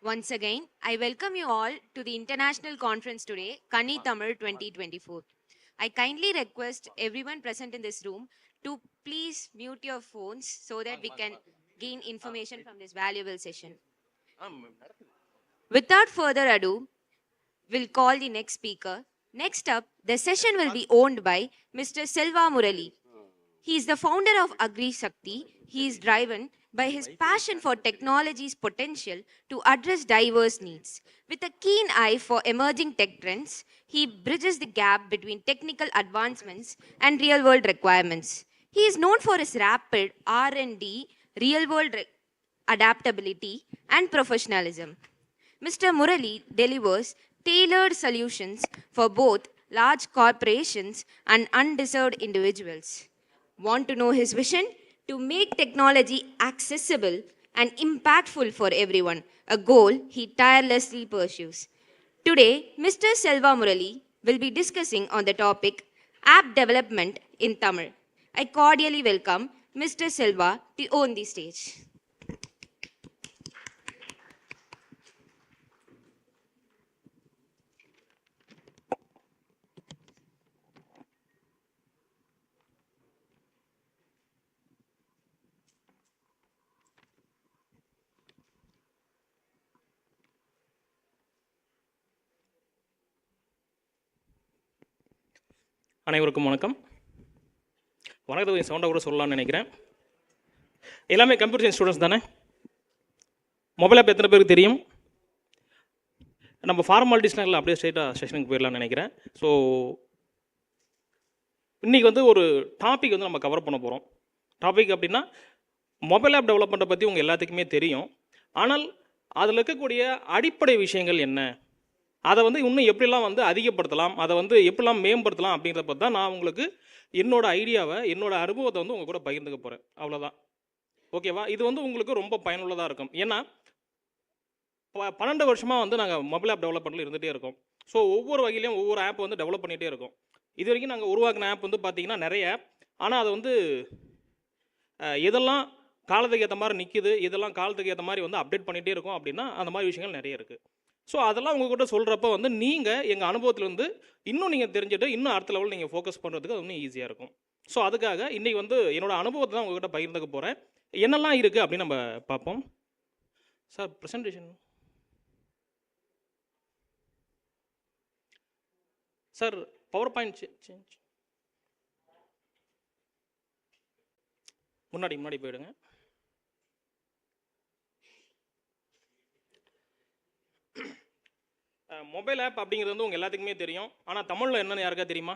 Once again, I welcome you all to the international conference today, Kani Tamil 2024. I kindly request everyone present in this room to please mute your phones so that we can gain information from this valuable session. Without further ado, we'll call the next speaker. Next up, the session will be owned by Mr. Selva Murali. He is the founder of Agri Shakti. He is driven by his passion for technology's potential to address diverse needs. With a keen eye for emerging tech trends, he bridges the gap between technical advancements and real-world requirements. He is known for his rapid R&D, real-world adaptability, and professionalism. Mr. Murali delivers tailored solutions for both large corporations and undeserved individuals. Want to know his vision? To make technology accessible and impactful for everyone, a goal he tirelessly pursues. Today, Mr. Selva Murali will be discussing on the topic app development in Tamil. I cordially welcome Mr. Selva to own the stage. அனைவருக்கும் வணக்கம். வணக்கத்தை கொஞ்சம் சவுண்டாக கூட சொல்லலாம்னு நினைக்கிறேன். எல்லாமே computer science students தானே? மொபைல் ஆப் எத்தனை பேருக்கு தெரியும்? நம்ம ஃபார்மாலிட்டிஸ்லாம் இல்லை, அப்படியே ஸ்ட்ரைட்டாக செஷனுக்கு போயிடலாம்னு நினைக்கிறேன். ஸோ இன்றைக்கி வந்து ஒரு டாபிக் வந்து நம்ம கவர் பண்ண போகிறோம். டாபிக் அப்படின்னா மொபைல் ஆப் டெவலப்மெண்ட்டை பற்றி உங்கள் எல்லாத்துக்குமே தெரியும். ஆனால் அதில் இருக்கக்கூடிய அடிப்படை விஷயங்கள் என்ன, அதை வந்து இன்னும் எப்படிலாம் வந்து அதிகப்படுத்தலாம், அதை வந்து எப்படிலாம் மேம்படுத்தலாம் அப்படின்றத பற்றி தான் நான் உங்களுக்கு என்னோடய ஐடியாவை, என்னோடய அனுபவத்தை வந்து உங்கள் கூட பகிர்ந்துக்க போகிறேன். அவ்வளோதான். ஓகேவா? இது வந்து உங்களுக்கு ரொம்ப பயனுள்ளதாக இருக்கும். ஏன்னா 12 வருஷமாக வந்து நாங்கள் மொபைல் ஆப் டெவலப்மெண்ட்டில் இருந்துகிட்டே இருக்கோம். ஸோ ஒவ்வொரு வகையிலையும் ஒவ்வொரு ஆப் வந்து டெவலப் பண்ணிகிட்டே இருக்கோம். இது வரைக்கும் நாங்கள் உருவாக்கின ஆப் வந்து பார்த்திங்கன்னா நிறைய ஆப். ஆனால் அது வந்து எதெல்லாம் காலத்துக்கு ஏற்ற மாதிரி நிற்கிது, இதெல்லாம் காலத்துக்கு ஏற்ற மாதிரி வந்து அப்டேட் பண்ணிகிட்டே இருக்கோம் அப்படின்னா அந்த மாதிரி விஷயங்கள் நிறைய இருக்குது. ஸோ அதெல்லாம் உங்கள்கிட்ட சொல்கிறப்ப வந்து நீங்கள் எங்கள் அனுபவத்திலேருந்து இன்னும் நீங்கள் தெரிஞ்சுட்டு இன்னும் அடுத்த லெவலில் நீங்கள் ஃபோக்கஸ் பண்ணுறதுக்கு அது இன்னும் ஈஸியாக இருக்கும். ஸோ அதுக்காக இன்றைக்கி வந்து என்னோடய அனுபவத்தை தான் உங்கள்கிட்ட பகிர்ந்துக்க போகிறேன். என்னெல்லாம் இருக்குது அப்படின்னு நம்ம பார்ப்போம். Sir presentation sir, power point change முன்னாடி போயிடுங்க. மொபைல் ஆப் அப்படிங்கிறது வந்து உங்கள் எல்லாத்துக்குமே தெரியும். ஆனால் தமிழில் என்னென்னு யாருக்கா தெரியுமா?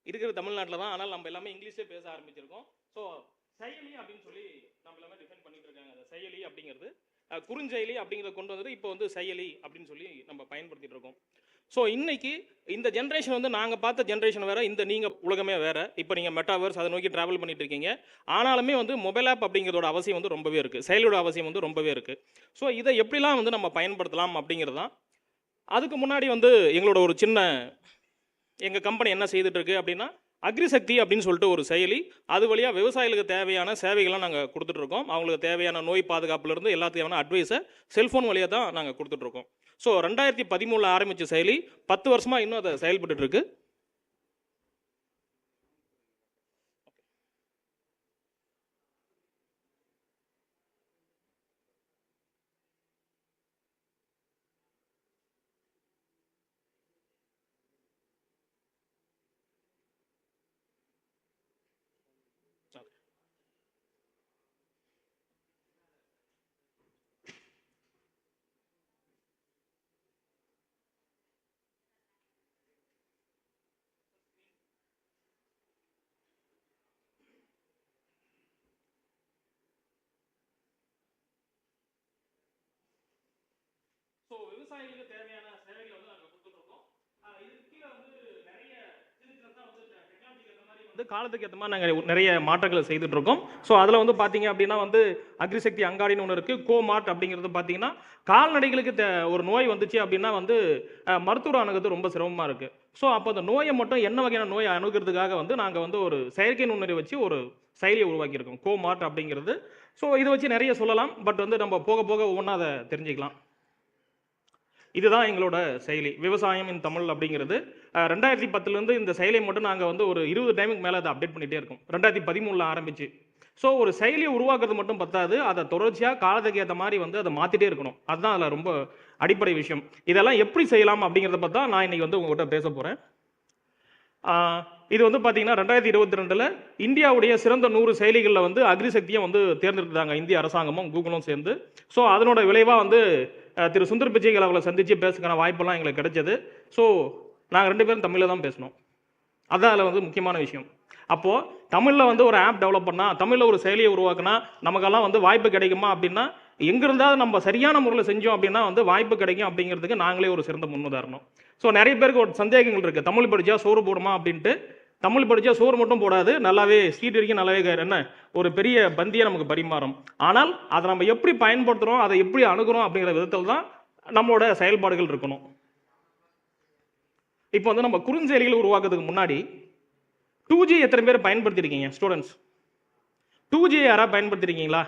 இருக்கிற தமிழ்நாட்டில் தான். ஆனால் நம்ம எல்லாமே இங்கிலீஷே பேச ஆரம்பிச்சிருக்கோம். ஸோ செயலி அப்படின்னு சொல்லி நம்ம எல்லாமே டிஃபைன் பண்ணிட்டு இருக்காங்க. அந்த செயலி அப்படிங்கிறது குறுஞ்செயலி அப்படிங்கிறத கொண்டு வந்துட்டு இப்போ வந்து செயலி அப்படின்னு சொல்லி நம்ம பயன்படுத்திட்டு இருக்கோம். ஸோ இன்றைக்கி இந்த ஜென்ரேஷன் வந்து நாங்கள் பார்த்த ஜென்ரேஷன் வேறு, இந்த நீங்கள் உலகமே வேறு. இப்போ நீங்கள் மெட்டாவர்ஸ் அதை நோக்கி ட்ராவல் பண்ணிட்டு இருக்கீங்க. ஆனாலுமே வந்து மொபைல் ஆப் அப்படிங்கிறதோட அவசியம் வந்து ரொம்பவே இருக்குது. செயலியோட அவசியம் வந்து ரொம்பவே இருக்குது. ஸோ இதை எப்படிலாம் வந்து நம்ம பயன்படுத்தலாம் அப்படிங்கிறது தான். அதுக்கு முன்னாடி வந்து எங்களோட ஒரு சின்ன எங்கள் கம்பெனி என்ன செய்துட்ருக்கு அப்படின்னா அக்ரி சக்தி அப்படின்னு சொல்லிட்டு ஒரு செயலி. அது வழியாக விவசாயிகளுக்கு தேவையான சேவைகள்லாம் நாங்கள் கொடுத்துட்ருக்கோம். அவங்களுக்கு தேவையான நோய் பாதுகாப்புலேருந்து எல்லாத்துக்கான அட்வைஸை செல்ஃபோன் வழியாக தான் நாங்கள் கொடுத்துட்ருக்கோம். ஸோ 2013 ஆரம்பித்த செயலி 10 வருஷமாக இன்னும் அதை செயல்பட்டுருக்கு. ஸோ விவசாயிகளுக்கு தேவையான சேவைகளை வந்து நாங்கள் கொடுத்துட்ருக்கோம். இதுக்கு கீழே வந்து நிறைய சின்ன சின்னதாக வந்து டெக்னாலஜிக்கு ஏற்ற மாதிரி வந்து வந்து காலத்துக்கு ஏற்ற மாதிரி நாங்கள் நிறைய மாற்றங்களை செய்துட்டு இருக்கோம். ஸோ அதில் வந்து பார்த்தீங்க அப்படின்னா வந்து அக்ரிசக்தி அங்காடின்னு ஒன்று இருக்குது. கோமார்ட் அப்படிங்கிறது பார்த்தீங்கன்னா கால்நடைகளுக்கு ஒரு நோய் வந்துச்சு அப்படின்னா வந்து மருத்துவர் அணுகிறது ரொம்ப சிரமமாக இருக்குது. ஸோ அப்போ அந்த நோயை மட்டும் என்ன வகையான நோயை அணுகிறதுக்காக வந்து நாங்கள் வந்து ஒரு செயற்கை நுண்ணறிவை வச்சு ஒரு செயலியை உருவாக்கியிருக்கோம், கோமார்ட் அப்படிங்கிறது. ஸோ இதை வச்சு நிறைய சொல்லலாம், பட் வந்து நம்ம போக போக ஒவ்வொன்றா அதை தெரிஞ்சுக்கலாம். இதுதான் எங்களோட செயலி விவசாயம் இன் தமிழ் அப்படிங்கிறது. 2010 இந்த செயலியை மட்டும் நாங்கள் வந்து ஒரு 20 டைமுக்கு மேலே அதை அப்டேட் பண்ணிகிட்டே இருக்கோம், 2013 ஆரம்பிச்சு. ஸோ ஒரு செயலியை உருவாக்குறது மட்டும் பத்தாது, அதை தொடர்ச்சியாக காலத்துக்கு ஏற்ற மாதிரி வந்து அதை மாற்றிட்டே இருக்கணும். அதுதான் அதில் ரொம்ப அடிப்படை விஷயம். இதெல்லாம் எப்படி செய்யலாம் அப்படிங்கிறத பார்த்தா நான் இன்னைக்கு வந்து உங்கள்கிட்ட பேச போகிறேன். இது வந்து பார்த்தீங்கன்னா 2022 இந்தியாவுடைய சிறந்த 100 செயலிகளில் வந்து அக்ரிசக்தியை வந்து தேர்ந்தெடுத்தாங்க இந்திய அரசாங்கமும் கூகுளும் சேர்ந்து. ஸோ அதனோட விளைவாக வந்து திரு சுந்தர் பிச்சைகள் அவர்களை சந்தித்து பேசுக்கான வாய்ப்பெல்லாம் எங்களுக்கு கிடைச்சது. ஸோ நாங்கள் 2 பேரும் தமிழில் தான் பேசணும், அதுதான் அதில் வந்து முக்கியமான விஷயம். அப்போது தமிழில் வந்து ஒரு ஆப் டெவலப் பண்ணால், தமிழில் ஒரு செயலியை உருவாக்குனா நமக்கெல்லாம் வந்து வாய்ப்பு கிடைக்குமா அப்படின்னா, எங்கிருந்தாலும் நம்ம சரியான முறையில் செஞ்சோம் அப்படின்னா வந்து வாய்ப்பு கிடைக்கும் அப்படிங்கிறதுக்கு நாங்களே ஒரு சிறந்த முன்னுதாரணம். ஸோ நிறைய பேருக்கு ஒரு சந்தேகங்கள் இருக்குது, தமிழ் படித்தா சோறு போடுமா அப்படின்ட்டு. தமிழ் படித்தா சோறு மட்டும் போடாது, நல்லாவே ஸ்ட்ரீட் வரைக்கும் நல்லாவே என்ன ஒரு பெரிய பந்தியை நமக்கு பரிமாறும். ஆனால் அதை நம்ம எப்படி பயன்படுத்துகிறோம், அதை எப்படி அணுகிறோம் அப்படிங்கிற விதத்தில் தான் நம்மளோட செயல்பாடுகள் இருக்கணும். இப்போ வந்து நம்ம குறுஞ்செயலிகள் உருவாக்குறதுக்கு முன்னாடி 2G எத்தனை பேர் பயன்படுத்திருக்கீங்க ஸ்டூடெண்ட்ஸ்? 2G யாராவது பயன்படுத்திருக்கீங்களா?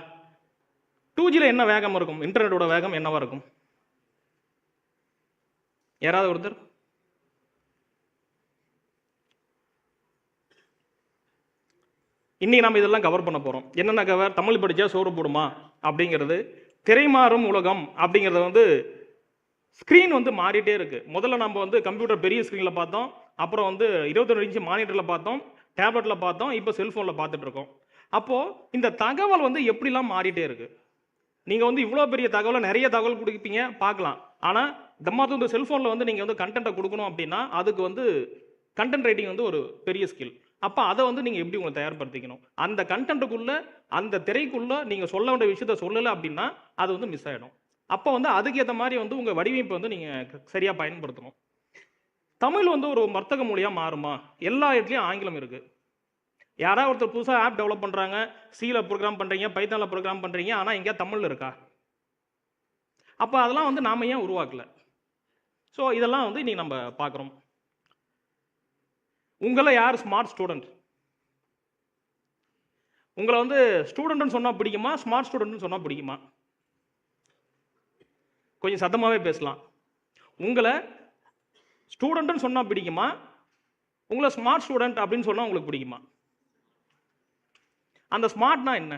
2Gல என்ன வேகம் இருக்கும்? இன்டர்நெட்டோட வேகம் என்னவா இருக்கும்? யாராவது ஒருத்தர்? இன்னைக்கு நம்ம இதெல்லாம் கவர் பண்ண போறோம். என்னென்ன கவர்? தமிழ் படிச்சா சோறு போடுமா அப்படிங்கிறது, திரைமாறும் உலகம் அப்படிங்கிறத வந்து ஸ்க்ரீன் வந்து மாறிட்டே இருக்கு. முதல்ல நம்ம வந்து கம்ப்யூட்டர் பெரிய ஸ்க்ரீனில் பார்த்தோம், அப்புறம் வந்து 22 இன்ச்சு மானிட்டரில் பார்த்தோம், டேப்லெட்டில் பார்த்தோம், இப்போ செல்ஃபோனில் பார்த்துட்டு இருக்கோம். அப்போது இந்த தகவல் வந்து எப்படிலாம் மாறிட்டே இருக்கு. நீங்கள் வந்து இவ்வளோ பெரிய தகவலை நிறைய தகவல் கொடுப்பீங்க பார்க்கலாம், ஆனால் இந்த செல்ஃபோனில் வந்து நீங்கள் வந்து கண்டென்ட்டை கொடுக்கணும் அப்படின்னா அதுக்கு வந்து கண்டென்ட் ரைட்டிங் வந்து ஒரு பெரிய ஸ்கில். அப்போ அதை வந்து நீங்கள் எப்படி உங்களை தயார்படுத்திக்கணும், அந்த கண்டென்ட்டுக்குள்ளே அந்த திரைக்குள்ளே நீங்கள் சொல்ல வேண்டிய விஷயத்த சொல்லலை அப்படின்னா அது வந்து மிஸ் ஆகிடும். அப்போ வந்து அதுக்கேற்ற மாதிரி வந்து உங்கள் வடிவமைப்பை வந்து நீங்கள் சரியாக பயன்படுத்தணும். தமிழ் வந்து ஒரு வர்த்தக மொழியாக மாறுமா? எல்லா இடத்துலையும் ஆங்கிலம் இருக்குது. யாராவது ஒருத்தர் புதுசாக ஆப் டெவலப் பண்ணுறாங்க, சியில் ப்ரோக்ராம் பண்ணுறீங்க, பைத்தானில் ப்ரோக்ராம் பண்ணுறீங்க, ஆனால் எங்கேயா தமிழில் இருக்கா? அப்போ அதெல்லாம் வந்து நாம் ஏன் உருவாக்கலை? ஸோ இதெல்லாம் வந்து இன்னைக்கு நம்ம பார்க்குறோம். உங்களை யார் ஸ்மார்ட் ஸ்டூடெண்ட்? உங்களை வந்து ஸ்டூடெண்ட்னு சொன்னால் பிடிக்குமா, ஸ்மார்ட் ஸ்டூடெண்ட்னு சொன்னால் பிடிக்குமா? கொஞ்சம் சத்தமாகவே பேசலாம். உங்களை ஸ்டூடெண்ட்னு சொன்னால் பிடிக்குமா, உங்களை ஸ்மார்ட் ஸ்டூடெண்ட் அப்படின்னு சொன்னால் உங்களுக்கு பிடிக்குமா? அந்த ஸ்மார்ட்னா என்ன?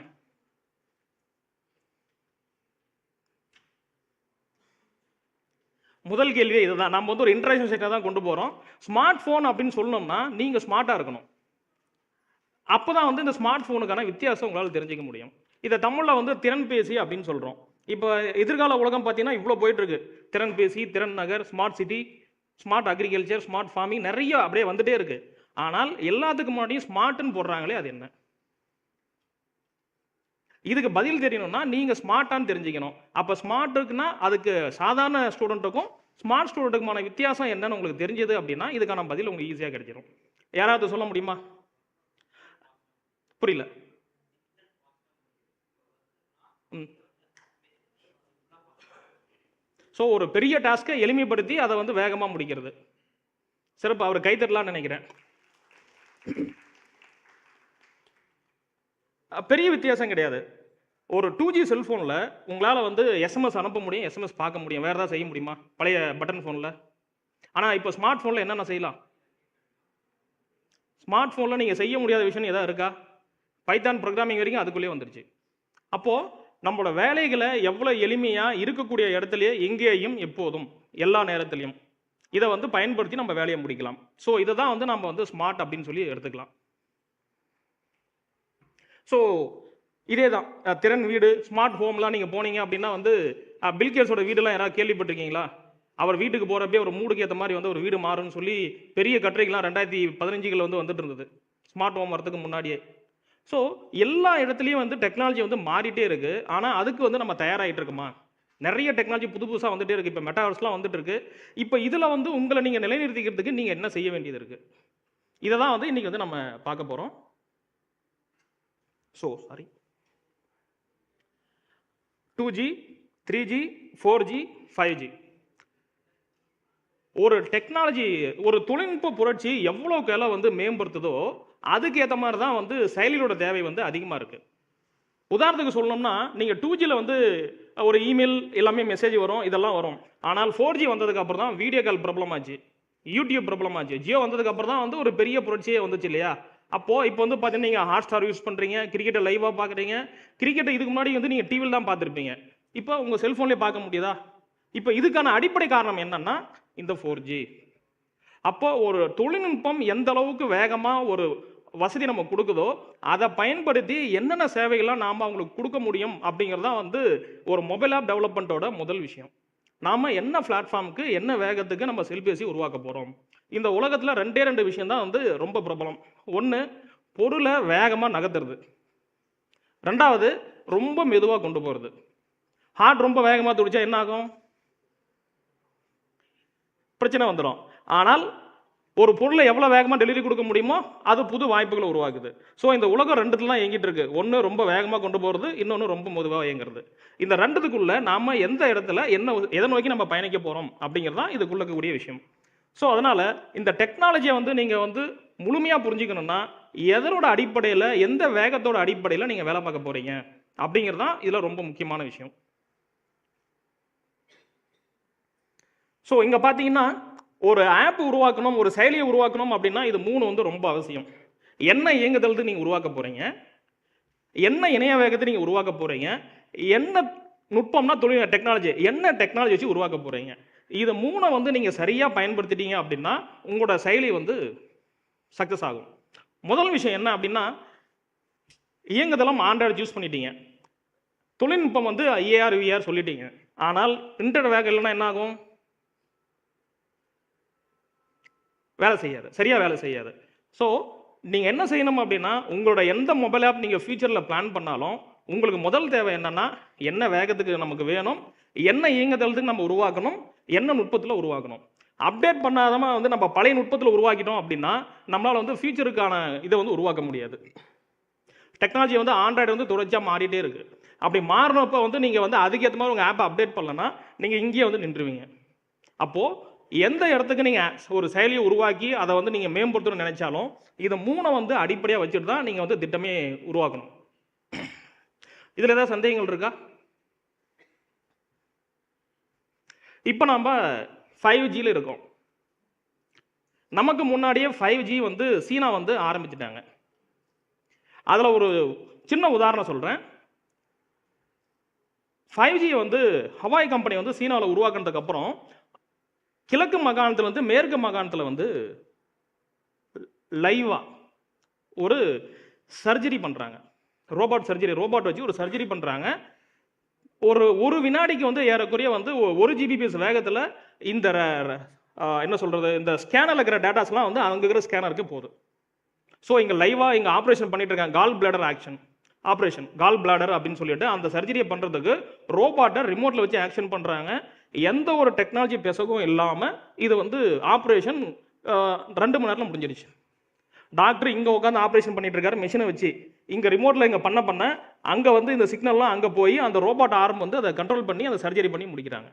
முதல் கேள்வியே இதுதான். நம்ம வந்து ஒரு இன்டராக்ஷன் செட்டை தான் கொண்டு போகிறோம். ஸ்மார்ட் ஃபோன் அப்படின்னு சொல்லணும்னா நீங்கள் ஸ்மார்ட்டாக இருக்கணும். அப்போ தான் வந்து இந்த ஸ்மார்ட் ஃபோனுக்கான வித்தியாசம் உங்களால் தெரிஞ்சிக்க முடியும். இதை தமிழில் வந்து திறன்பேசி அப்படின்னு சொல்கிறோம். இப்போ எதிர்கால உலகம் பார்த்தீங்கன்னா இவ்வளோ போயிட்டுருக்கு. திறன்பேசி, திறன் நகர், smart city, smart agriculture, smart farming, நிறைய அப்படியே வந்துட்டே இருக்கு. ஆனால் எல்லாத்துக்கு முன்னாடியும் ஸ்மார்ட்னு போடுறாங்களே, அது என்ன? இதுக்கு பதில் தெரியணும்னா நீங்கள் ஸ்மார்ட்டான்னு தெரிஞ்சுக்கணும். அப்போ ஸ்மார்ட் இருக்குன்னா அதுக்கு சாதாரண ஸ்டூடெண்ட்டுக்கும் ஸ்மார்ட் ஸ்டூடெண்ட்டுக்குமான வித்தியாசம் என்னன்னு உங்களுக்கு தெரிஞ்சது அப்படின்னா இதுக்கான பதில் உங்களுக்கு ஈஸியாக கிடைச்சிடும். யாராவது சொல்ல முடியுமா? புரியல. ஸோ ஒரு பெரிய டாஸ்க்கை எளிமைப்படுத்தி அதை வந்து வேகமாக முடிக்கிறது. சிறப்பு, அவர் கைத்தட்டலாம்னு நினைக்கிறேன். பெரிய வித்தியாசம் கிடையாது. ஒரு 2G செல்ஃபோனில் உங்களால் வந்து எஸ்எம்எஸ் அனுப்ப முடியும், எஸ்எம்எஸ் பார்க்க முடியும், வேறு ஏதாவது செய்ய முடியுமா பழைய பட்டன் ஃபோனில்? ஆனால் இப்போ ஸ்மார்ட் ஃபோனில் என்னென்ன செய்யலாம்? ஸ்மார்ட் ஃபோனில் நீங்கள் செய்ய முடியாத விஷயம் எதாவது இருக்கா? பைத்தான் ப்ரோக்ராமிங் வரைக்கும் அதுக்குள்ளேயே வந்துருச்சு. அப்போது நம்மளோட வேலைகளை எவ்வளோ எளிமையாக இருக்கக்கூடிய இடத்துலையே எங்கேயும் எப்போதும் எல்லா நேரத்துலையும் இதை வந்து பயன்படுத்தி நம்ம வேலையை முடிக்கலாம். ஸோ இதை தான் வந்து நம்ம வந்து ஸ்மார்ட் அப்படின்னு சொல்லி எடுத்துக்கலாம். ஸோ இதே தான் திறன் வீடு, ஸ்மார்ட் ஹோம்லாம் நீங்கள் போனீங்க அப்படின்னா வந்து பில்கேட்ஸோட வீடெல்லாம் யாராவது கேள்விப்பட்டிருக்கீங்களா? அவர் வீட்டுக்கு போகிறப்பே ஒரு மூடுக்கு ஏற்ற மாதிரி வந்து ஒரு வீடு மாறும்னு சொல்லி பெரிய கட்டுரைகள்லாம் 2015 வந்து வந்துட்டு இருந்தது, ஸ்மார்ட் ஹோம் வரதுக்கு முன்னாடியே. ஸோ எல்லா இடத்துலையும் வந்து டெக்னாலஜி வந்து மாறிட்டே இருக்குது. ஆனால் அதுக்கு வந்து நம்ம தயாராகிட்டு இருக்குமா? நிறைய டெக்னாலஜி புதுசாக வந்துட்டே இருக்குது. இப்போ மெட்டாவர்ஸ்லாம் வந்துட்டு இருக்கு. இப்போ இதில் வந்து உங்களை நீங்கள் நிலைநிறுத்திக்கிறதுக்கு நீங்கள் என்ன செய்ய வேண்டியது இருக்குது? இதை தான் வந்து இன்னைக்கு வந்து நம்ம பார்க்க போகிறோம். So sorry, 2G, 3G, 4G, 5G. ஒரு டெக்னாலஜி, ஒரு தொழில்நுட்ப புரட்சி எவ்வளோக்கு எல்லாம் வந்து மேம்படுத்துதோ அதுக்கு ஏற்ற மாதிரி தான் வந்து செயலியோட தேவை வந்து அதிகமாக இருக்குது. உதாரணத்துக்கு சொல்லணும்னா, நீங்கள் 2Gயில் வந்து ஒரு இமெயில் எல்லாமே மெசேஜ் வரும், இதெல்லாம் வரும். ஆனால் 4G வந்ததுக்கு அப்புறம் தான் வீடியோ கால் ப்ராப்ளம் ஆச்சு, யூடியூப் ப்ராப்ளம் ஆச்சு. ஜியோ வந்ததுக்கு அப்புறம் தான் வந்து ஒரு பெரிய புரட்சியே வந்துச்சு இல்லையா? அப்போது இப்போ வந்து பார்த்தீங்கன்னா நீங்கள் ஹாட்ஸ்டார் யூஸ் பண்ணுறீங்க, கிரிக்கெட்டை லைவாக பார்க்குறீங்க. கிரிக்கெட்டை இதுக்கு முன்னாடி வந்து நீங்கள் டிவியில் தான் பார்த்துருப்பீங்க, இப்போ உங்கள் செல்ஃபோன்லேயே பார்க்க முடியுதா? இப்போ இதுக்கான அடிப்படை காரணம் என்னன்னா இந்த 4G. அப்போ ஒரு தொழில்நுட்பம் எந்த அளவுக்கு வேகமாக ஒரு வசதி நம்ம கொடுக்குதோ அதை பயன்படுத்தி என்னென்ன சேவைகள்லாம் நாம் அவங்களுக்கு கொடுக்க முடியும் அப்படிங்கிறது தான் வந்து ஒரு மொபைல் ஆப் டெவலப்மெண்ட்டோட முதல் விஷயம். நாம் என்ன பிளாட்ஃபார்முக்கு என்ன வேகத்துக்கு நம்ம செல்பேசி உருவாக்க போகிறோம். இந்த உலகத்தில் ரெண்டு விஷயம் தான் வந்து ரொம்ப பிரபலம். ஒன்று, பொருளை வேகமாக நகர்த்துறது. ரெண்டாவது, ரொம்ப மெதுவாக கொண்டு போகிறது. ஹார்ட் ரொம்ப வேகமாக துடிச்சா என்ன ஆகும்? பிரச்சனை வந்துடும். ஆனால் ஒரு பொருளை எவ்வளோ வேகமாக டெலிவரி கொடுக்க முடியுமோ அது புது வாய்ப்புகளை உருவாக்குது. ஸோ இந்த உலகம் ரெண்டுத்துல தான் இயங்கிட்டு இருக்கு. ஒன்று ரொம்ப வேகமாக கொண்டு போகிறது, இன்னொன்று ரொம்ப மெதுவாக இயங்குறது. இந்த ரெண்டுத்துக்குள்ள நாம எந்த இடத்துல என்ன எதை நோக்கி நம்ம பயணிக்க போகிறோம் அப்படிங்கிறது தான் இதுக்குள்ள இருக்கக்கூடிய விஷயம். ஸோ அதனால் இந்த டெக்னாலஜியை வந்து நீங்கள் வந்து முழுமையாக புரிஞ்சுக்கணும்னா எதனோட அடிப்படையில், எந்த வேகத்தோட அடிப்படையில் நீங்கள் வேலை பார்க்க போகிறீங்க அப்படிங்கிறது தான் இதில் ரொம்ப முக்கியமான விஷயம். ஸோ இங்கே பார்த்தீங்கன்னா ஒரு ஆப் உருவாக்கணும், ஒரு செயலியை உருவாக்கணும் அப்படின்னா இது 3 வந்து ரொம்ப அவசியம். என்ன இயங்குதலுக்கு நீங்கள் உருவாக்க போகிறீங்க, என்ன இணைய வேகத்தை நீங்கள் உருவாக்க போகிறீங்க, என்ன நுட்பம்னா தொழில் டெக்னாலஜி, என்ன டெக்னாலஜி வச்சு உருவாக்க போகிறீங்க. இதை 3 வந்து நீங்கள் சரியாக பயன்படுத்திட்டீங்க அப்படின்னா உங்களோட செயலி வந்து சக்ஸஸ் ஆகும். முதல் விஷயம் என்ன அப்படின்னா, இயங்குதளம் ஆண்ட்ராய்டு யூஸ் பண்ணிட்டீங்க, தொழில்நுட்பம் வந்து ஐஏஆர் விஆர் சொல்லிட்டீங்க. ஆனால் இன்டர்நெட் வேகம் இல்லைன்னா என்ன ஆகும்? வேலை செய்யாது, சரியாக வேலை செய்யாது. ஸோ நீங்கள் என்ன செய்யணும் அப்படின்னா, உங்களோட எந்த மொபைல் ஆப் நீங்கள் ஃபியூச்சரில் பிளான் பண்ணாலும் உங்களுக்கு முதல் தேவை என்னன்னா, என்ன வேகத்துக்கு நமக்கு வேணும், என்ன இயங்குதளத்துக்கு நம்ம உருவாக்கணும், என்ன நுட்பத்தில் உருவாக்கணும். அப்டேட் பண்ணாதமா வந்து நம்ம பழைய நுட்பத்தில் உருவாக்கிட்டோம் அப்படின்னா நம்மளால் வந்து ஃபியூச்சருக்கான இதை வந்து உருவாக்க முடியாது. டெக்னாலஜி வந்து ஆண்ட்ராய்டு வந்து தொடர்ச்சியாக மாறிட்டே இருக்குது. அப்படி மாறினப்போ வந்து நீங்கள் வந்து அதுக்கேற்ற மாதிரி உங்கள் ஆப்பை அப்டேட் பண்ணலன்னா நீங்கள் இங்கேயே வந்து நின்றுவீங்க. அப்போது எந்த இடத்துக்கு நீங்கள் ஒரு செயலியை உருவாக்கி அதை வந்து நீங்கள் மேம்படுத்தணும்னு நினைச்சாலும் இதை 3 வந்து அடிப்படையாக வச்சுட்டு தான் நீங்கள் வந்து திட்டமே உருவாக்கணும். இதில் ஏதாவது சந்தேகங்கள் இருக்கா? இப்போ நம்ம 5Gயில் இருக்கோம். நமக்கு முன்னாடியே 5G வந்து சீனா வந்து ஆரம்பிச்சிட்டாங்க. அதில் ஒரு சின்ன உதாரணம் சொல்கிறேன். 5G வந்து ஹவாய் கம்பெனி வந்து சீனாவில் உருவாக்குனதுக்கு அப்புறம் கிழக்கு மாகாணத்தில் வந்து மேற்கு மாகாணத்தில் வந்து லைவா ஒரு சர்ஜரி பண்ணுறாங்க. ரோபாட் சர்ஜரி, ரோபாட் வச்சு ஒரு சர்ஜரி பண்ணுறாங்க. ஒரு வினாடிக்கு வந்து ஏறக்குறைய வந்து 1 Gbps வேகத்தில் இந்த என்ன சொல்கிறது, இந்த ஸ்கேனரில் இருக்கிற டேட்டாஸ்லாம் வந்து அங்கே இருக்கிற ஸ்கேனருக்கு போகுது. ஸோ இங்கே லைவாக இங்கே ஆப்ரேஷன் பண்ணிட்டு இருக்காங்க. Gall bladder operation gall bladder அப்படின்னு சொல்லிட்டு அந்த சர்ஜரியை பண்ணுறதுக்கு ரோபாட்டை ரிமோட்டில் வச்சு ஆக்ஷன் பண்ணுறாங்க. எந்த ஒரு டெக்னாலஜி பெசகும் இல்லாமல் இது வந்து ஆப்ரேஷன் 2 மணி நேரத்தில் முடிஞ்சிடுச்சு. டாக்டர் இங்கே உட்காந்து ஆப்ரேஷன் பண்ணிட்டு இருக்காரு மிஷினை வச்சு. இங்கே ரிமோட்டில் இங்கே பண்ண அங்கே வந்து இந்த சிக்னல்லாம் அங்கே போய் அந்த ரோபாட் ஆர்ம் வந்து அதை கண்ட்ரோல் பண்ணி அந்த சர்ஜரி பண்ணி முடிக்கிறாங்க.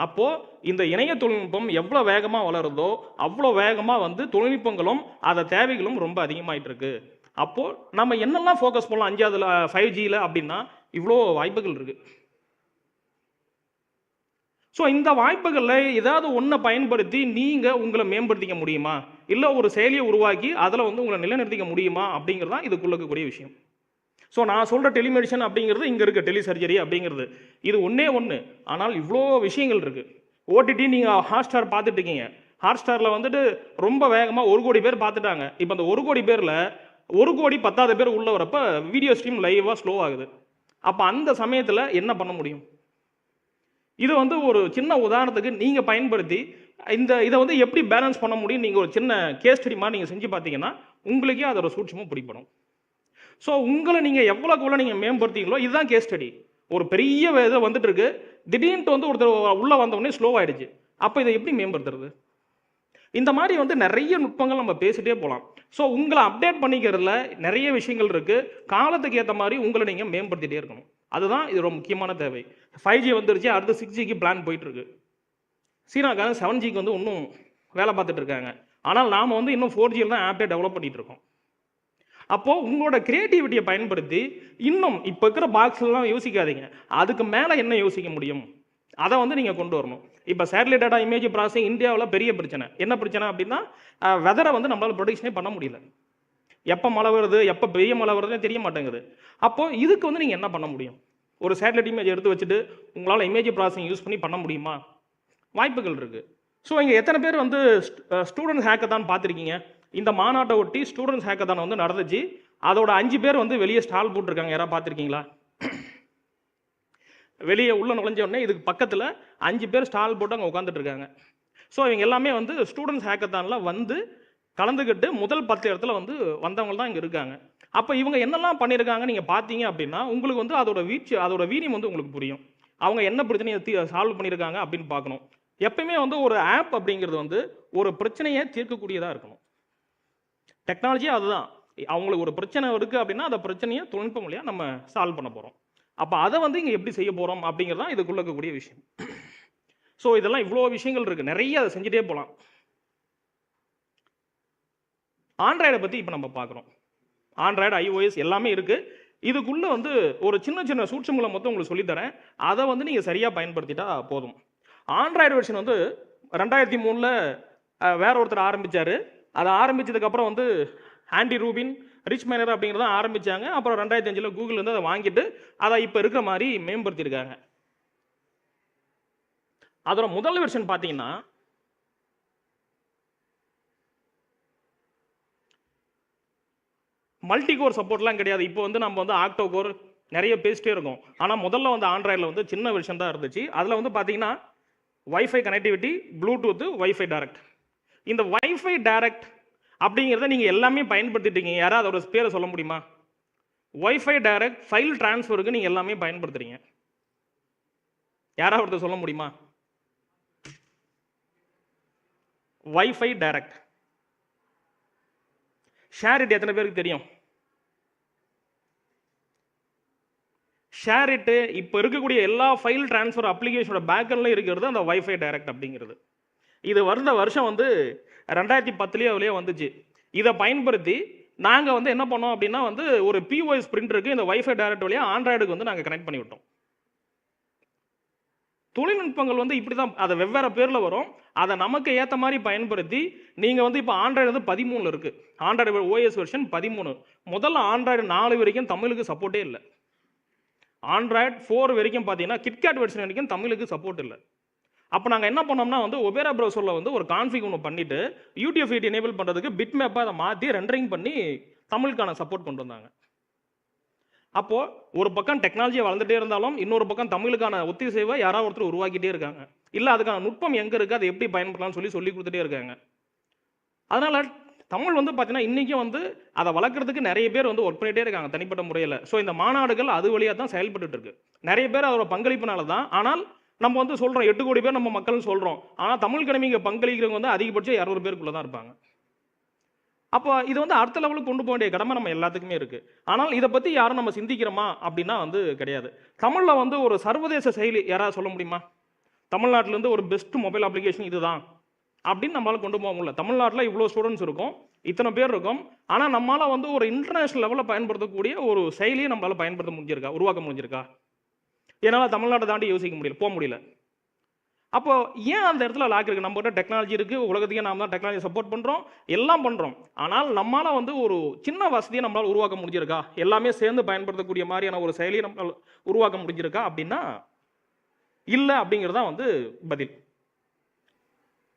அப்போது இந்த இணைய தொழில்நுட்பம் எவ்வளோ வேகமாக வளருதோ அவ்வளோ வேகமாக வந்து தொழில்நுட்பங்களும் அதை தேவைகளும் ரொம்ப அதிகமாகிட்டு இருக்கு. அப்போது நம்ம என்னெல்லாம் ஃபோக்கஸ் பண்ணலாம் 5ஆவதுல 5Gயில் அப்படின்னா இவ்வளோ வாய்ப்புகள் இருக்குது. ஸோ இந்த வாய்ப்புகளில் ஏதாவது ஒன்றை பயன்படுத்தி நீங்கள் உங்களை மேம்படுத்திக்க முடியுமா, இல்லை ஒரு செயலியை உருவாக்கி அதில் வந்து உங்களை நிலைநிறுத்திக்க முடியுமா அப்படிங்கிறது தான் இதுக்குள்ள இருக்கக்கூடிய விஷயம். ஸோ நான் சொல்கிற டெலிமெடிஷன் அப்படிங்கிறது இங்கே இருக்குது, டெலி சர்ஜரி அப்படிங்கிறது இது ஒன்று. ஆனால் இவ்வளோ விஷயங்கள் இருக்குது. ஓடிடி நீங்கள் ஹாட்ஸ்டார் பார்த்துட்டு இருக்கீங்க. ஹாட்ஸ்டாரில் வந்துட்டு ரொம்ப வேகமாக 1 கோடி பேர் பார்த்துட்டாங்க. இப்போ அந்த 1 கோடி பேரில் 1 கோடி 10வது பேர் உள்ள வரப்ப வீடியோ ஸ்ட்ரீம் லைவாக ஸ்லோ ஆகுது. அப்போ அந்த சமயத்தில் என்ன பண்ண முடியும்? இது வந்து ஒரு சின்ன உதாரணத்துக்கு நீங்கள் பயன்படுத்தி இதை வந்து எப்படி பேலன்ஸ் பண்ண முடியும் நீங்கள் ஒரு சின்ன கேஸ் ஸ்டடி மாதிரி நீங்கள் செஞ்சு பார்த்தீங்கன்னா உங்களுக்கே அதோட சூட்சமும் பிடிப்படும். ஸோ உங்களை நீங்கள் எவ்வளோக்குள்ள நீங்கள் மேம்படுத்திங்களோ இதுதான் கேஸ் ஸ்டடி. ஒரு பெரிய இதை வந்துட்டு இருக்கு, திடீர்னு வந்து ஒருத்தர் உள்ளே வந்தோடனே ஸ்லோ ஆகிடுச்சு. அப்போ இதை எப்படி மேம்படுத்துறது? இந்த மாதிரி வந்து நிறைய நுட்பங்கள் நம்ம பேசிட்டே போகலாம். ஸோ உங்களை அப்டேட் பண்ணிக்கிறதுல நிறைய விஷயங்கள் இருக்குது. காலத்துக்கு ஏற்ற மாதிரி உங்களை நீங்கள் மேம்படுத்திகிட்டே இருக்கணும். அதுதான் இது ரொம்ப முக்கியமான தேவை. 5G வந்துருச்சு, அடுத்து 6Gக்கு பிளான் போயிட்டுருக்கு. சீனாக்காரன் 7Gக்கு வந்து இன்னும் வேலை பார்த்துட்டு இருக்காங்க. ஆனால் நாம் வந்து இன்னும் 4Gயில் தான் ஆப்பே டெவலப் பண்ணிகிட்டு இருக்கோம். அப்போது உங்களோட க்ரியேட்டிவிட்டியை பயன்படுத்தி இன்னும் இப்போ இருக்கிற பாக்ஸ்லாம் யோசிக்காதீங்க, அதுக்கு மேலே என்ன யோசிக்க முடியும் அதை வந்து நீங்கள் கொண்டு வரணும். இப்போ சேட்டலைட் டேட்டா இமேஜ் ப்ராசஸிங் இந்தியாவில் பெரிய பிரச்சனை. என்ன பிரச்சனை அப்படின்னா, வெதரை வந்து நம்மளால் ப்ரொடக்ஷனே பண்ண முடியல. எப்போ மழை வருது, எப்போ பெரிய மழை வருதுன்னு தெரிய மாட்டேங்குது. அப்போது இதுக்கு வந்து நீங்கள் என்ன பண்ண முடியும்? ஒரு சேட்டலைட் இமேஜ் எடுத்து வச்சுட்டு உங்களால் இமேஜ் ப்ராசஸிங் யூஸ் பண்ணி பண்ண முடியுமா? வாய்ப்புகள் இருக்குது. ஸோ இங்கே எத்தனை பேர் வந்து ஸ்டூடெண்ட்ஸ் ஹேக்கத்தான் பார்த்துருக்கீங்க? இந்த மாநாட்டை ஒட்டி ஸ்டூடெண்ட்ஸ் ஹேக்கத்தான் வந்து நடந்துச்சு. அதோட 5 பேர் வந்து வெளியே ஸ்டால் போட்டிருக்காங்க. யாராவது பார்த்துருக்கீங்களா? வெளியே உள்ள நுழைஞ்ச உடனே இதுக்கு பக்கத்தில் 5 பேர் ஸ்டால் போட்டு அங்கே உட்காந்துட்டு இருக்காங்க. ஸோ இவங்க எல்லாமே வந்து ஸ்டூடெண்ட்ஸ் ஹேக்கத்தானில் வந்து கலந்துக்கிட்டு முதல் 10 இடத்துல வந்து வந்தவங்க தான் இங்கே இருக்காங்க. அப்போ இவங்க என்னெல்லாம் பண்ணியிருக்காங்க நீங்கள் பார்த்தீங்க அப்படின்னா உங்களுக்கு வந்து அதோட வீரியம் வந்து உங்களுக்கு புரியும். அவங்க என்ன பிரச்சனையை சால்வ் பண்ணியிருக்காங்க அப்படின்னு பார்க்கணும். எப்பயுமே வந்து ஒரு ஆப் அப்படிங்கிறது வந்து ஒரு பிரச்சனையை தீர்க்கக்கூடியதாக இருக்கணும். டெக்னாலஜி அதுதான். அவங்களுக்கு ஒரு பிரச்சனை இருக்குது அப்படின்னா அந்த பிரச்சனையை தொழில்நுட்பம் வழியாக நம்ம சால்வ் பண்ண போகிறோம். அப்போ அதை வந்து இங்கே எப்படி செய்ய போகிறோம் அப்படிங்கிறது தான் இதுக்குள்ள இருக்கக்கூடிய விஷயம். ஸோ இதெல்லாம் இவ்வளோ விஷயங்கள் இருக்குது, நிறைய அதை செஞ்சுட்டே போகலாம். ஆண்ட்ராய்டை பற்றி இப்போ நம்ம பார்க்குறோம். ஆண்ட்ராய்டு, iOS எல்லாமே இருக்குது. இதுக்குள்ளே வந்து ஒரு சின்ன சின்ன சூட்சங்களை மொத்தம் உங்களுக்கு சொல்லித்தரேன். அதை வந்து நீங்கள் சரியாக பயன்படுத்திட்டா போதும். ஆண்ட்ராய்டு வெர்ஷன் வந்து 2003 வேற ஒருத்தர் ஆரம்பித்தார். அதை ஆரம்பித்ததுக்கப்புறம் வந்து ஆண்டி ரூபின், ரிச் மைனர் அப்படிங்கிறத ஆரம்பித்தாங்க. அப்புறம் 2005 கூகுள் வந்து அதை வாங்கிட்டு அதை இப்போ இருக்கிற மாதிரி மேம்படுத்தியிருக்காங்க. அதோட முதல் வெர்ஷன் பார்த்தீங்கன்னா மல்டி கோர் சப்போர்ட்லாம் கிடையாது. இப்போ வந்து நம்ம வந்து ஆக்டோ கோர் நிறைய பேசிட்டே இருக்கோம். ஆனால் முதல்ல வந்து ஆண்ட்ராய்டில் வந்து சின்ன வெர்ஷன் தான் இருந்துச்சு. அதில் வந்து பார்த்தீங்கன்னா wifi connectivity, Bluetooth, wifi direct. இந்த வைஃபை டைரக்ட் அப்படிங்கிறத நீங்கள் எல்லாமே பயன்படுத்திட்டீங்க. யாராவது அதோட பேரை சொல்ல முடியுமா? வைஃபை டைரக்ட் ஃபைல் டிரான்ஸ்ஃபருக்கு நீங்கள் எல்லாமே பயன்படுத்துறீங்க. யாராவது ஒருத்தர் சொல்ல முடியுமா? Wifi direct. ஷேர் இட் எத்தனை பேருக்கு தெரியும்? ஷேர் இட் இப்போ இருக்கக்கூடிய எல்லா ஃபைல் டிரான்ஸ்ஃபர் அப்ளிகேஷனோட பேக்கெண்ட்ல இருக்கிறது அந்த வைஃபை டைரக்ட் அப்படிங்கிறது. இது வருஷம் வந்து 2010 வந்துச்சு. இதை பயன்படுத்தி நாங்கள் வந்து என்ன பண்ணோம் அப்படின்னா வந்து ஒரு POS பிரிண்டருக்கு இந்த வைஃபை டைரக்ட் வழியாக ஆண்ட்ராய்டுக்கு வந்து நாங்கள் கனெக்ட் பண்ணி விட்டோம். தொழில்நுட்பங்கள் வந்து இப்படி தான், அதை வெவ்வேறு பேரில் வரும். அதை நமக்கு ஏற்ற மாதிரி பயன்படுத்தி நீங்கள் வந்து இப்போ ஆண்ட்ராய்டு வந்து 13 இருக்குது. Android OS version 13. முதல்ல ஆண்ட்ராய்டு 4 வரைக்கும் தமிழுக்கு சப்போர்ட்டே இல்லை. ஆண்ட்ராய்டு 4 வரைக்கும் பார்த்தீங்கன்னா கிட்கேட் வெர்ஷன் வரைக்கும் தமிழுக்கு சப்போர்ட் இல்லை. அப்போ நாங்கள் என்ன பண்ணோம்னா வந்து ஒபேரா ப்ரௌசரில் வந்து ஒரு கான்ஃபிக் ஒன்று பண்ணிவிட்டு UTF-8 எனேபிள் பண்ணுறதுக்கு பிட் மேப்பாக அதை மாற்றி ரெண்டரிங் பண்ணி தமிழுக்கான சப்போர்ட் கொண்டு வந்தாங்க. அப்போது ஒரு பக்கம் டெக்னாலஜியை வளர்ந்துட்டே இருந்தாலும் இன்னொரு பக்கம் தமிழுக்கான ஒத்திசைவை யாராவது ஒருத்தர் உருவாக்கிட்டே இருக்காங்க. இல்லை அதுக்கான நுட்பம் எங்கே இருக்குது, அதை எப்படி பயன்படுத்தலாம்னு சொல்லி கொடுத்துட்டே இருக்காங்க. அதனால் தமிழ் வந்து பார்த்தீங்கன்னா இன்றைக்கும் வந்து அதை வளர்க்குறதுக்கு நிறைய பேர் வந்து ஒர்க் பண்ணிகிட்டே இருக்காங்க தனிப்பட்ட முறையில். ஸோ இந்த மாநாடுகள் அது வழியாக தான் செயல்பட்டு இருக்கு. நிறைய பேர் அதோட பங்களிப்புனால தான். ஆனால் நம்ம வந்து சொல்கிறோம் 8 கோடி பேர் நம்ம மக்கள்னு சொல்கிறோம். ஆனால் தமிழ் கடமைங்க பங்களிக்கிறவங்க வந்து அதிகபட்சம் 200 பேருக்குள்ளே தான் இருப்பாங்க. அப்போ இது வந்து அடுத்த லெவலுக்கு கொண்டு போக வேண்டிய கடமை நம்ம எல்லாத்துக்குமே இருக்குது. ஆனால் இதை பற்றி யாரும் நம்ம சிந்திக்கிறோமா அப்படின்னா வந்து கிடையாது. தமிழில் வந்து ஒரு சர்வதேச செயலி யாராவது சொல்ல முடியுமா? தமிழ்நாட்டிலேருந்து ஒரு பெஸ்ட் மொபைல் அப்ளிகேஷன் இதுதான் அப்படின்னு நம்மளால் கொண்டு போக முடியல. தமிழ்நாட்டில் இவ்வளோ ஸ்டூடெண்ட்ஸ் இருக்கும், இத்தனை பேர் இருக்கும். ஆனால் நம்மளால் வந்து ஒரு இன்டர்நேஷனல் லெவலில் பயன்படுத்தக்கூடிய ஒரு செயலியை நம்மளால் பயன்படுத்த முடிஞ்சிருக்கா, உருவாக்க முடிஞ்சிருக்கா? என்னால் தமிழ்நாட்டை தாண்டி யோசிக்க முடியல, போக முடியல. அப்போ ஏன் அந்த இடத்துல லாக் இருக்குது? நம்மகிட்ட டெக்னாலஜி இருக்குது, உலகத்துக்கே நாம் தான் டெக்னாலஜி சப்போர்ட் பண்ணுறோம், எல்லாம் பண்ணுறோம். ஆனால் நம்மளால் வந்து ஒரு சின்ன வசதியை நம்மளால் உருவாக்க முடிஞ்சிருக்கா? எல்லாமே சேர்ந்து பயன்படுத்தக்கூடிய மாதிரியான ஒரு செயலியை நம்மளால் உருவாக்க முடிஞ்சிருக்கா அப்படின்னா இல்லை அப்படிங்கிறது தான் வந்து பதில்.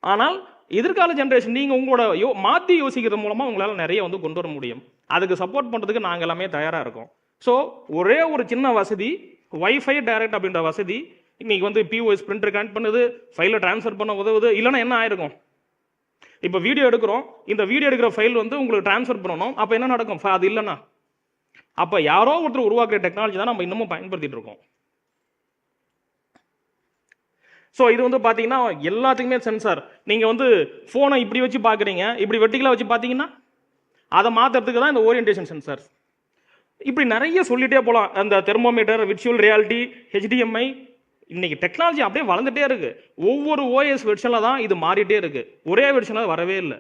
ஆனால் எதிர்கால ஜென்ரேஷன் நீங்கள் உங்களோட மாற்றி யோசிக்கிறது மூலமாக உங்களால் நிறைய வந்து கொண்டு வர முடியும். அதுக்கு சப்போர்ட் பண்ணுறதுக்கு நாங்கள் எல்லாமே தயாராக இருக்கோம். ஸோ ஒரே ஒரு சின்ன வசதி வைஃபை டைரக்ட் அப்படின்ற வசதி இன்னைக்கு வந்து POS பிரிண்டர் கனெக்ட் பண்ணுது, ஃபைலை ட்ரான்ஸ்ஃபர் பண்ண உதவுது. இல்லைன்னா என்ன ஆயிருக்கும்? இப்போ வீடியோ எடுக்கிறோம், இந்த வீடியோ எடுக்கிற ஃபைல் வந்து உங்களுக்கு ட்ரான்ஸ்ஃபர் பண்ணணும். அப்போ என்ன நடக்கும்? அது இல்லைன்னா அப்போ யாரோ ஒருத்தர் உருவாக்குற டெக்னாலஜி தான் நம்ம இன்னமும் பயன்படுத்திட்டு இருக்கோம். ஸோ இது வந்து பார்த்தீங்கன்னா எல்லாத்துக்குமே சென்சார். நீங்கள் வந்து ஃபோனை இப்படி வச்சு பார்க்குறீங்க, இப்படி வெர்டிகலாக வச்சு பார்த்தீங்கன்னா அதை மாற்றுறதுக்கு தான் இந்த ஓரியன்டேஷன் சென்சார். இப்படி நிறைய சொல்லிட்டே போகலாம். அந்த தெர்மோமீட்டர், விர்ச்சுவல் ரியாலிட்டி, HDMI, இன்னைக்கு டெக்னாலஜி அப்படியே வளர்ந்துட்டே இருக்கு. ஒவ்வொரு OS வெர்ஷனில் தான் இது மாறிட்டே இருக்கு, ஒரே வெர்ஷனில் வரவே இல்லை.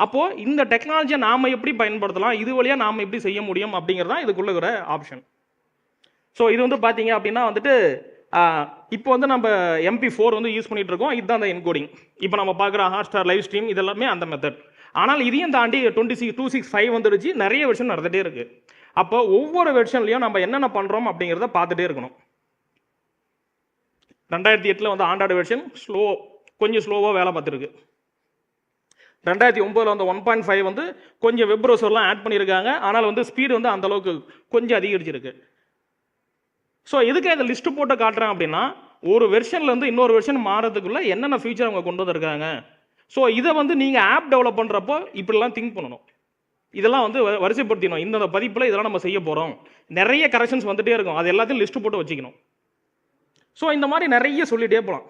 அப்போ இந்த டெக்னாலஜியை நாம எப்படி பயன்படுத்தலாம், இது வழியா நாம எப்படி செய்ய முடியும் அப்படிங்கிறது தான் இதுக்குள்ள இருக்கிற ஆப்ஷன். ஸோ இது வந்து பார்த்தீங்க அப்படின்னா வந்துட்டு இப்போ வந்து நம்ம MP4 வந்து யூஸ் பண்ணிட்டு இருக்கோம். இதுதான் அந்த என்கோடிங். இப்போ நம்ம பார்க்குற ஹாட்ஸ்டார் லைவ் ஸ்ட்ரீம் இதெல்லாமே அந்த மெத்தட். ஆனால் இதையும் தாண்டி 265 வந்துடுச்சு, நிறைய வெர்ஷன் நடந்துகிட்டே இருக்கு. அப்போ ஒவ்வொரு வெர்ஷன்லையும் நம்ம என்னென்ன பண்ணுறோம் அப்படிங்கிறத பார்த்துட்டே இருக்கணும். 2008 வந்து ஆண்ட்ராய்டு வெர்ஷன் கொஞ்சம் ஸ்லோவாக வேலை பார்த்துருக்கு. 2009 வந்து 1.5 வந்து கொஞ்சம் வெப் ப்ரௌசர்லாம் ஆட் பண்ணியிருக்காங்க. ஆனால் வந்து ஸ்பீடு வந்து அந்த அளவுக்கு கொஞ்சம் அதிகரிச்சிருக்கு. ஸோ எதுக்கு இந்த லிஸ்ட் போட்டு காட்டுறேன் அப்படின்னா, ஒரு வெர்ஷன்லேருந்து இன்னொரு வெர்ஷன் மாறதுக்குள்ள என்னென்ன ஃபீச்சர் அவங்க கொண்டு வந்திருக்காங்க. ஸோ இதை வந்து நீங்கள் ஆப் டெவலப் பண்ணுறப்போ இப்படிலாம் திங்க் பண்ணணும். இதெல்லாம் வந்து வரிசைப்படுத்தினோம். இந்த பதிப்பில் இதெல்லாம் நம்ம செய்ய போகிறோம். நிறைய கரெக்ஷன்ஸ் வந்துட்டே இருக்கும், அது எல்லாத்தையும் லிஸ்ட் போட்டு வச்சுக்கணும். ஸோ இந்த மாதிரி நிறைய சொல்லிட்டே போகலாம்.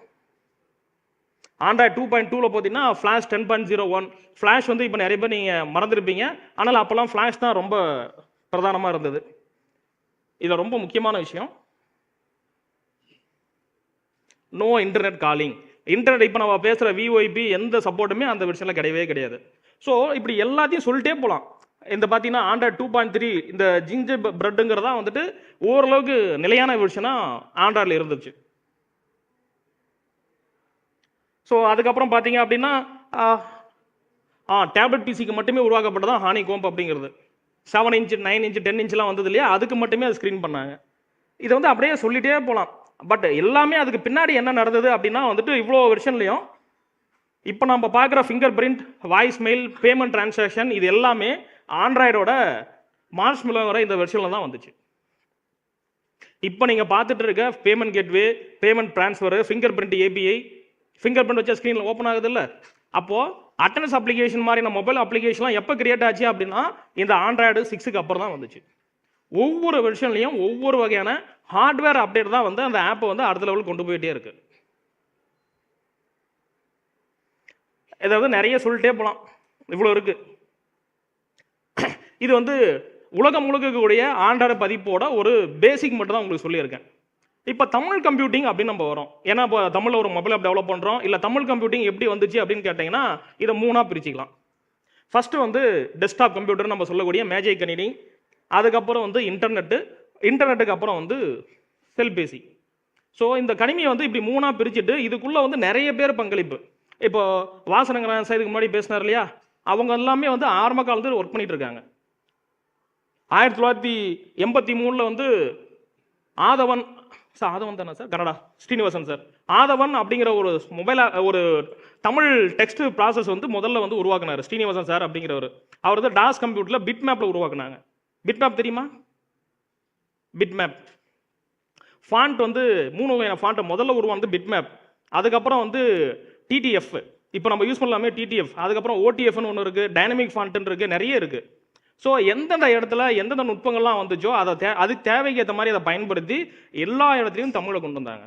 ஆண்ட்ராய்டு 2.2ல பார்த்தீங்கன்னா ஃப்ளாஷ் 10.01 ஃப்ளாஷ் வந்து இப்போ நிறைய பேர் நீங்கள் மறந்துருப்பீங்க. ஆனால் அப்போல்லாம் ஃப்ளாஷ் தான் ரொம்ப பிரதானமாக இருந்தது. இதில் ரொம்ப முக்கியமான விஷயம், நோ இன்டர்நெட் காலிங். இன்டர்நெட் இப்போ நம்ம பேசுகிற VoIP எந்த சப்போர்ட்டுமே அந்த வெர்ஷனில் கிடையவே கிடையாது. ஸோ இப்படி எல்லாத்தையும் சொல்லிட்டே போகலாம். இந்த பார்த்தீங்கன்னா ஆண்ட்ராய்டு 2.3 இந்த ஜிஞ்சர் பிரெட்டுங்கிறதா வந்துட்டு ஓரளவுக்கு நிலையான வெர்ஷனாக ஆண்ட்ராய்டில் இருந்துச்சு. ஸோ அதுக்கப்புறம் பார்த்தீங்க அப்படின்னா டேப்லெட் PCக்கு மட்டுமே உருவாக்கப்பட்டதான் ஹானி கோம்ப் அப்படிங்கிறது. 7 இன்ச் 9 இன்ச் 10 இன்ச்லாம் வந்தது இல்லையா, அதுக்கு மட்டுமே அது ஸ்க்ரீன் பண்ணாங்க. இதை வந்து அப்படியே சொல்லிட்டே போகலாம். பட் எல்லாமே அதுக்கு பின்னாடி என்ன நடந்தது அப்படின்னா வந்துட்டு இவ்வளோ வெர்ஷன்லையும் இப்போ நம்ம பார்க்குற finger print, voice mail, payment transaction இது எல்லாமே ஆண்ட்ராய்டோட மார்ஷ்மெல்லோங்கிற இந்த வெர்ஷனில் தான் வந்துச்சு. இப்போ நீங்கள் பார்த்துட்டு இருக்க payment gateway, payment transfer, finger print API, finger print வச்சா ஸ்க்ரீனில் ஓப்பன் ஆகுது இல்லை. அப்போது அட்டனன்ஸ் அப்ளிகேஷன் மாதிரி நம்ம மொபைல் அப்ளிகேஷன்லாம் எப்போ கிரியேட் ஆச்சு அப்படின்னா இந்த ஆண்ட்ராய்டு 6க்கு அப்புறம் தான் வந்துச்சு. ஒவ்வொரு வெர்ஷன்லையும் ஒவ்வொரு வகையான ஹார்ட்வேர் அப்டேட் தான் வந்து அந்த ஆப்பை வந்து அடுத்த லெவலுக்கு கொண்டு போயிட்டே இருக்கு. ஏதாவது நிறைய சொல்லிட்டே போகலாம், இவ்வளோ இருக்கு. இது வந்து உலகம் முழுக்க இருக்கக்கூடிய ஆண்ட்ராய்டு பதிப்போட ஒரு பேசிக் மட்டும் தான் உங்களுக்கு சொல்லியிருக்கேன். இப்போ தமிழ் கம்ப்யூட்டிங் அப்படின்னு நம்ம வரோம். ஏன்னா இப்போ தமிழில் ஒரு மொபைல் ஆப் டெவலப் பண்ணுறோம். இல்லை தமிழ் கம்ப்யூட்டிங் எப்படி வந்துச்சு அப்படின்னு கேட்டிங்கன்னா இதை 3ஆக பிரிச்சுக்கலாம். ஃபஸ்ட்டு வந்து டெஸ்க்டாப் கம்ப்யூட்டர் நம்ம சொல்லக்கூடிய மேஜிக் கணினி, அதுக்கப்புறம் வந்து இன்டர்நெட்டுக்கு அப்புறம் வந்து செல்பேசி. ஸோ இந்த கணினியை வந்து இப்படி 3ஆக பிரிச்சுட்டு இதுக்குள்ளே வந்து நிறைய பேர் பங்களிப்பு. இப்போ வாசனங்கரன் சார் இதுக்கு முன்னாடி பேசினார் இல்லையா, அவங்க எல்லாமே வந்து ஆரம்ப காலத்தில் ஒர்க் பண்ணிட்டு இருக்காங்க. 1983 வந்து ஆதவன் தானே சார், கனடா ஸ்ரீனிவாசன் சார், ஆதவன் அப்படிங்கிற ஒரு தமிழ் டெக்ஸ்ட் ப்ராசஸ் வந்து முதல்ல வந்து உருவாக்குனார் ஸ்ரீனிவாசன் சார் அப்படிங்கிறவர். அவர் வந்து டாஸ் கம்ப்யூட்டரில் பிட் மேப்பில் உருவாக்குனாங்க. பிட் மேப் தெரியுமா? பிட் மேப் ஃபாண்ட் வந்து 3 வகையான ஃபாண்ட் முதல்ல உருவானது பிட் மேப். அதுக்கப்புறம் வந்து TTF, இப்போ நம்ம யூஸ் பண்ணலாமே TTF. அதுக்கப்புறம் OTFன்னு ஒன்று இருக்குது, டைனமிக் ஃபாண்ட்னு இருக்குது, நிறைய இருக்குது. ஸோ எந்தெந்த இடத்துல எந்தெந்த நுட்பங்கள்லாம் வந்துச்சோ அதுக்கு தேவைக்கு ஏற்ற மாதிரி அதை பயன்படுத்தி எல்லா இடத்துலையும் தமிழை கொண்டு வந்தாங்க.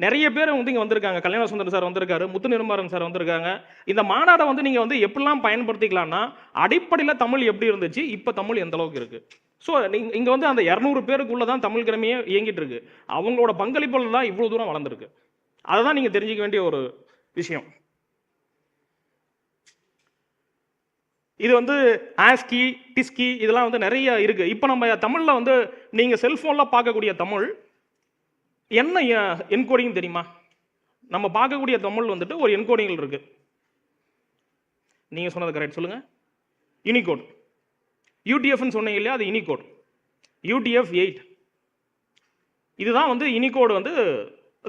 நிறைய பேர் வந்து இங்கே வந்திருக்காங்க. கல்யாண சுந்தரம் சார் வந்திருக்காரு, முத்து நிருமாறன் சார் வந்திருக்காங்க. இந்த மாநாடை வந்து நீங்கள் வந்து எப்படிலாம் பயன்படுத்திக்கலாம்னா அடிப்படையில் தமிழ் எப்படி இருந்துச்சு, இப்போ தமிழ் எந்த அளவுக்கு இருக்குது. ஸோ இங்கே வந்து அந்த 200 பேருக்குள்ளே தான் தமிழ் கிழமையே இயங்கிட்டு இருக்கு. அவங்களோட பங்களிப்புகள் தான் இவ்வளோ தூரம் வளர்ந்துருக்கு. அதை தான் நீங்கள் தெரிஞ்சிக்க வேண்டிய ஒரு விஷயம். இது வந்து ஆஸ்கி, டிஸ்கி இதெல்லாம் வந்து நிறைய இருக்கு. இப்போ நம்ம தமிழில் வந்து நீங்கள் செல்ஃபோனில் பார்க்கக்கூடிய தமிழ் என்ன என்கோடிங் தெரியுமா? நம்ம பார்க்கக்கூடிய தமிழ் வந்துட்டு ஒரு என்கோடிங் இருக்கு. நீங்கள் சொன்னது கரெக்ட், சொல்லுங்க. யூனிகோட். UTFன்னு சொன்னீங்க இல்லையா, அது யூனிகோட். UTF-8 இதுதான் வந்து யூனிகோடு வந்து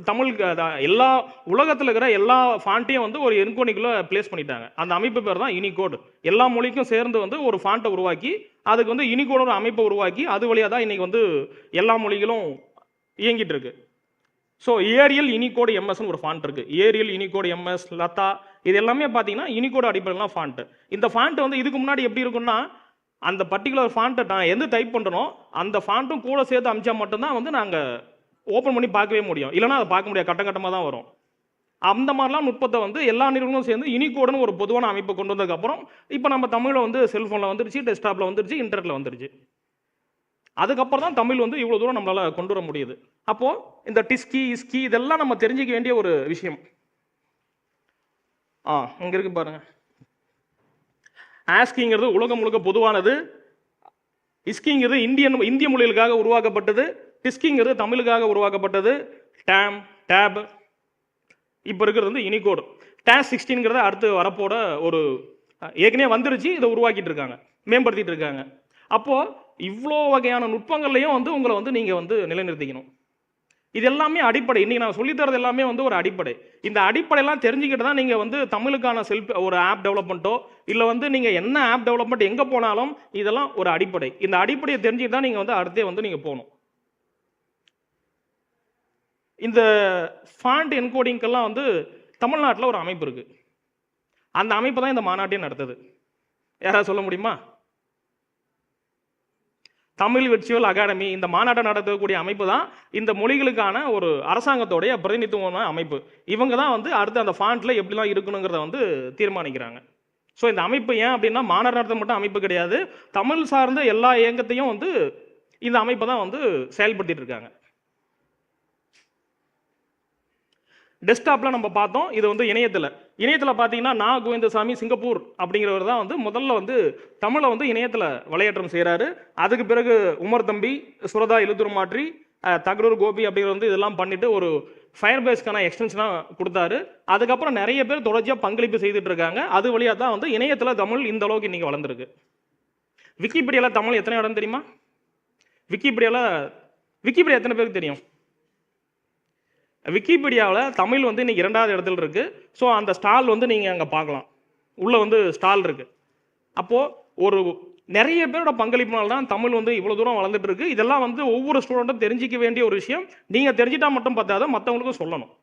தமிழுக்கு எல்லா உலகத்தில் இருக்கிற எல்லா ஃபாண்ட்டையும் வந்து ஒரு என்கோடிங்குள்ள பிளேஸ் பண்ணிட்டாங்க. அந்த அமைப்பு பேர் தான் யூனிகோடு. எல்லா மொழிக்கும் சேர்ந்து வந்து ஒரு ஃபாண்ட்டை உருவாக்கி அதுக்கு வந்து யூனிகோட அமைப்பை உருவாக்கி அது வழியாக தான் இன்னைக்கு வந்து எல்லா மொழிகளும் இயங்கிட்டு இருக்கு. ஸோ ஏரியல் யூனிகோடு MS ஒரு ஃபாண்ட் இருக்கு. ஏரியல் யூனிகோடு MS, லதா இது எல்லாமே பார்த்தீங்கன்னா யூனிகோடு அடிப்படையிலாம் ஃபாண்ட்டு. இந்த ஃபாண்ட் வந்து இதுக்கு முன்னாடி எப்படி இருக்குன்னா அந்த பர்டிகுலர் ஃபாண்ட்டை நான் எந்த டைப் பண்ணுறனோ அந்த ஃபாண்ட்டும் கூட சேர்த்து அமிச்சா மட்டும்தான் வந்து நாங்கள் ஓப்பன் பண்ணி பார்க்கவே முடியும். இல்லைனா அதை பார்க்க முடியாது, கட்டமாக தான் வரும். அந்த மாதிரிலாம் நுட்பத்தை வந்து எல்லா நிறுவனமும் சேர்ந்து யூனிகோடுன்னு ஒரு பொதுவான அமைப்பை கொண்டு வந்ததுக்கப்புறம் இப்போ நம்ம தமிழில் வந்து செல்ஃபோனில் வந்துருச்சு, டெஸ்க்டாப்பில் வந்துருச்சு, இன்டர்நெட்டில் வந்துருச்சு. அதுக்கப்புறம் தான் தமிழ் வந்து இவ்வளோ தூரம் நம்மளால் கொண்டு வர முடியுது. அப்போது இந்த டிஸ்கி இஸ்கி இதெல்லாம் நம்ம தெரிஞ்சிக்க வேண்டிய ஒரு விஷயம். இங்கே இருக்கு பாருங்க. ஆஸ்கிங்கிறது உலகம் முழுக்க பொதுவானது. இஸ்கிங்கிறது இந்திய மொழிகளுக்காக உருவாக்கப்பட்டது. டிஸ்கிங்கிறது தமிழுக்காக உருவாக்கப்பட்டது. டேப் இப்போ இருக்கிறது வந்து யூனிகோடு. டேஸ் 16ங்கிறத அடுத்து வரப்போட ஒரு ஏற்கனவே வந்துருச்சு, இதை உருவாக்கிட்டு இருக்காங்க, மேம்படுத்திட்டு இருக்காங்க. அப்போது இவ்வளோ வகையான நுட்பங்கள்லையும் வந்து உங்களை வந்து நீங்கள் வந்து நிலைநிறுத்திக்கணும். இது எல்லாமே அடிப்படை. இன்றைக்கி நான் சொல்லித்தரது எல்லாமே வந்து ஒரு அடிப்படை. இந்த அடிப்படையெல்லாம் தெரிஞ்சுக்கிட்டு தான் நீங்கள் வந்து தமிழுக்கான ஒரு ஆப் டெவலப்மெண்ட்டோ இல்லை வந்து நீங்கள் என்ன ஆப் டெவலப்மெண்ட் எங்கே போனாலும் இதெல்லாம் ஒரு அடிப்படை. இந்த அடிப்படையை தெரிஞ்சுக்கிட்டு தான் நீங்கள் வந்து அடுத்தே வந்து நீங்கள் போகணும். இந்த ஃபாண்ட் என்கோடிங்கெல்லாம் வந்து தமிழ்நாட்டில் ஒரு அமைப்பு இருக்குது. அந்த அமைப்பு தான் இந்த மாநாட்டையும் நடத்துது. யாராவது சொல்ல முடியுமா? தமிழ் விர்ச்சுவல் அகாடமி இந்த மாநாட்டை நடத்தக்கூடிய அமைப்பு தான் இந்த மொழிகளுக்கான ஒரு அரசாங்கத்தோடைய பிரதிநிதித்துவமான அமைப்பு. இவங்க தான் வந்து அடுத்து அந்த ஃபாண்ட்டில் எப்படிலாம் இருக்கணுங்கிறத வந்து தீர்மானிக்கிறாங்க. ஸோ இந்த அமைப்பு ஏன் அப்படின்னா மாநாடு நடத்த மட்டும் அமைப்பு கிடையாது, தமிழ் சார்ந்த எல்லா இயக்கத்தையும் வந்து இந்த அமைப்பை தான் வந்து செயல்படுத்திட்டு இருக்காங்க. டெஸ்க்டாப்பில் நம்ம பார்த்தோம். இது வந்து இணையத்தில் பார்த்தீங்கன்னா நான் கோவிந்தசாமி சிங்கப்பூர் அப்படிங்கிறவர் தான் வந்து முதல்ல வந்து தமிழை வந்து இணையத்தில் வலையேற்றம் செய்கிறாரு. அதுக்கு பிறகு உமர் தம்பி, சுரதா எழுத்துருமாற்றி, தகரூர் கோபி அப்படிங்கிற வந்து இதெல்லாம் பண்ணிட்டு ஒரு ஃபயர் பேஸ்க்கான எக்ஸ்டென்ஷனாக கொடுத்தாரு. அதுக்கப்புறம் நிறைய பேர் தொடர்ச்சியாக பங்களிப்பு செய்துட்டு இருக்காங்க. அது வழியாக தான் வந்து இணையத்தில் தமிழ் இந்த அளவுக்கு இன்றைக்கி வளர்ந்துருக்கு. விக்கிபீடியாவில் தமிழ் எத்தனை இடம் தெரியுமா? விக்கிபீடியா எத்தனை பேருக்கு தெரியும்? விக்கிபீடியாவில் தமிழ் வந்து இன்றைக்கி 2வது இடத்துல இருக்குது. ஸோ அந்த ஸ்டால் வந்து நீங்கள் அங்கே பார்க்கலாம். உள்ளே வந்து ஸ்டால் இருக்குது. அப்போது ஒரு நிறைய பேரோட பங்களிப்பினால தான் தமிழ் வந்து இவ்வளோ தூரம் வளர்ந்துட்டு இருக்கு. இதெல்லாம் வந்து ஒவ்வொரு ஸ்டூடெண்ட்டும் தெரிஞ்சிக்க வேண்டிய ஒரு விஷயம். நீங்கள் தெரிஞ்சிட்டா மட்டும் பார்த்தாத மற்றவங்களுக்கும் சொல்லணும்.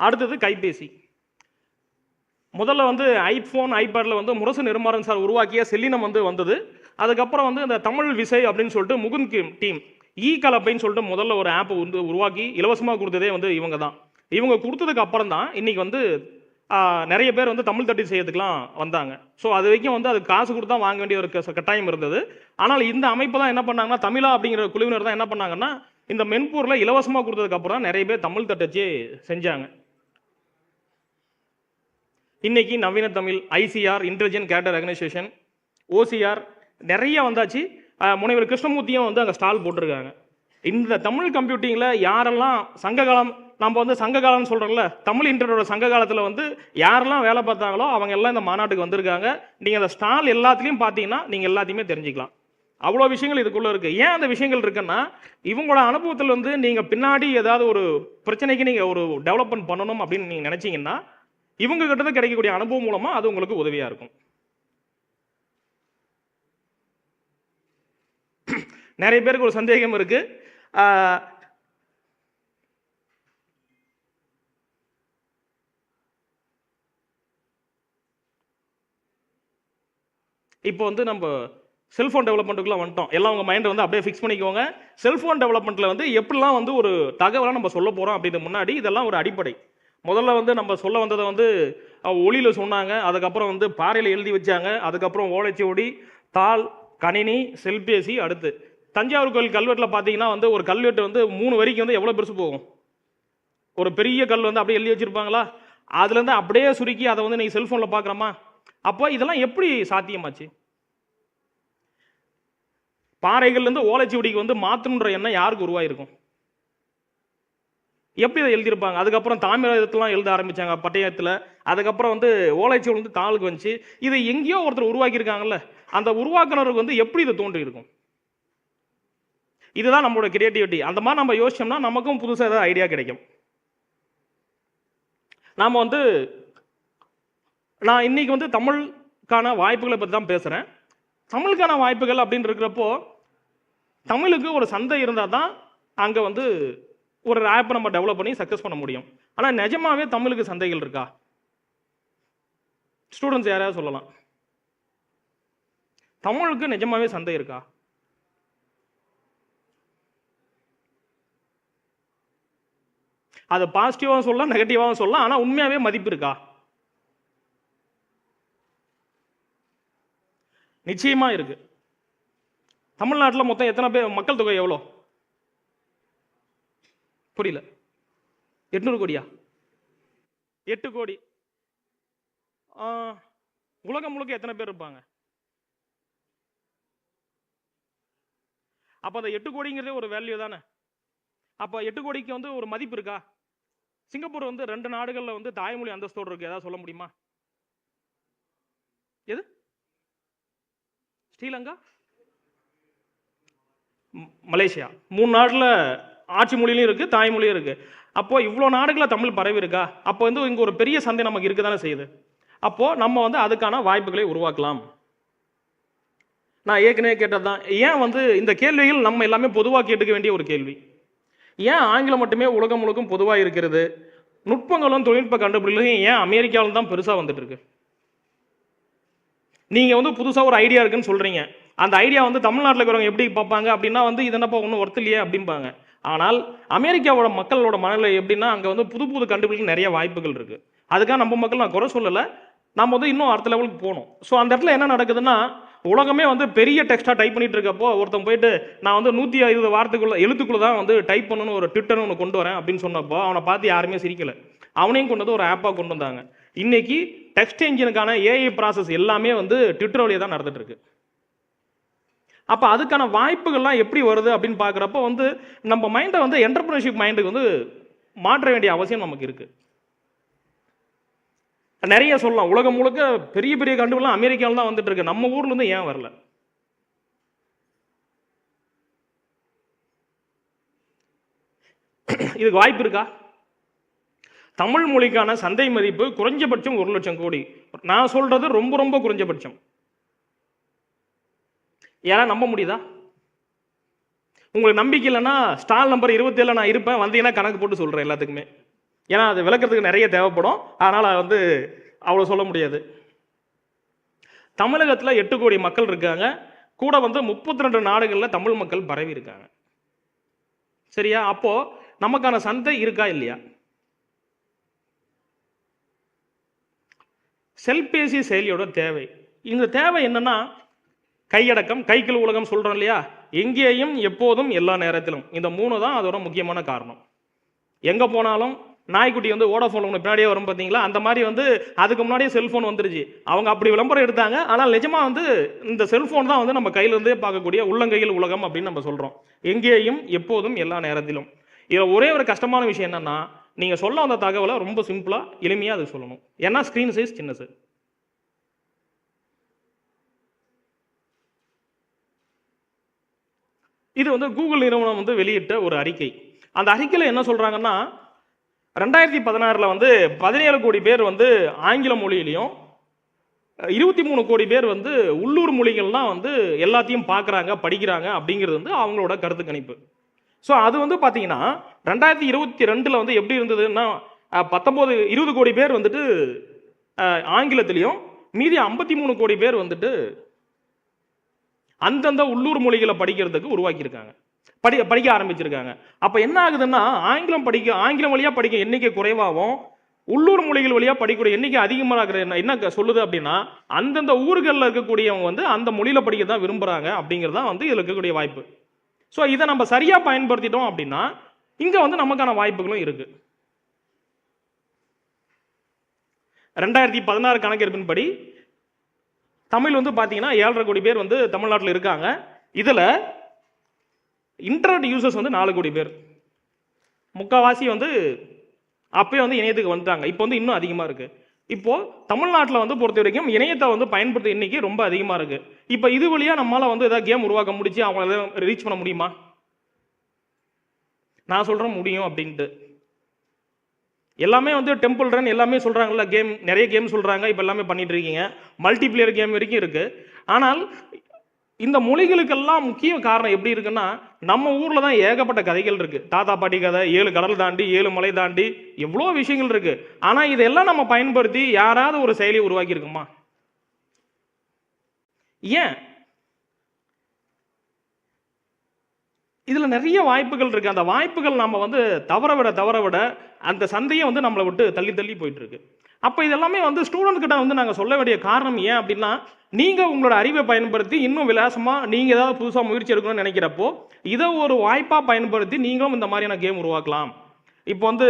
அடுத்தது கைபேசி. முதல்ல வந்து ஐஃபோன், ஐபேடில் வந்து முரசு நெடுமாறன் சார் உருவாக்கிய செல்லினம் வந்து வந்தது. அதுக்கப்புறம் வந்து இந்த தமிழ் விசை அப்படின்னு சொல்லிட்டு முகுந்த் டீம் கலப்பைன்னு சொல்லிட்டு முதல்ல ஒரு ஆப் வந்து உருவாக்கி இலவசமாக கொடுத்ததே வந்து இவங்க தான். இவங்க கொடுத்ததுக்கு அப்புறம் தான் இன்றைக்கி வந்து நிறைய பேர் வந்து தமிழ் தட்டி செய்யறதுக்குலாம் வந்தாங்க. ஸோ அது வரைக்கும் வந்து அது காசு கொடுத்தா வாங்க வேண்டிய ஒரு கட்டாயம் இருந்தது. ஆனால் இந்த அமைப்பு தான் என்ன பண்ணாங்கன்னா, தமிழா அப்படிங்கிற குழுவினர் தான் என்ன பண்ணாங்கன்னா, இந்த மென்பொருளை இலவசமாக கொடுத்ததுக்கு அப்புறம் தான் நிறைய பேர் தமிழ் தட்டச்சே செஞ்சாங்க. இன்னைக்கு நவீன Tamil, ICR intelligent character recognition, OCR நிறைய வந்தாச்சு. முனைவர் கிருஷ்ணமூர்த்தியும் வந்து அங்கே ஸ்டால் போட்டிருக்காங்க. இந்த தமிழ் கம்ப்யூட்டிங்கில் யாரெல்லாம் சங்ககாலம், நம்ம வந்து சங்ககாலம்னு சொல்கிறோம்ல, தமிழ் இன்டர்நெட்டோட சங்க காலத்தில் வந்து யாரெல்லாம் வேலை பார்த்தாங்களோ அவங்க எல்லாம் இந்த மாநாட்டுக்கு வந்திருக்காங்க. நீங்கள் அந்த ஸ்டால் எல்லாத்துலேயும் பார்த்தீங்கன்னா நீங்கள் எல்லாத்தையுமே தெரிஞ்சுக்கலாம். அவ்வளோ விஷயங்கள் இதுக்குள்ளே இருக்குது. ஏன் அந்த விஷயங்கள் இருக்குன்னா, இவங்களோட அனுபவத்தில் வந்து நீங்கள் பின்னாடி ஏதாவது ஒரு பிரச்சனைக்கு நீங்கள் ஒரு டெவலப்மெண்ட் பண்ணணும் அப்படின்னு நீங்கள் நினச்சிங்கன்னா இவங்க கிட்ட கிடைக்கக்கூடிய அனுபவம் மூலமா அது உங்களுக்கு உதவியா இருக்கும். நிறைய பேருக்கு ஒரு சந்தேகம் இருக்கு. இப்போ வந்து நம்ம செல்ஃபோன் டெவலப்மெண்ட்டுக்குலாம் வந்துட்டோம். எல்லாம் உங்கள் மைண்டை வந்து அப்படியே ஃபிக்ஸ் பண்ணிக்கோங்க. செல்ஃபோன் டெவலப்மெண்ட்டில் வந்து எப்படிலாம் வந்து ஒரு தகவலாக நம்ம சொல்ல போகிறோம் அப்படின்னு முன்னாடி இதெல்லாம் ஒரு அடிப்படை. முதல்ல வந்து நம்ம சொல்ல வந்ததை வந்து ஒளியில் சொன்னாங்க. அதுக்கப்புறம் வந்து பாறையில் எழுதி வச்சாங்க. அதுக்கப்புறம் ஓலைச்சுவடி, தாள், கணினி, செல்பேசி. அடுத்து தஞ்சாவூர் கோயில் கல்வெட்டில் பார்த்தீங்கன்னா வந்து ஒரு கல்வெட்டு வந்து 3 வரிக்கு வந்து எவ்வளோ பெருசு போகும்? ஒரு பெரிய கல் வந்து அப்படியே எழுதி வச்சுருப்பாங்களா? அதுலேருந்து அப்படியே சுருக்கி அதை வந்து நீங்கள் செல்ஃபோனில் பார்க்குறோமா? அப்போ இதெல்லாம் எப்படி சாத்தியமாச்சு? பாறைகள்லேருந்து ஓலைச்சுவடிக்கு வந்து மாற்றணுன்ற எண்ணம் யாருக்கு உருவாயிருக்கும்? எப்படி இதை எழுதியிருப்பாங்க? அதுக்கப்புறம் தாமிரத்துலாம் எழுத ஆரம்பித்தாங்க பட்டயத்தில். அதுக்கப்புறம் வந்து ஓலைச்சுவடி வந்து தாளுக்கு வந்துச்சு. இதை எங்கேயோ ஒருத்தர் உருவாக்கியிருக்காங்கல்ல, அந்த உருவாக்குனருக்கு வந்து எப்படி இதை தோன்றி இருக்கும்? இதுதான் நம்மளோட கிரியேட்டிவிட்டி. அந்த மாதிரி நம்ம யோசிச்சோம்னா நமக்கும் புதுசாக ஏதாவது ஐடியா கிடைக்கும். நாம் வந்து நான் இன்னைக்கு வந்து தமிழுக்கான வாய்ப்புகளை பற்றி தான் பேசுகிறேன். தமிழுக்கான வாய்ப்புகள் அப்படின்னு இருக்கிறப்போ தமிழுக்கு ஒரு சந்தை இருந்தால் தான் அங்கே வந்து ஒரு ஆப்பை நம்ம டெவலப் பண்ணி சக்ஸஸ் பண்ண முடியும். ஆனால் நிஜமாவே தமிழுக்கு சந்தைகள் இருக்கா? ஸ்டூடெண்ட்ஸ் யாராவது சொல்லலாம். தமிழுக்கு நிஜமாவே சந்தை இருக்கா? அது பாசிட்டிவாகவும் சொல்லலாம், நெகட்டிவாகவும் சொல்லலாம். ஆனால் உண்மையாகவே மதிப்பு இருக்கா? நிச்சயமா இருக்கு. தமிழ்நாட்டில் மொத்தம் எத்தனை பேர், மக்கள் தொகை எவ்வளோ? புரியல. 800 கோடியா? 8 கோடி. உலகம் முழுக்க எத்தனை பேர் இருப்பாங்க? அப்போ அந்த 8 கோடிங்கிறதே ஒரு வேல்யூ தானே. அப்போ 8 கோடிக்கு வந்து ஒரு மதிப்பு இருக்கா? சிங்கப்பூர் வந்து 2 நாடுகளில் வந்து தாய்மொழி அந்தஸ்தோடு இருக்கு. ஏதாவது சொல்ல முடியுமா? எது? ஸ்ரீலங்கா, மலேசியா, 3 நாட்டில் ஆட்சி மொழியிலும் இருக்கு, தாய்மொழியும் இருக்கு. அப்போ இவ்வளோ நாடுகளில் தமிழ் பரவி இருக்கா? அப்போ வந்து இங்கே ஒரு பெரிய சந்தை நமக்கு இருக்க தானே செய்யுது. அப்போ நம்ம வந்து அதுக்கான வாய்ப்புகளை உருவாக்கலாம். நான் ஏற்கனவே கேட்டது தான். ஏன் வந்து இந்த கேள்விகள் நம்ம எல்லாமே பொதுவாக கேட்டுக்க வேண்டிய ஒரு கேள்வி. ஏன் ஆங்கிலம் மட்டுமே உலகம் முழுக்கும் பொதுவாக இருக்கிறது? நுட்பங்களும் தொழில்நுட்ப கண்டுபிடிப்புகளும் ஏன் அமெரிக்காவில் தான் பெருசாக வந்துட்டு இருக்கு? நீங்கள் வந்து புதுசாக ஒரு ஐடியா இருக்குன்னு சொல்கிறீங்க. அந்த ஐடியா வந்து தமிழ்நாட்டில் இருக்கிறவங்க எப்படி பார்ப்பாங்க அப்படின்னா வந்து இது என்னப்பா ஒன்றும் ஒர்த்து இல்லையே அப்படிம்பாங்க. ஆனால் அமெரிக்காவோட மக்களோட மனநிலை எப்படின்னா அங்கே வந்து புது புது கண்டுபிடிக்க நிறைய வாய்ப்புகள் இருக்குது. அதுக்காக நம்ம மக்கள் நான் குறை சொல்லலை, நம்ம வந்து இன்னும் அடுத்த லெவலுக்கு போகணும். ஸோ அந்த இடத்துல என்ன நடக்குதுன்னா உலகமே வந்து பெரிய டெக்ஸ்ட்டாக டைப் பண்ணிட்டு இருக்கப்போ ஒருத்தன் போயிட்டு நான் வந்து 150 வார்த்தைக்குள்ள எழுத்துக்குள்ள தான் வந்து டைப் பண்ணணும் ஒரு ட்விட்டர்னு ஒன்று கொண்டு வரேன் அப்படின்னு சொன்னப்போ அவனை பார்த்து யாருமே சிரிக்கலை. அவனையும் கொண்டு வந்து ஒரு ஆப்பாக கொண்டு வந்தாங்க. இன்னைக்கு டெக்ஸ்ட் என்ஜினுக்கான ஏஐ ப்ராசஸ் எல்லாமே வந்து ட்விட்டர் வழியாக தான் நடந்துட்டு இருக்கு. அப்போ அதுக்கான வாய்ப்புகள்லாம் எப்படி வருது அப்படின்னு பார்க்குறப்ப வந்து நம்ம மைண்டை வந்து என்டர்பிரினர்ஷிப் மைண்டுக்கு வந்து மாற்ற வேண்டிய அவசியம் நமக்கு இருக்கு. நிறைய சொல்லலாம். உலகம் முழுக்க பெரிய பெரிய கண்டுபிடிலாம் அமெரிக்காவில் தான் வந்துட்டு இருக்கு. நம்ம ஊர்ல இருந்து ஏன் வரல? இதுக்கு வாய்ப்பு இருக்கா? தமிழ் மொழிக்கான சந்தை மதிப்பு குறைஞ்சபட்சம் 1 லட்சம் கோடி. நான் சொல்றது ரொம்ப ரொம்ப குறைஞ்சபட்சம். ஏன்னா நம்ப முடியுதா? உங்களுக்கு நம்பிக்கை இல்லைன்னா ஸ்டால் நம்பர் 27 நான் இருப்பேன், வந்தீங்கன்னா கணக்கு போட்டு சொல்றேன் எல்லாத்துக்குமே. ஏன்னா அது விளக்கத்துக்கு நிறைய தேவைப்படும், அதனால வந்து அவ்வளோ சொல்ல முடியாது. தமிழகத்தில் 8 கோடி மக்கள் இருக்காங்க, கூட வந்து 32 நாடுகளில் தமிழ் மக்கள் பரவி இருக்காங்க. சரியா? அப்போ நமக்கான சந்தை இருக்கா இல்லையா? செல்பேசி செயலியோட தேவை, இந்த தேவை என்னன்னா கையடக்கம், கைக்குள் உலகம் சொல்றோம் இல்லையா, எங்கேயும் எப்போதும் எல்லா நேரத்திலும். இந்த 3 தான் அதோட முக்கியமான காரணம். எங்க போனாலும் நாய்க்குட்டி வந்து ஓடோஃபோன் பின்னாடியே வரும் பார்த்தீங்களா, அந்த மாதிரி வந்து அதுக்கு முன்னாடியே செல்ஃபோன் வந்துருச்சு. அவங்க அப்படி விளம்பரம் எடுத்தாங்க, ஆனால் நிஜமா வந்து இந்த செல்ஃபோன் தான் வந்து நம்ம கையிலிருந்தே பார்க்கக்கூடிய உள்ளங்கையில் உலகம் அப்படின்னு நம்ம சொல்றோம். எங்கேயும் எப்போதும் எல்லா நேரத்திலும். இதில் ஒரே ஒரு கஷ்டமான விஷயம் என்னன்னா நீங்க சொல்ல வந்த தகவலை ரொம்ப சிம்பிளா எளிமையா அது சொல்லணும். ஏன்னா ஸ்கிரீன் சைஸ் சின்னது. இது வந்து கூகுள் நிறுவனம் வந்து வெளியிட்ட ஒரு அறிக்கை. அந்த அறிக்கையில் என்ன சொல்றாங்கன்னா 2016 வந்து 17 கோடி பேர் வந்து ஆங்கில மொழியிலையும் 23 கோடி பேர் வந்து உள்ளூர் மொழிகள்லாம் வந்து எல்லாத்தையும் பார்க்குறாங்க படிக்கிறாங்க அப்படிங்கிறது வந்து அவங்களோட கருத்து கணிப்பு. ஸோ அது வந்து பார்த்தீங்கன்னா 2022 வந்து எப்படி இருந்ததுன்னா 20 கோடி பேர் வந்துட்டு ஆங்கிலத்திலையும் மீதி 53 கோடி பேர் வந்துட்டு அந்தந்த உள்ளூர் மொழிகளை படிக்கிறதுக்கு உருவாக்கியிருக்காங்க, படிக்க ஆரம்பிச்சிருக்காங்க. அப்போ என்ன ஆகுதுன்னா ஆங்கிலம் வழியாக படிக்க எண்ணிக்கை குறைவாகவும் உள்ளூர் மொழிகள் வழியாக படிக்கக்கூடிய எண்ணிக்கை அதிகமாக என்ன சொல்லுது அப்படின்னா அந்தந்த ஊர்களில் இருக்கக்கூடியவங்க வந்து அந்த மொழியில் படிக்க தான் விரும்புகிறாங்க அப்படிங்கிறது தான் வந்து இதில் இருக்கக்கூடிய வாய்ப்பு. ஸோ இதை நம்ம சரியாக பயன்படுத்திட்டோம் அப்படின்னா இங்கே வந்து நமக்கான வாய்ப்புகளும் இருக்கு. 2016 கணக்கெடுப்பின்படி தமிழ் வந்து பார்த்தீங்கன்னா 7.5 கோடி பேர் வந்து தமிழ்நாட்டில் இருக்காங்க. இதில் இன்டர்நெட் யூசர்ஸ் வந்து 4 கோடி பேர். முக்கால்வாசி வந்து அப்பயே வந்து இணையத்துக்கு வந்துட்டாங்க. இப்போ வந்து இன்னும் அதிகமாக இருக்கு. இப்போ தமிழ்நாட்டில் வந்து பொறுத்த வரைக்கும் இணையத்தை வந்து பயன்படுத்த எண்ணிக்கை ரொம்ப அதிகமாக இருக்கு. இப்போ இது வழியாக நம்மளால வந்து ஏதாவது கேம் உருவாக்க முடிச்சு அவங்கள ரீச் பண்ண முடியுமா? நான் சொல்றேன் முடியும் அப்படின்ட்டு. எல்லாமே வந்து டெம்பிள் ரன் எல்லாமே சொல்றாங்கல்ல, கேம் நிறைய கேம் சொல்றாங்க, இப்போ எல்லாமே பண்ணிட்டு இருக்கீங்க. மல்டிபிளேயர் கேம் வரைக்கும் இருக்கு. ஆனால் இந்த மொழிகளுக்கெல்லாம் முக்கிய காரணம் எப்படி இருக்குன்னா நம்ம ஊர்ல தான் ஏகப்பட்ட கதைகள் இருக்கு. தாத்தா பாட்டி கதை, 7 கடல் தாண்டி 7 மலை தாண்டி எவ்வளோ விஷயங்கள் இருக்கு. ஆனா இதெல்லாம் நம்ம பயன்படுத்தி யாராவது ஒரு செயலியை உருவாக்கி இருக்குமா? ஏன் இதில் நிறைய வாய்ப்புகள் இருக்குது. அந்த வாய்ப்புகள் நம்ம வந்து தவற விட அந்த சந்தையை வந்து நம்மளை விட்டு தள்ளி தள்ளி போயிட்டுருக்கு. அப்போ இதெல்லாமே வந்து ஸ்டூடெண்ட் கிட்ட வந்து நாங்கள் சொல்ல வேண்டிய காரணம் ஏன் அப்படின்னா, நீங்கள் உங்களோட அறிவை பயன்படுத்தி இன்னும் விலாசமாக நீங்கள் ஏதாவது புதுசாக முயற்சி எடுக்கணும்னு நினைக்கிறப்போ இதை ஒரு வாய்ப்பாக பயன்படுத்தி நீங்களும் இந்த மாதிரியான கேம் உருவாக்கலாம். இப்போ வந்து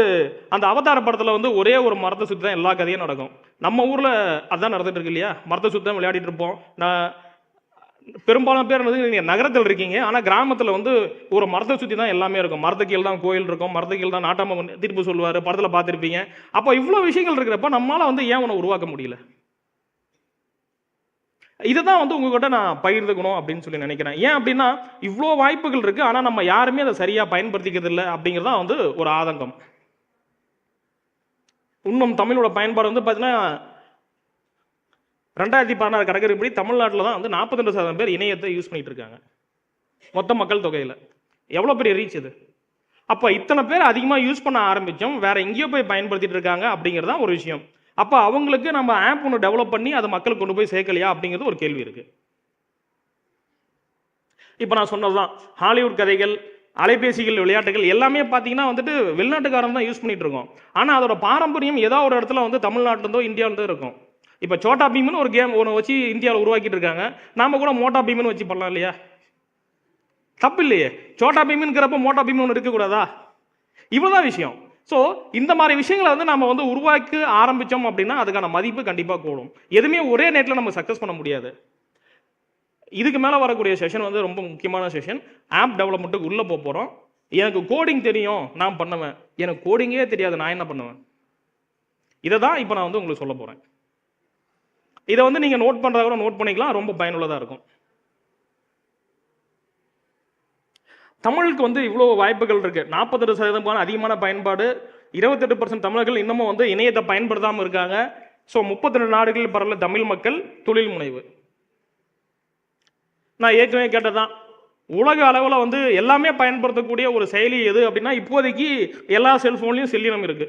அந்த அவதார படத்தில் வந்து ஒரே ஒரு மரத்தை சுற்றி தான் எல்லா கதையும் நடக்கும். நம்ம ஊரில் அதான் நடந்துட்டு இருக்கு இல்லையா? மரத்தை சுற்றி தான் விளையாடிட்டு இருப்போம். நான் பெரும்பாலான பேர் வந்து நீங்கள் நகரத்தில் இருக்கீங்க, ஆனால் கிராமத்தில் வந்து ஒரு மரத்தை சுற்றி தான் எல்லாமே இருக்கும். மரத்துக்கு கீழ் தான் கோயில் இருக்கும், மரத்துக்கு கீழ் தான் நாட்டாம தீர்ப்பு சொல்லுவார், படத்தில் பார்த்துருப்பீங்க. அப்போ இவ்வளோ விஷயங்கள் இருக்கிறப்ப நம்மளால் வந்து ஏன் உன்னை உருவாக்க முடியல? இதை தான் வந்து உங்ககிட்ட நான் பகிர்ந்துக்கணும் அப்படின்னு சொல்லி நினைக்கிறேன். ஏன் அப்படின்னா இவ்வளோ வாய்ப்புகள் இருக்குது, ஆனால் நம்ம யாருமே அதை சரியாக பயன்படுத்திக்கிறது இல்லை அப்படிங்கிறது தான் வந்து ஒரு ஆதங்கம். இன்னும் தமிழோட பயன்பாடு வந்து பார்த்தீங்கன்னா 2016 கணக்கெடுப்படி தமிழ்நாட்டில் தான் வந்து 42% பேர் இணையத்தை யூஸ் பண்ணிட்டு இருக்காங்க மொத்த மக்கள் தொகையில். எவ்வளோ பெரிய ரீச் இது! அப்போ இத்தனை பேர் அதிகமாக யூஸ் பண்ண ஆரம்பித்தோம், வேற எங்கேயோ போய் பயன்படுத்திட்டு இருக்காங்க அப்படிங்கிறது தான் ஒரு விஷயம். அப்போ அவங்களுக்கு நம்ம ஆப் ஒன்று டெவலப் பண்ணி அதை மக்களுக்கு கொண்டு போய் சேர்க்கலையா அப்படிங்கிறது ஒரு கேள்வி இருக்கு. இப்போ நான் சொன்னதுதான் ஹாலிவுட் கதைகள், அலைபேசிகள், விளையாட்டுகள் எல்லாமே பார்த்தீங்கன்னா வந்துட்டு வெளிநாட்டுக்காரன் தான் யூஸ் பண்ணிட்டு இருக்கோம். ஆனால் அதோட பாரம்பரியம் ஏதோ ஒரு இடத்துல வந்து தமிழ்நாட்டிலிருந்தோ இந்தியாவிலிருந்தோ இருக்கும். இப்போ சோட்டா பீம்னு ஒரு கேம் ஒன்று வச்சு இந்தியாவில் உருவாக்கிட்டு இருக்காங்க. நாம கூட மோட்டா பீம்னு வச்சு பண்ணலாம் இல்லையா? தப்பு இல்லையே. சோட்டா பீம்ங்கிறப்ப மோட்டா பீம்னு ஒன்று இருக்கக்கூடாதா? இவ்வளோதான் விஷயம். ஸோ இந்த மாதிரி விஷயங்களை வந்து நம்ம வந்து உருவாக்க ஆரம்பித்தோம் அப்படின்னா அதுக்கான மதிப்பு கண்டிப்பாக கூடும். எதுவுமே ஒரே நேரத்தில் நம்ம சக்ஸஸ் பண்ண முடியாது. இதுக்கு மேலே வரக்கூடிய செஷன் வந்து ரொம்ப முக்கியமான செஷன். ஆப் டெவலப்மெண்ட்டுக்கு உள்ளே போகிறோம். எனக்கு கோடிங் தெரியும், நான் பண்ணுவேன். எனக்கு கோடிங்கே தெரியாது, நான் என்ன பண்ணுவேன்? இதை தான் இப்போ நான் வந்து உங்களுக்கு சொல்ல போகிறேன். இதை வந்து நீங்கள் நோட் பண்ணுறத கூட நோட் பண்ணிக்கலாம், ரொம்ப பயனுள்ளதாக இருக்கும். தமிழுக்கு வந்து இவ்வளோ வாய்ப்புகள் இருக்கு. 42% அதிகமான பயன்பாடு. 28% தமிழர்கள் இன்னமும் வந்து இணையத்தை பயன்படுத்தாமல் இருக்காங்க. ஸோ 32 நாடுகளில் பரவல தமிழ் மக்கள் தொழில் முனைவு. நான் ஏற்கனவே கேட்டதான், உலக அளவில் வந்து எல்லாமே பயன்படுத்தக்கூடிய ஒரு செயலி எது அப்படின்னா இப்போதைக்கு எல்லா செல்ஃபோன்லையும் செல்லினம் இருக்கு.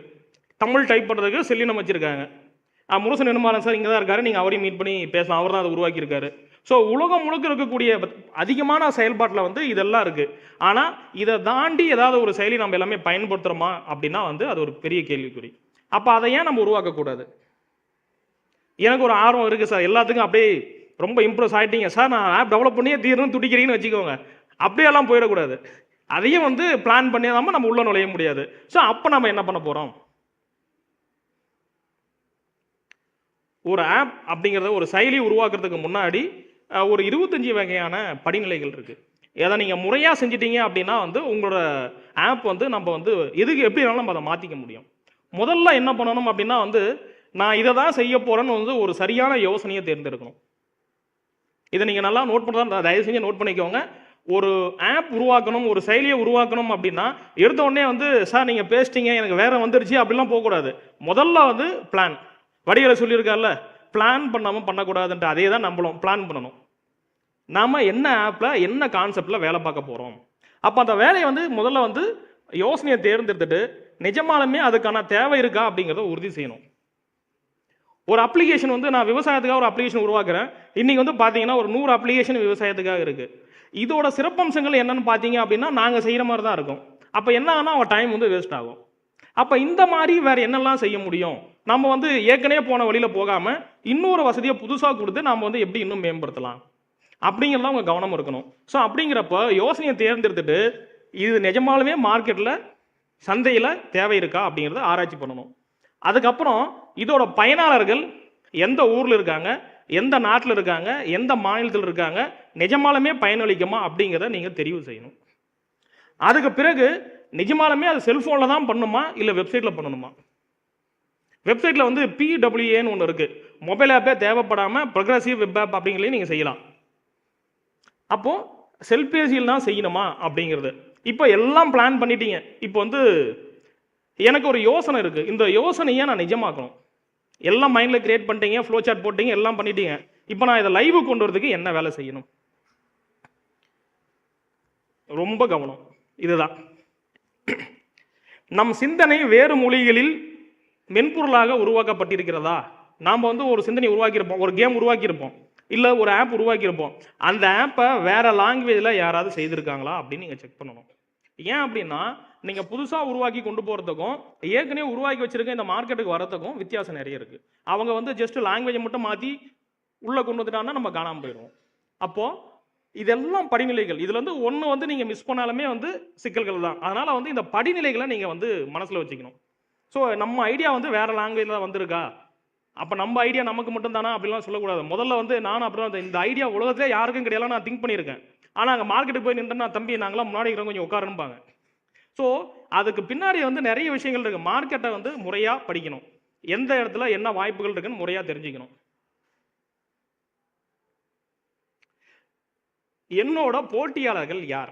தமிழ் டைப் பண்ணுறதுக்கு செல்லினம் வச்சிருக்காங்க. முருசன் நெடுமாறன் சார் இங்கே தான் இருக்காரு, நீங்கள் அவரையும் மீட் பண்ணி பேசலாம். அவர் தான் அதை உருவாக்கியிருக்காரு. ஸோ உலகம் முழுக்க இருக்கக்கூடிய அதிகமான செயல்பாட்டில் வந்து இதெல்லாம் இருக்குது. ஆனால் இதை தாண்டி ஏதாவது ஒரு செயலி நம்ம எல்லாமே பயன்படுத்துகிறோமா அப்படின்னா வந்து அது ஒரு பெரிய கேள்விக்குறி. அப்போ அதை ஏன் நம்ம உருவாக்கக்கூடாது? எனக்கு ஒரு ஆர்வம் இருக்குது சார், எல்லாத்துக்கும் அப்படியே ரொம்ப இம்ப்ரெஸ் ஆகிட்டீங்க சார், நான் ஆப் டெவலப் பண்ணியே தீரணும் துடிக்கிறீங்கன்னு வச்சுக்கோங்க. அப்படியெல்லாம் போயிடக்கூடாது. அதையும் வந்து பிளான் பண்ணியாமல் நம்ம உள்ள நுழைய முடியாது. ஸோ அப்போ நம்ம என்ன பண்ண போகிறோம்? ஒரு ஆப் அப்படிங்கிறத ஒரு செயலி உருவாக்குறதுக்கு முன்னாடி ஒரு 25 வகையான படிநிலைகள் இருக்குது. எதை நீங்கள் முறையாக செஞ்சிட்டீங்க அப்படின்னா வந்து உங்களோட ஆப் வந்து நம்ம வந்து எதுக்கு எப்படி வேணாலும் நம்ம அதை மாற்றிக்க முடியும். முதல்ல என்ன பண்ணணும் அப்படின்னா வந்து நான் இதை தான் செய்ய போகிறேன்னு வந்து ஒரு சரியான யோசனையை தேர்ந்தெடுக்கணும். இதை நீங்கள் நல்லா நோட் பண்ணுறதா தயவு செஞ்சு நோட் பண்ணிக்கோங்க. ஒரு ஆப் உருவாக்கணும், ஒரு செயலியை உருவாக்கணும் அப்படின்னா எடுத்த உடனே வந்து சார் நீங்கள் பேசிட்டீங்க எனக்கு வேற வந்துருச்சு அப்படிலாம் போகக்கூடாது. முதல்ல வந்து பிளான். வடிகளை சொல்லியிருக்காருல்ல, பிளான் பண்ணாமல் பண்ணக்கூடாதுன்ட்டு. அதே தான் நம்மளும் பிளான் பண்ணணும். நாம் என்ன ஆப்பில் என்ன கான்செப்டில் வேலை பார்க்க போகிறோம். அப்போ அந்த வேலையை வந்து முதல்ல வந்து யோசனையை தேர்ந்தெடுத்துட்டு நிஜமாலுமே அதுக்கான தேவை இருக்கா அப்படிங்கிறத உறுதி செய்யணும். ஒரு அப்ளிகேஷன் வந்து நான் விவசாயத்துக்காக ஒரு அப்ளிகேஷன் உருவாக்குறேன். இன்றைக்கி வந்து பார்த்தீங்கன்னா ஒரு 100 அப்ளிகேஷன் விவசாயத்துக்காக இருக்குது. இதோட சிறப்பம்சங்கள் என்னன்னு பார்த்தீங்க அப்படின்னா நாங்கள் செய்கிற மாதிரி தான் இருக்கும். அப்போ என்ன ஆனால் அவன் டைம் வந்து வேஸ்ட் ஆகும். அப்போ இந்த மாதிரி வேறு என்னெல்லாம் செய்ய முடியும்? நம்ம வந்து ஏற்கனவே போன வழியில் போகாமல் இன்னொரு வசதியை புதுசாக கொடுத்து நாம் வந்து எப்படி இன்னும் மேம்படுத்தலாம் அப்படிங்கிறதான் உங்கள் கவனம் இருக்கணும். ஸோ அப்படிங்கிறப்ப யோசனையை தேர்ந்தெடுத்துட்டு இது நிஜமாலுமே மார்க்கெட்டில் சந்தையில் தேவை இருக்கா அப்படிங்கிறத ஆராய்ச்சி பண்ணணும். அதுக்கப்புறம் இதோட பயனாளர்கள் எந்த ஊரில் இருக்காங்க, எந்த நாட்டில் இருக்காங்க, எந்த மாநிலத்தில் இருக்காங்க, நிஜமாலுமே பயனளிக்குமா அப்படிங்கிறத நீங்கள் தெரிவு செய்யணும். அதுக்கு பிறகு நிஜமாலுமே அது செல்ஃபோனில் தான் பண்ணணுமா இல்லை வெப்சைட்டில் பண்ணணுமா? வெப்சைட்டில் வந்து PWAன்னு ஒன்று இருக்குது. மொபைல் ஆப்பே தேவைப்படாமல் ப்ரொக்ரெசிவ் வெப் ஆப் அப்படிங்கிறதையும் நீங்கள் செய்யலாம். அப்போது செல்பேசியில் தான் செய்யணுமா அப்படிங்கிறது. இப்போ எல்லாம் பிளான் பண்ணிட்டீங்க. இப்போ வந்து எனக்கு ஒரு யோசனை இருக்குது, இந்த யோசனையை நான் நிஜமாக்கணும். எல்லாம் மைண்டில் கிரியேட் பண்ணிட்டீங்க, ஃப்ளோ சார்ட் போட்டீங்க, எல்லாம் பண்ணிட்டீங்க. இப்போ நான் இதை லைவ் கொண்டு வரதுக்கு என்ன வேலை செய்யணும்? ரொம்ப கவனம். இதுதான் நம் சிந்தனை வேறு மொழிகளில் மென்பொருளாக உருவாக்கப்பட்டிருக்கிறதா? நாம் வந்து ஒரு சிந்தனை உருவாக்கியிருப்போம், ஒரு கேம் உருவாக்கியிருப்போம். இல்லை ஒரு ஆப் உருவாக்கியிருப்போம், அந்த ஆப்பை வேற லாங்குவேஜில் யாராவது செய்திருக்காங்களா அப்படின்னு நீங்கள் செக் பண்ணணும். ஏன் அப்படின்னா நீங்கள் புதுசாக உருவாக்கி கொண்டு போகிறதுக்கும் ஏற்கனவே உருவாக்கி வச்சிருக்க இந்த மார்க்கெட்டுக்கு வரதுக்கும் வித்தியாசம் நிறைய இருக்குது. அவங்க வந்து ஜஸ்ட் லாங்குவேஜை மட்டும் மாற்றி உள்ளே கொண்டு வந்துட்டாங்கன்னா நம்ம காணாமல் போயிடுவோம். அப்போது இதெல்லாம் படிநிலைகள். இதுல வந்து ஒன்று வந்து நீங்கள் மிஸ் பண்ணாலுமே வந்து சிக்கல்கள் தான். அதனால் வந்து இந்த படிநிலைகளை நீங்கள் வந்து மனசில் வச்சுக்கணும். ஸோ நம்ம ஐடியா வந்து வேற லாங்குவேஜில் வந்திருக்கா, அப்போ நம்ம ஐடியா நமக்கு மட்டும் தானா அப்படிலாம் சொல்லக்கூடாது. முதல்ல வந்து நானும் அப்புறம் இந்த ஐடியா உலகத்திலே யாருக்கும் கிடையாது நான் திங்க் பண்ணியிருக்கேன். ஆனால் அங்கே மார்க்கெட்டுக்கு போய் நின்று நான் தம்பி நாங்களாம் முன்னாடி இருக்கிறோம் கொஞ்சம் உட்காருப்பாங்க. ஸோ அதுக்கு பின்னாடி வந்து நிறைய விஷயங்கள் இருக்குது. மார்க்கெட்டை வந்து முறையாக படிக்கணும், எந்த இடத்துல என்ன வாய்ப்புகள் இருக்குன்னு முறையாக தெரிஞ்சுக்கணும். என்னோட போட்டியாளர்கள் யார்?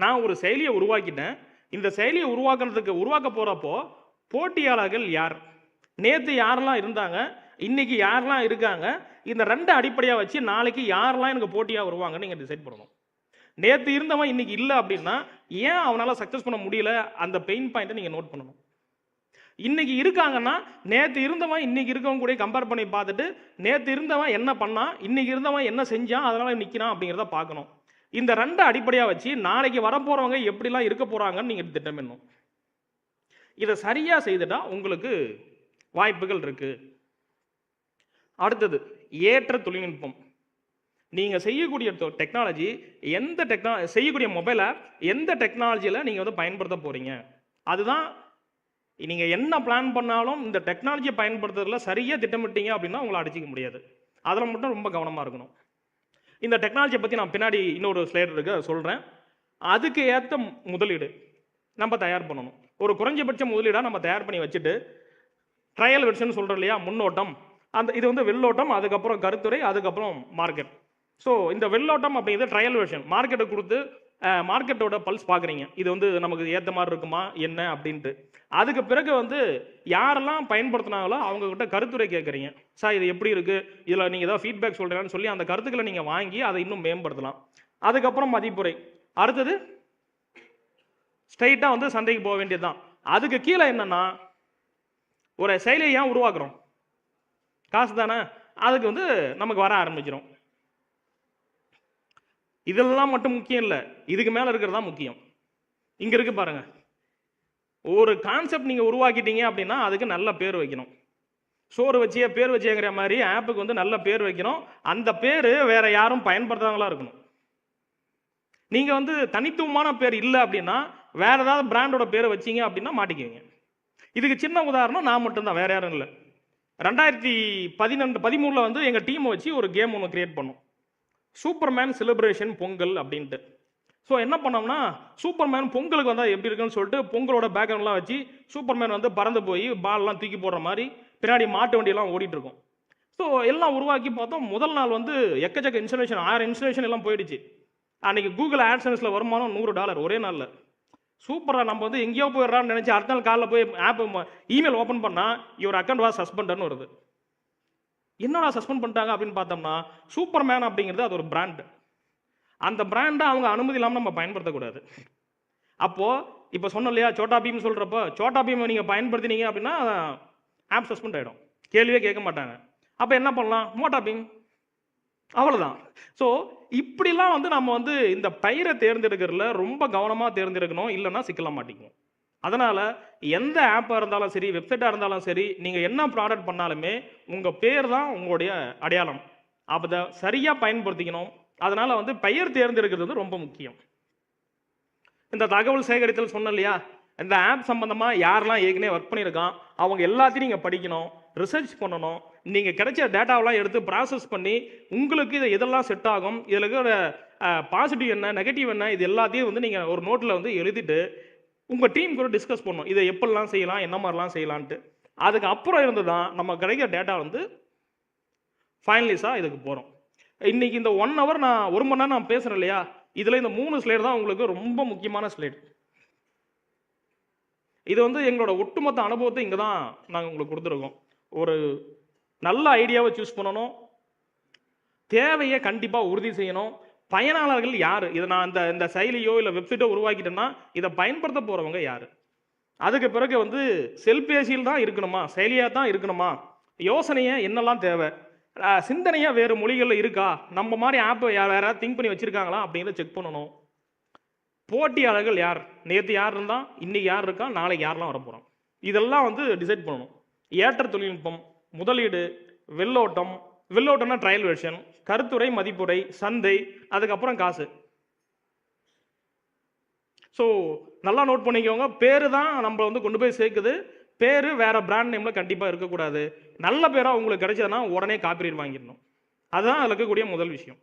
நான் ஒரு செயலியை உருவாக்கிட்டேன். இந்த செயலியை உருவாக்க போகிறப்போ போட்டியாளர்கள் யார், நேற்று யாரெல்லாம் இருந்தாங்க, இன்னைக்கு யாரெல்லாம் இருக்காங்க, இந்த ரெண்டு அடிப்படையாக வச்சு நாளைக்கு யாரெல்லாம் எனக்கு போட்டியாக வருவாங்கன்னு நீங்கள் டிசைட் பண்ணணும். நேற்று இருந்தவன் இன்னைக்கு இல்லை அப்படின்னா ஏன் அவனால் சக்ஸஸ் பண்ண முடியல, அந்த பெயின் பாயிண்ட்டை நீங்கள் நோட் பண்ணணும். இன்னைக்கு இருக்காங்கன்னா நேற்று இருந்தவன் இன்னைக்கு இருக்கவங்க கூட கம்பேர் பண்ணி பார்த்துட்டு நேற்று இருந்தவன் என்ன பண்ணான், இன்னைக்கு இருந்தவன் என்ன செஞ்சான், அதனால நிற்கிறான் அப்படிங்கிறத பார்க்கணும். இந்த ரெண்டு அடிப்படையாக வச்சு நாளைக்கு வரப்போறவங்க எப்படிலாம் இருக்க போறாங்கன்னு நீங்கள் திட்டமிடணும். இதை சரியாக செய்துட்டா உங்களுக்கு வாய்ப்புகள் இருக்கு. அடுத்தது ஏற்ற தொழில்நுட்பம். நீங்கள் செய்யக்கூடிய டெக்னாலஜி செய்யக்கூடிய மொபைல் ஆப் எந்த டெக்னாலஜியில் நீங்கள் வந்து பயன்படுத்த போகிறீங்க, அதுதான். நீங்கள் என்ன பிளான் பண்ணாலும் இந்த டெக்னாலஜியை பயன்படுத்துறதுல சரியாக திட்டமிட்டீங்க அப்படின்னா உங்களை அடிச்சிக்க முடியாது. அதில் மட்டும் ரொம்ப கவனமாக இருக்கணும். இந்த டெக்னாலஜியை பற்றி நான் பின்னாடி இன்னொரு ஸ்லைட் இருக்கு சொல்கிறேன். அதுக்கு ஏற்ற முதலீடு நம்ம தயார் பண்ணணும். ஒரு குறைஞ்சபட்ச முதலீடாக நம்ம தயார் பண்ணி வச்சுட்டு ட்ரையல் வெர்ஷன் சொல்கிறோம் இல்லையா, முன்னோட்டம், இது வந்து வெள்ளோட்டம், அதுக்கப்புறம் கருத்துரை, அதுக்கப்புறம் மார்க்கெட். ஸோ இந்த வெள்ளோட்டம் அப்படிங்கிறது ட்ரையல் வெர்ஷன். மார்க்கெட்டை கொடுத்து மார்க்கெட்டோட பல்ஸ் பார்க்குறீங்க, இது வந்து நமக்கு ஏற்ற மாதிரி இருக்குமா என்ன அப்படின்ட்டு. அதுக்கு பிறகு வந்து யாரெல்லாம் பயன்படுத்தினாங்களோ அவங்கக்கிட்ட கருத்துரை கேட்குறீங்க. சார் இது எப்படி இருக்குது, இதில் நீங்கள் ஏதாவது ஃபீட்பேக் சொல்கிறீங்கன்னு சொல்லி அந்த கருத்துக்களை நீங்கள் வாங்கி அதை இன்னும் மேம்படுத்தலாம். அதுக்கப்புறம் மதிப்புரை. அடுத்தது ஸ்ட்ரைட்டாக வந்து சந்தைக்கு போக வேண்டியது தான். அதுக்கு கீழே என்னென்னா ஒரு செயலியை ஏன் உருவாக்குறோம், காசு தானே, அதுக்கு வந்து நமக்கு வர ஆரம்பிச்சிடும். இதெல்லாம் மட்டும் முக்கியம் இல்லை, இதுக்கு மேலே இருக்கிறது தான் முக்கியம். இங்கே இருக்கு பாருங்க, ஒரு கான்செப்ட் நீங்கள் உருவாக்கிட்டீங்க அப்படின்னா அதுக்கு நல்ல பேர் வைக்கணும். சோறு வச்சியே பேர் வச்சியங்கிற மாதிரி ஆப்புக்கு வந்து நல்ல பேர் வைக்கணும். அந்த பேர் வேற யாரும் பயன்படுத்தாங்களா இருக்கணும். நீங்கள் வந்து தனித்துவமான பேர் இல்லை அப்படின்னா வேற ஏதாவது பிராண்டோட பேரை வச்சிங்க அப்படின்னா மாட்டிக்குவீங்க. இதுக்கு சின்ன உதாரணம் நான் மட்டும்தான், வேற யாரும் இல்லை. 2013 வந்து எங்கள் டீமை வச்சு ஒரு கேம் ஒன்று கிரியேட் பண்ணோம், சூப்பர்மேன் செலிப்ரேஷன் பொங்கல் அப்படின்ட்டு. ஸோ என்ன பண்ணோம்னா சூப்பர்மேன் பொங்கலுக்கு வந்தால் எப்படி இருக்குன்னு சொல்லிட்டு பொங்கலோட பேக்ரவுண்ட்லாம் வச்சு சூப்பர்மேன் வந்து பறந்து போய் பால்லாம் தூக்கி போடுற மாதிரி பின்னாடி மாட்டு வண்டியெல்லாம் ஓடிட்டு இருக்கும். ஸோ எல்லாம் உருவாக்கி பார்த்தோம். முதல் நாள் வந்து எக்கச்சக்க இன்ஸ்டலேஷன், 1000 இன்ஸ்டலேஷன் எல்லாம் போயிடுச்சு. அன்றைக்கி கூகுள் AdSenseல வருமானம் $100 ஒரே நாளில். சூப்பராக நம்ம வந்து எங்கேயோ போயிடுறான்னு நினச்சி அடுத்த நாள் காலையில் போய் ஆப் இமெயில் ஓப்பன் பண்ணால் இவர் அக்கௌண்ட் வாஸ் சஸ்பெண்டட்னு வருது. என்னடா சஸ்பெண்ட் பண்ணிட்டாங்க அப்படின்னு பார்த்தோம்னா சூப்பர்மேன் அப்படிங்கிறது அது ஒரு பிராண்டு. அந்த பிராண்டை அவங்க அனுமதி இல்லாமல் நம்ம பயன்படுத்தக்கூடாது. அப்போது இப்போ சொன்னோம் இல்லையா சோட்டா பீம் சொல்கிறப்போ, சோட்டா பீம் நீங்கள் பயன்படுத்தினீங்க அப்படின்னா ஆப் சஸ்பெண்ட் ஆகிடும், கேள்வியே கேட்க மாட்டாங்க. அப்போ என்ன பண்ணலாம், மோட்டா பீம், அவ்வளோதான். ஸோ இப்படிலாம் வந்து நம்ம வந்து இந்த பயிரை தேர்ந்தெடுக்கிறதுல ரொம்ப கவனமாக தேர்ந்தெடுக்கணும், இல்லைன்னா சிக்கலாம் மாட்டிக்கணும். அதனால் எந்த ஆப்பாக இருந்தாலும் சரி, வெப்சைட்டாக இருந்தாலும் சரி, நீங்கள் என்ன ப்ராடக்ட் பண்ணாலுமே உங்கள் பேர் தான் உங்களுடைய அடையாளம். அப்போ அதை சரியாக பயன்படுத்திக்கணும். அதனால் வந்து பெயர் தேர்ந்தெடுக்கிறது வந்து ரொம்ப முக்கியம். இந்த தகவல் சேகரித்தல் சொன்னோம் இல்லையா, இந்த ஆப் சம்மந்தமாக யாரெல்லாம் ஏற்கனவே ஒர்க் பண்ணியிருக்கான் அவங்க எல்லாத்தையும் நீங்கள் படிக்கணும், ரிசர்ச் பண்ணணும். நீங்கள் கிடைச்ச டேட்டாவெல்லாம் எடுத்து ப்ராசஸ் பண்ணி உங்களுக்கு இது எதெல்லாம் செட் ஆகும், இதில் இருக்கிற பாசிட்டிவ் என்ன நெகட்டிவ் என்ன, இது எல்லாத்தையும் வந்து நீங்கள் ஒரு நோட்டில் வந்து எழுதிட்டு உங்கள் டீம் கூட டிஸ்கஸ் பண்ணணும், இதை எப்படிலாம் செய்யலாம், என்ன மாதிரிலாம் செய்யலான்ட்டு. அதுக்கு அப்புறம் இருந்து தான் நம்ம கிடைக்கிற டேட்டா வந்து ஃபைனலிஸாக இதுக்கு போகிறோம். இன்றைக்கி இந்த 1 hour நான் 1 மணி நேரம் நான் பேசுகிறேன் இல்லையா, இதில் இந்த 3 ஸ்லைடு தான் உங்களுக்கு ரொம்ப முக்கியமான ஸ்லைடு. இது வந்து எங்களோட ஒட்டுமொத்த அனுபவத்தை இங்கே தான் நாங்கள் உங்களுக்கு கொடுத்துருக்கோம். ஒரு நல்ல ஐடியாவை சூஸ் பண்ணணும், தேவையை கண்டிப்பாக உறுதி செய்யணும், பயனாளர்கள் யார், இதை நான் இந்த செயலியோ இல்லை வெப்சைட்டோ உருவாக்கிட்டேன்னா இதை பயன்படுத்த போகிறவங்க யார், அதுக்கு பிறகு வந்து செல்பேசியில் தான் இருக்கணுமா, செயலியாக தான் இருக்கணுமா, யோசனையை என்னெல்லாம் தேவை, சிந்தனையாக வேறு மொழிகளில் இருக்கா, நம்ம மாதிரி ஆப்பை யாராவது திங்க் பண்ணி வச்சுருக்காங்களா அப்படிங்கிறத செக் பண்ணணும். போட்டியாளர்கள் யார், நேற்று யார் இருந்தால் இன்றைக்கி யார் இருக்கா, நாளைக்கு யாரெல்லாம் வரப்போகிறோம், இதெல்லாம் வந்து டிசைட் பண்ணணும். ஏற்ற தொழில்நுட்பம், முதலீடு, வெள்ளோட்டம், வெள்ளோட்டம்னா ட்ரையல் வெர்ஷன், கருத்துரை, மதிப்புரை, சந்தை, அதுக்கப்புறம் காசு. ஸோ நல்லா நோட் பண்ணிக்கோங்க. பேர் தான் நம்மளை வந்து கொண்டு போய் சேர்க்குது. பேர் வேறு பிராண்ட் நேமில் கண்டிப்பாக இருக்கக்கூடாது. நல்ல பேராக உங்களுக்கு கிடைச்சதுன்னா உடனே காப்பிரைட் வாங்கிடணும். அதுதான் அதில் இருக்கக்கூடிய முதல் விஷயம்.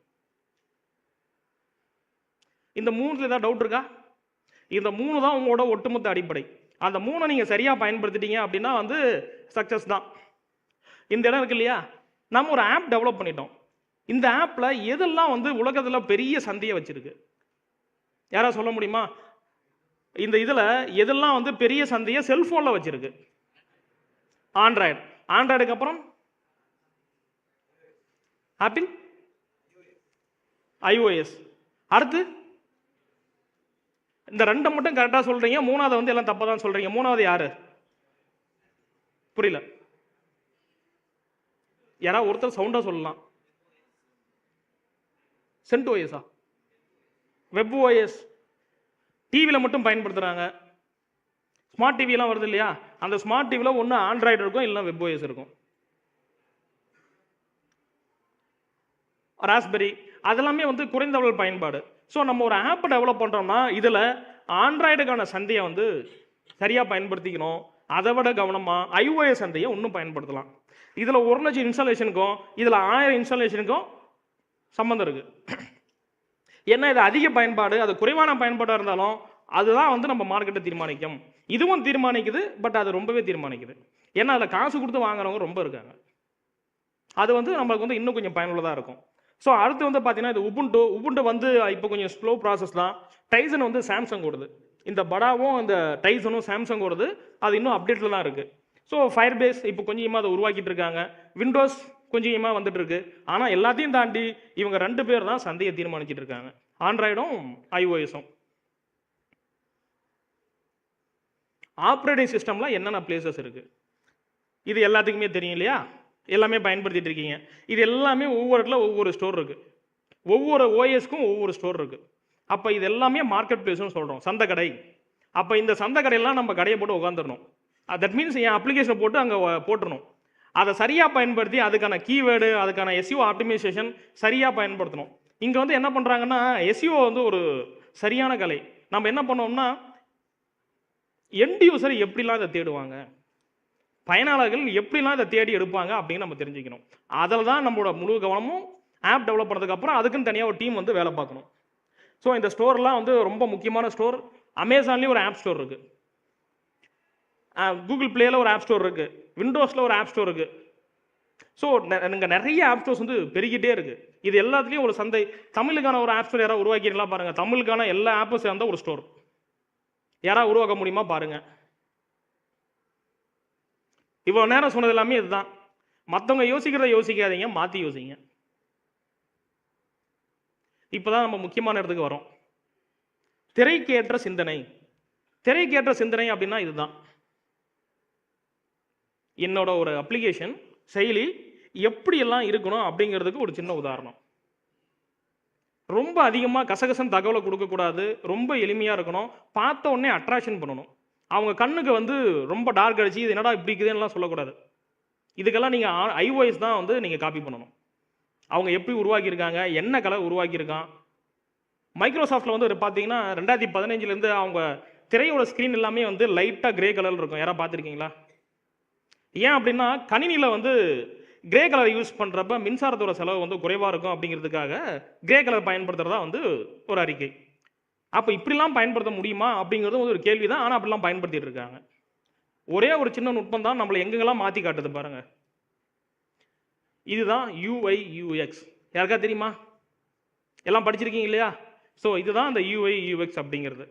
இந்த மூணுல ஏதாவது டவுட் இருக்கா? இந்த 3 தான் உங்களோட ஒட்டுமொத்த அடிப்படை. அந்த 3 நீங்கள் சரியாக பயன்படுத்திட்டீங்க அப்படின்னா வந்து சக்ஸஸ் தான். இந்த இடம் இருக்கு இல்லையா, நம்ம ஒரு ஆப் டெவலப் பண்ணிட்டோம். இந்த ஆப்பில் எதெல்லாம் வந்து உலகத்தில் பெரிய சந்தையை வச்சிருக்கு, யாராவது சொல்ல முடியுமா? இந்த இதில் எதெல்லாம் வந்து பெரிய சந்தையை செல்ஃபோனில் வச்சிருக்கு? ஆண்ட்ராய்டு. ஆண்ட்ராய்டுக்கு அப்புறம் ஆப்பிள், iOS. அடுத்து இந்த 2 மட்டும் கரெக்டாக சொல்கிறீங்க, 3வது வந்து எல்லாம் தப்பாக தான் சொல்கிறீங்க. 3வது யாரு? புரியல. யாராவது ஒருத்தர் சவுண்டாக சொல்லலாம். CentOS-ஆ? WebOS. டிவியில் மட்டும் பயன்படுத்துகிறாங்க. ஸ்மார்ட் டிவிலாம் வருது இல்லையா, அந்த ஸ்மார்ட் டிவியில் ஒன்று ஆண்ட்ராய்டு இருக்கும், இல்லைனா WebOS இருக்கும். ராஸ்பெரி, அதெல்லாமே வந்து குறைந்தளவு பயன்பாடு. ஸோ நம்ம ஒரு ஆப் டெவலப் பண்ணுறோம்னா இதில் ஆண்ட்ராய்டுக்கான சந்தையை வந்து சரியாக பயன்படுத்திக்கணும். அதை விட கவனமாக iOS சந்தையை இன்னும் பயன்படுத்தலாம். இதில் 1,00,000 இன்ஸ்டாலேஷனுக்கும் இதில் 1000 இன்ஸ்டாலேஷனுக்கும் சம்மந்தம் இருக்குது. ஏன்னா இது அதிக பயன்பாடு, அது குறைவான பயன்பாடாக இருந்தாலும் அதுதான் வந்து நம்ம மார்க்கெட்டை தீர்மானிக்கும். இதுவும் தீர்மானிக்குது, பட் அது ரொம்பவே தீர்மானிக்குது. ஏன்னா அதில் காசு கொடுத்து வாங்குறவங்க ரொம்ப இருக்காங்க. அது வந்து நம்மளுக்கு வந்து இன்னும் கொஞ்சம் பயனுள்ளதாக இருக்கும். ஸோ அடுத்து வந்து பார்த்தீங்கன்னா இது உபுண்டு வந்து இப்போ கொஞ்சம் ஸ்லோ ப்ராசஸ் தான். டைசன் வந்து சாம்சங் ஓடுது. இந்த படாவும் இந்த டைசனும் சாம்சங் ஓடுது. அது இன்னும் அப்டேட்டில் தான் இருக்குது. ஸோ ஃபயர் பேஸ் இப்போ கொஞ்சமாக அதை உருவாக்கிட்டு இருக்காங்க. விண்டோஸ் கொஞ்சமாக வந்துட்டு இருக்கு. ஆனால் எல்லாத்தையும் தாண்டி இவங்க 2 பேர் தான் சந்தையை தீர்மானிச்சிட்டு இருக்காங்க, ஆண்ட்ராய்டும் iOS-ம். ஆப்ரேட்டிங் சிஸ்டம்ல என்னென்ன பிளேசஸ் இருக்கு, இது எல்லாத்துக்குமே தெரியும் இல்லையா, எல்லாமே பயன்படுத்திட்டு இருக்கீங்க. இது எல்லாமே ஒவ்வொரு இடத்துல ஒவ்வொரு ஸ்டோர் இருக்கு, ஒவ்வொரு ஓஎஸ்க்கும் ஒவ்வொரு ஸ்டோர் இருக்கு. அப்போ இது எல்லாமே மார்க்கெட் பிளேஸ்னு சொல்கிறோம், சந்தை கடை. அப்போ இந்த சந்தை கடையெல்லாம் நம்ம கடையை போட்டு உட்காந்துடணும். தட் மீன்ஸ் என் அப்ளிகேஷனை போட்டு அங்கே போட்டுடணும். அதை சரியாக பயன்படுத்தி அதுக்கான கீவேர்டு, அதுக்கான SEO ஆப்டிமைசேஷன் சரியாக பயன்படுத்தணும். இங்கே வந்து என்ன பண்ணுறாங்கன்னா SEO வந்து ஒரு சரியான கலை. நம்ம என்ன பண்ணோம்னா எண்ட் யூசர் எப்படிலாம் இதை தேடுவாங்க, பயனாளர்கள் எப்படிலாம் இதை தேடி எடுப்பாங்க அப்படின்னு நம்ம தெரிஞ்சுக்கணும். அதில் தான் நம்மளோட முழு கவனமும் ஆப் டெவலப் பண்ணதுக்கப்புறம் அதுக்குன்னு தனியாக ஒரு டீம் வந்து வேலை பார்க்கணும். ஸோ இந்த ஸ்டோர்லாம் வந்து ரொம்ப முக்கியமான ஸ்டோர். அமேசான்லேயும் ஒரு ஆப் ஸ்டோர் இருக்குது, கூகுள் பிளேயில் ஒரு ஆப் ஸ்டோர் இருக்குது, விண்டோஸில் ஒரு ஆப் ஸ்டோர் இருக்குது. ஸோ இங்கே நிறைய ஆப் ஸ்டோர்ஸ் வந்து பெருகிட்டே இருக்குது. இது எல்லாத்துலேயும் ஒரு சந்தை. தமிழுக்கான ஒரு ஆப் ஸ்டோர் யாராவது உருவாக்கிங்களா பாருங்கள். தமிழுக்கான எல்லா ஆப்பும் சேர்ந்த ஒரு ஸ்டோர் யாராவது உருவாக்க முடியுமா பாருங்கள். இவ்வளோ நேரம் சொன்னது எல்லாமே இதுதான். மற்றவங்க யோசிக்கிறத யோசிக்காதீங்க, மாற்றி யோசிங்க. இப்போதான் நம்ம முக்கியமான இடத்துக்கு வரோம். திரைக்கேற்ற சிந்தனை. திரைக்கேற்ற சிந்தனை அப்படின்னா இதுதான். என்னோட ஒரு அப்ளிகேஷன் செயலி எப்படியெல்லாம் இருக்கணும் அப்படிங்கிறதுக்கு ஒரு சின்ன உதாரணம். ரொம்ப அதிகமாக கசகசன் தகவலை கொடுக்கக்கூடாது, ரொம்ப எளிமையாக இருக்கணும், பார்த்த உடனே அட்ராக்ஷன் பண்ணணும். அவங்க கண்ணுக்கு வந்து ரொம்ப டார்க் அடிச்சு இது என்னடா இப்படி இருக்குதுன்னெலாம் சொல்லக்கூடாது. இதுக்கெல்லாம் நீங்கள் iOS தான் வந்து நீங்கள் காப்பி பண்ணணும். அவங்க எப்படி உருவாக்கியிருக்காங்க, என்ன கலர் உருவாக்கியிருக்கான். மைக்ரோசாஃப்ட்டில் வந்து பார்த்தீங்கன்னா 2015 அவங்க திரையோட ஸ்க்ரீன் எல்லாமே வந்து லைட்டாக கிரே கலரில் இருக்கும். யாராவது பார்த்துருக்கீங்களா? ஏன் அப்படின்னா கணினியில் வந்து கிரே கலர் யூஸ் பண்ணுறப்ப மின்சாரத்தோட செலவு வந்து குறைவாக இருக்கும் அப்படிங்கிறதுக்காக கிரே கலர் பயன்படுத்துகிறதா வந்து ஒரு அறிக்கை. அப்போ இப்படிலாம் பயன்படுத்த முடியுமா அப்படிங்கிறது ஒரு கேள்வி தான். ஆனால் அப்படிலாம் பயன்படுத்திட்டு இருக்காங்க. ஒரே ஒரு சின்ன நுட்பம் தான் நம்மளை எங்கெங்கெல்லாம் மாற்றி காட்டுது பாருங்க. இதுதான் UI UX. யாருக்கா தெரியுமா? எல்லாம் படிச்சிருக்கீங்க இல்லையா? ஸோ இதுதான் அந்த UI UX அப்படிங்கிறது.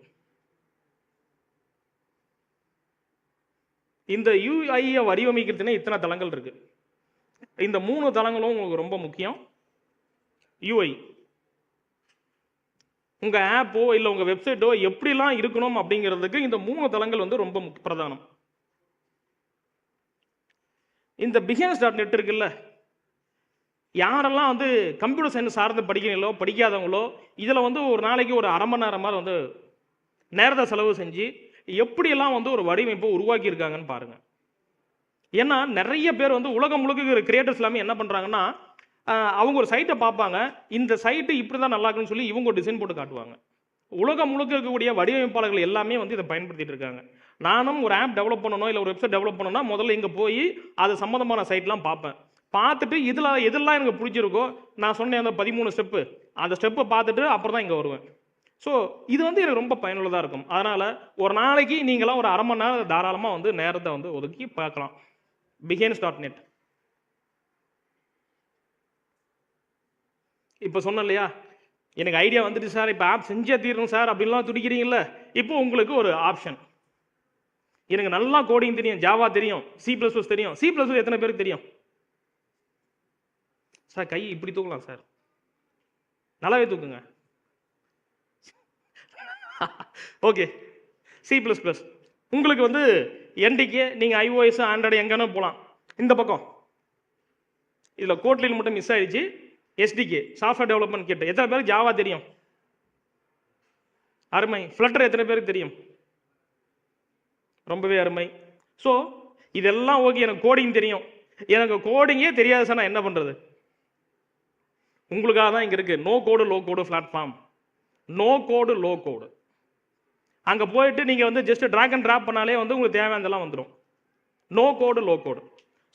இந்த UI-யை வடிவமைக்கிறதுனே இத்தனை தளங்கள் இருக்கு. இந்த 3 தளங்களும் உங்களுக்கு ரொம்ப முக்கியம். UI உங்க ஆப்போ இல்லை உங்க வெப்சைட்டோ எப்படிலாம் இருக்கணும் அப்படிங்கிறதுக்கு இந்த 3 தளங்கள் வந்து ரொம்ப பிரதானம். இந்த பிகினர்ஸ்.net இருக்குல்ல, யாரெல்லாம் வந்து கம்ப்யூட்டர் சயின்ஸ் சார்ந்து படிக்கிறீங்களோ படிக்காதவங்களோ இதில் வந்து ஒரு நாளைக்கு ஒரு அரை மணி நேரமாக வந்து நேரத்தை செலவு செஞ்சு எப்படியெல்லாம் வந்து ஒரு வடிவமைப்பை உருவாக்கியிருக்காங்கன்னு பாருங்கள். ஏன்னா நிறைய பேர் வந்து உலகம் முழுக்க இருக்கிற கிரியேட்டர்ஸ் எல்லாமே என்ன பண்ணுறாங்கன்னா, அவங்க ஒரு சைட்டை பார்ப்பாங்க, இந்த சைட்டு இப்படி தான் நல்லா இருக்குன்னு சொல்லி இவங்க ஒரு டிசைன் போட்டு காட்டுவாங்க. உலகம் முழுக்க இருக்கக்கூடிய வடிவமைப்பாளர்கள் எல்லாமே வந்து இதை பயன்படுத்திட்டு இருக்காங்க. நானும் ஒரு ஆப் டெவலப் பண்ணணும் இல்லை ஒரு வெப்சைட் டெவலப் பண்ணணும்னா முதல்ல இங்கே போய் அது சம்மந்தமான சைட்லாம் பார்ப்பேன். பார்த்துட்டு இதில் எதெல்லாம் எனக்கு பிடிச்சிருக்கோ, நான் சொன்னேன் அந்த 13 ஸ்டெப்பு, அந்த ஸ்டெப்பை பார்த்துட்டு அப்புறம் தான் இங்கே வருவேன். ஸோ இது வந்து எனக்கு ரொம்ப பயனுள்ளதாக இருக்கும். அதனால் ஒரு நாளைக்கு நீங்களாம் ஒரு அரை மணி நேரம் தாராளமாக வந்து நேரத்தை வந்து ஒதுக்கி பார்க்கலாம். பிகினர்ஸ்.net. இப்போ சொன்னேன் இல்லையா, எனக்கு ஐடியா வந்துட்டு சார், இப்போ ஆப் செஞ்சே தீரணும் சார் அப்படின்லாம் துடிக்கிறீங்கள, இப்போ உங்களுக்கு ஒரு ஆப்ஷன். எனக்கு நல்லா கோடிங் தெரியும், ஜாவா தெரியும், C++ தெரியும். C++ எத்தனை பேருக்கு தெரியும் சார்? கை இப்படி தூக்கலாம் சார், நல்லாவே தூக்குங்க. ஓகே, C++ உங்களுக்கு வந்து NDK, நீங்கள் iOS ஆண்ட்ராய்டு எங்கன்னா போகலாம். இந்த பக்கம் இதில் கோட்லின் மட்டும் மிஸ் ஆயிடுச்சு. SDK, software development kit. எத்தனை பேருக்கு ஜாவா தெரியும்? அருமை. ஃப்ளட்டர் எத்தனை பேருக்கு தெரியும்? ரொம்பவே அருமை. ஸோ இதெல்லாம் ஓகே, எனக்கு கோடிங் தெரியும். எனக்கு கோடிங்கே தெரியாது சார், நான் என்ன பண்ணுறது? உங்களுக்காக தான் இங்கே இருக்குது நோ கோடு லோ கோடு பிளாட்ஃபார்ம். நோ கோடு லோ கோடு. அங்கே போயிட்டு நீங்கள் வந்து ஜஸ்ட் ட்ராக் அண்ட் ட்ராப் பண்ணாலே வந்து உங்களுக்கு தேவையானதெல்லாம் வந்துடும். No code low code.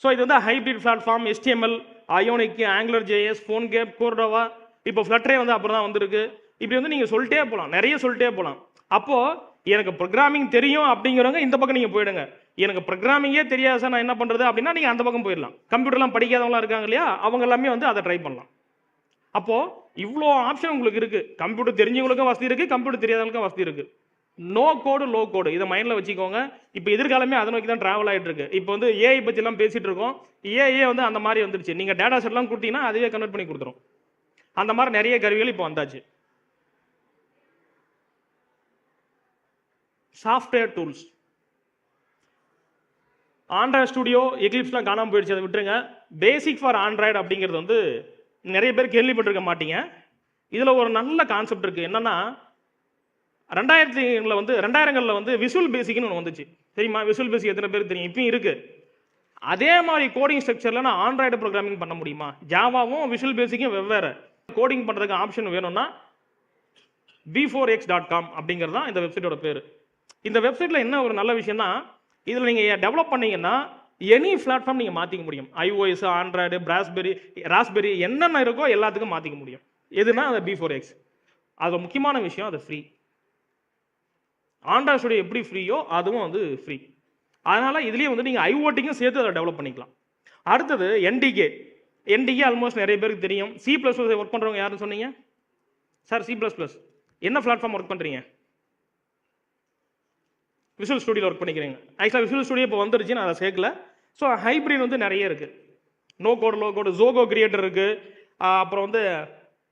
So இது வந்து hybrid platform. HTML, Ionic, Angular JS, PhoneGap, Cordova, இப்போ ஃப்ளட்டரே வந்து அப்புறம் தான் வந்திருக்கு. இப்படி வந்து நீங்கள் சொல்லிட்டே போகலாம், நிறைய சொல்லிட்டே போகலாம். அப்போது எனக்கு ப்ரோக்ராமிங் தெரியும் அப்படிங்கிறவங்க இந்த பக்கம் நீங்கள் போயிடுங்க. எனக்கு ப்ரோக்ராமிங்கே தெரியாது சார், நான் என்ன பண்ணுறது அப்படின்னா நீங்கள் அந்த பக்கம் போயிடலாம். கம்ப்யூட்டர்லாம் படிக்காதவங்களாம் இருக்காங்க இல்லையா, அவங்க எல்லாமே வந்து அதை ட்ரை பண்ணலாம். அப்போது இவ்வளோ ஆப்ஷன் உங்களுக்கு இருக்குது. கம்ப்யூட்டர் தெரிஞ்சவங்களுக்கும் வசதி இருக்குது, கம்ப்யூட்டர் தெரியாதவங்களுக்கும் வசதி இருக்குது. நோ கோடு லோ கோடு, இதை மைண்டில் வச்சுக்கோங்க. இப்போ எதிர்காலமே அதை நோக்கி தான் ட்ராவல் ஆகிட்டு இருக்கு. இப்போ வந்து ஏஐ பற்றிலாம் பேசிகிட்டு இருக்கோம். ஏஐ வந்து அந்த மாதிரி வந்துருச்சு. நீங்கள் டேட்டா செட்லாம் கொடுத்தீங்கன்னா அதுவே கன்வெர்ட் பண்ணி கொடுத்துரும். அந்த மாதிரி நிறைய கருவிகள் இப்போ வந்தாச்சு. சாஃப்ட்வேர் டூல்ஸ், ஆண்ட்ராய்டு ஸ்டுடியோ, எக்லிப்ஸ்லாம் காணாமல் போயிடுச்சு, அதை விட்டுருங்க. பேசிக் ஃபார் ஆண்ட்ராய்டு அப்படிங்கிறது வந்து நிறைய பேர் கேள்விப்பட்டிருக்க மாட்டீங்க. இதில் ஒரு நல்ல கான்செப்ட் இருக்குது. என்னன்னா 2000களில் வந்து விசுவல் பேசிக்னு ஒன்று வந்துச்சு. சரிம்மா? விசுவல் பேசிக் எத்தனை பேருக்கு தெரியும்? இப்பயும் இருக்குது. அதே மாதிரி கோடிங் ஸ்ட்ரக்சரில் நான் ஆண்ட்ராய்டு ப்ரோக்ராமிங் பண்ண முடியுமா? ஜாவாவும் விசுவல் பேசிக்கும் வெவ்வேறு. கோடிங் பண்ணுறதுக்கு ஆப்ஷன் வேணும்னா b4x.com அப்படிங்கிறது தான் இந்த வெப்சைட்டோட பேர். இந்த வெப்சைட்டில் என்ன ஒரு நல்ல விஷயம்னா, இதில் நீங்கள் டெவலப் பண்ணீங்கன்னா எனி பிளாட்ஃபார்ம் நீங்கள் மாற்றிக்க முடியும். iOS, ஆண்ட்ராய்டு, ராஸ்பெரி என்னென்ன இருக்கோ எல்லாத்துக்கும் மாற்றிக்க முடியும். எதுனா அந்த b4x. அது முக்கியமான விஷயம், அது ஃப்ரீ. ஆண்ட்ராய்டு ஸ்டுடியோ எப்படி ஃப்ரீயோ அதுவும் வந்து ஃப்ரீ. அதனால் இதுலேயே வந்து நீங்கள் ஐஓடிக்கும் சேர்த்து அதை டெவலப் பண்ணிக்கலாம். அடுத்தது NDK. NDK ஆல்மோஸ்ட் நிறைய பேருக்கு தெரியும். C++ ஒர்க் பண்ணுறவங்க யாருன்னு சொன்னீங்க சார்? C++ என்ன பிளாட்ஃபார்ம் ஒர்க் பண்ணுறீங்க? விசுவல் ஸ்டுடியோவில் ஒர்க் பண்ணிக்கிறீங்க. ஆக்சுவலாக விசுவல் ஸ்டுடியோ இப்போ வந்துருச்சு, நான் அதை சேர்க்கல. ஸோ ஹைப்ரிட் வந்து நிறைய இருக்குது. நோ கோடு லோ கோடு, ஜோகோ கிரியேட்டர் இருக்குது. அப்புறம் வந்து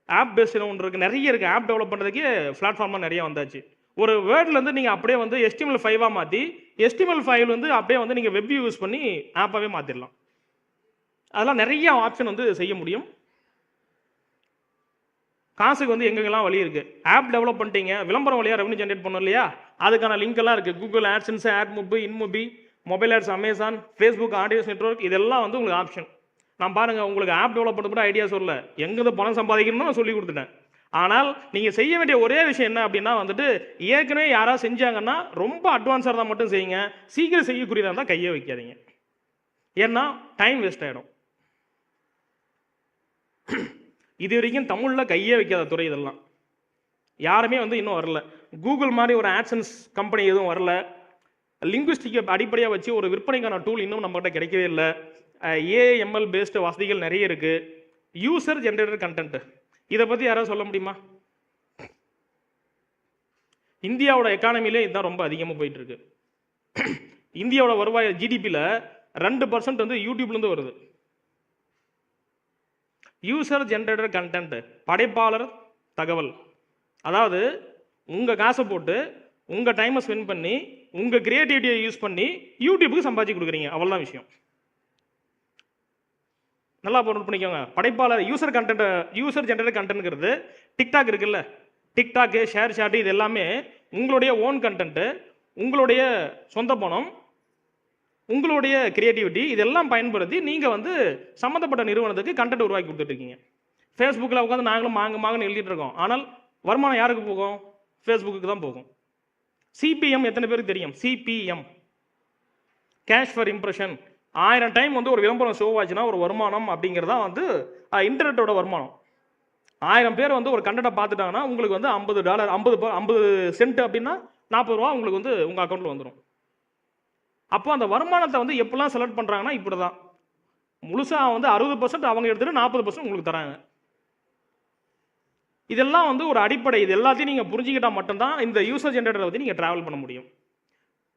ஆப் பேஸ்டு ஒன்று இருக்குது, நிறைய இருக்குது. ஆப் டெவலப் பண்ணுறதுக்கு பிளாட்ஃபார்மாக நிறைய வந்தாச்சு. ஒரு வேர்ட்லேருந்து நீங்கள் அப்படியே வந்து HTML5 மாற்றி HTML5 வந்து அப்படியே வந்து நீங்கள் வெப் யூஸ் பண்ணி ஆப்பாகவே மாற்றிடலாம். அதெல்லாம் நிறைய ஆப்ஷன் வந்து செய்ய முடியும். காசுக்கு வந்து எங்கெங்கெல்லாம் வழி இருக்குது. ஆப் டெவலப் பண்ணிட்டீங்க, விளம்பரம் வழியாக ரெவன்யூ ஜென்ரேட் பண்ணணும் இல்லையா, அதுக்கான லிங்க் எல்லாம் இருக்குது. Google AdSense, AdMob, InMobi, mobile ads, Amazon, Facebook, audience network, இதெல்லாம் வந்து உங்களுக்கு ஆப்ஷன். நான் பாருங்கள், உங்களுக்கு ஆப் டெவலப் பண்ண கூட ஐடியா சொல்லல, எங்கேருந்து பணம் சம்பாதிக்கணும்னு நான் சொல்லி கொடுத்துட்டேன். ஆனால் நீங்கள் செய்ய வேண்டிய ஒரே விஷயம் என்ன அப்படின்னா வந்துட்டு, ஏற்கனவே யாராவது செஞ்சாங்கன்னா ரொம்ப அட்வான்ஸாக இருந்தால் மட்டும் செய்யுங்க. சீக்கிரம் செய்யக்கூடியதாக இருந்தால் கையே வைக்காதீங்க. ஏன்னா டைம் வேஸ்ட் ஆகிடும். இது வரைக்கும் தமிழில் கையே வைக்காத துறை இதெல்லாம். யாருமே வந்து இன்னும் வரல. கூகுள் மாதிரி ஒரு ஆட்சன்ஸ் கம்பெனி எதுவும் வரல. லிங்குவிஸ்டிக்கை அடிப்படையாக வச்சு ஒரு விற்பனைக்கான டூல் இன்னும் நம்மகிட்ட கிடைக்கவே இல்லை. AML பேஸ்டு வசதிகள் நிறைய இருக்குது. யூசர் ஜென்ரேட்டட் கண்டென்ட், இதை பற்றி யாராவது சொல்ல முடியுமா? இந்தியாவோட எக்கானமிலே இதுதான் ரொம்ப அதிகமாக போயிட்டு இருக்கு. இந்தியாவோட வருவாய் GDPயில் 2% வந்து யூடியூப்லேருந்து வருது. யூசர் ஜென்ரேட்டட் கண்டென்ட், படைப்பாளர் தகவல். அதாவது உங்கள் காசை போட்டு உங்கள் டைமை ஸ்பெண்ட் பண்ணி உங்கள் கிரியேட்டிவிட்டியை யூஸ் பண்ணி யூடியூபுக்கு சம்பாதிச்சு கொடுக்குறீங்க, அவ்வளோதான் விஷயம். நல்லா நோட் பண்ணிக்கோங்க. படைப்பாளர் யூசர் ஜெனரேட் கண்டென்ட்ங்கிறது டிக்டாக் இருக்குல்ல, டிக்டாக்கு, ஷேர் சாட் இது எல்லாமே உங்களுடைய ஓன் கண்டென்ட்டு, உங்களுடைய சொந்த பணம், உங்களுடைய கிரியேட்டிவிட்டி இதெல்லாம் பயன்படுத்தி நீங்கள் வந்து சம்மந்தப்பட்ட நிறுவனத்துக்கு கண்டென்ட் உருவாக்கி கொடுத்துட்ருக்கீங்க. ஃபேஸ்புக்கில் உட்காந்து நாங்களும் மாங்கன்னு எழுதிட்டு இருக்கோம். ஆனால் வருமானம் யாருக்கு போகும்? ஃபேஸ்புக்கு தான் போகும். சிபிஎம் எத்தனை பேருக்கு தெரியும்? CPM, cash for impression. 1000 time வந்து ஒரு விளம்பரம் ஷோ ஆச்சுன்னா ஒரு வருமானம் அப்படிங்கிறதா வந்து இன்டர்நெட்டோட வருமானம். 1000 பேர் வந்து ஒரு கண்டென்ட்டை பார்த்துட்டாங்கன்னா உங்களுக்கு வந்து $50, 50 சென்ட் அப்படின்னா 40 ரூபா உங்களுக்கு வந்து உங்கள் அக்கௌண்ட்டில் வந்துடும். அப்போ அந்த வருமானத்தை வந்து எப்படிலாம் செலக்ட் பண்ணுறாங்கன்னா இப்படி தான். முழுசாக வந்து 60% அவங்க எடுத்துகிட்டு 40% உங்களுக்கு தராங்க. இதெல்லாம் வந்து ஒரு அடிப்படை. இது எல்லாத்தையும் நீங்கள் புரிஞ்சுக்கிட்டால் மட்டும்தான் இந்த யூசர் ஜென்ரேட்டரை பற்றி நீங்கள் ட்ராவல் பண்ண முடியும்.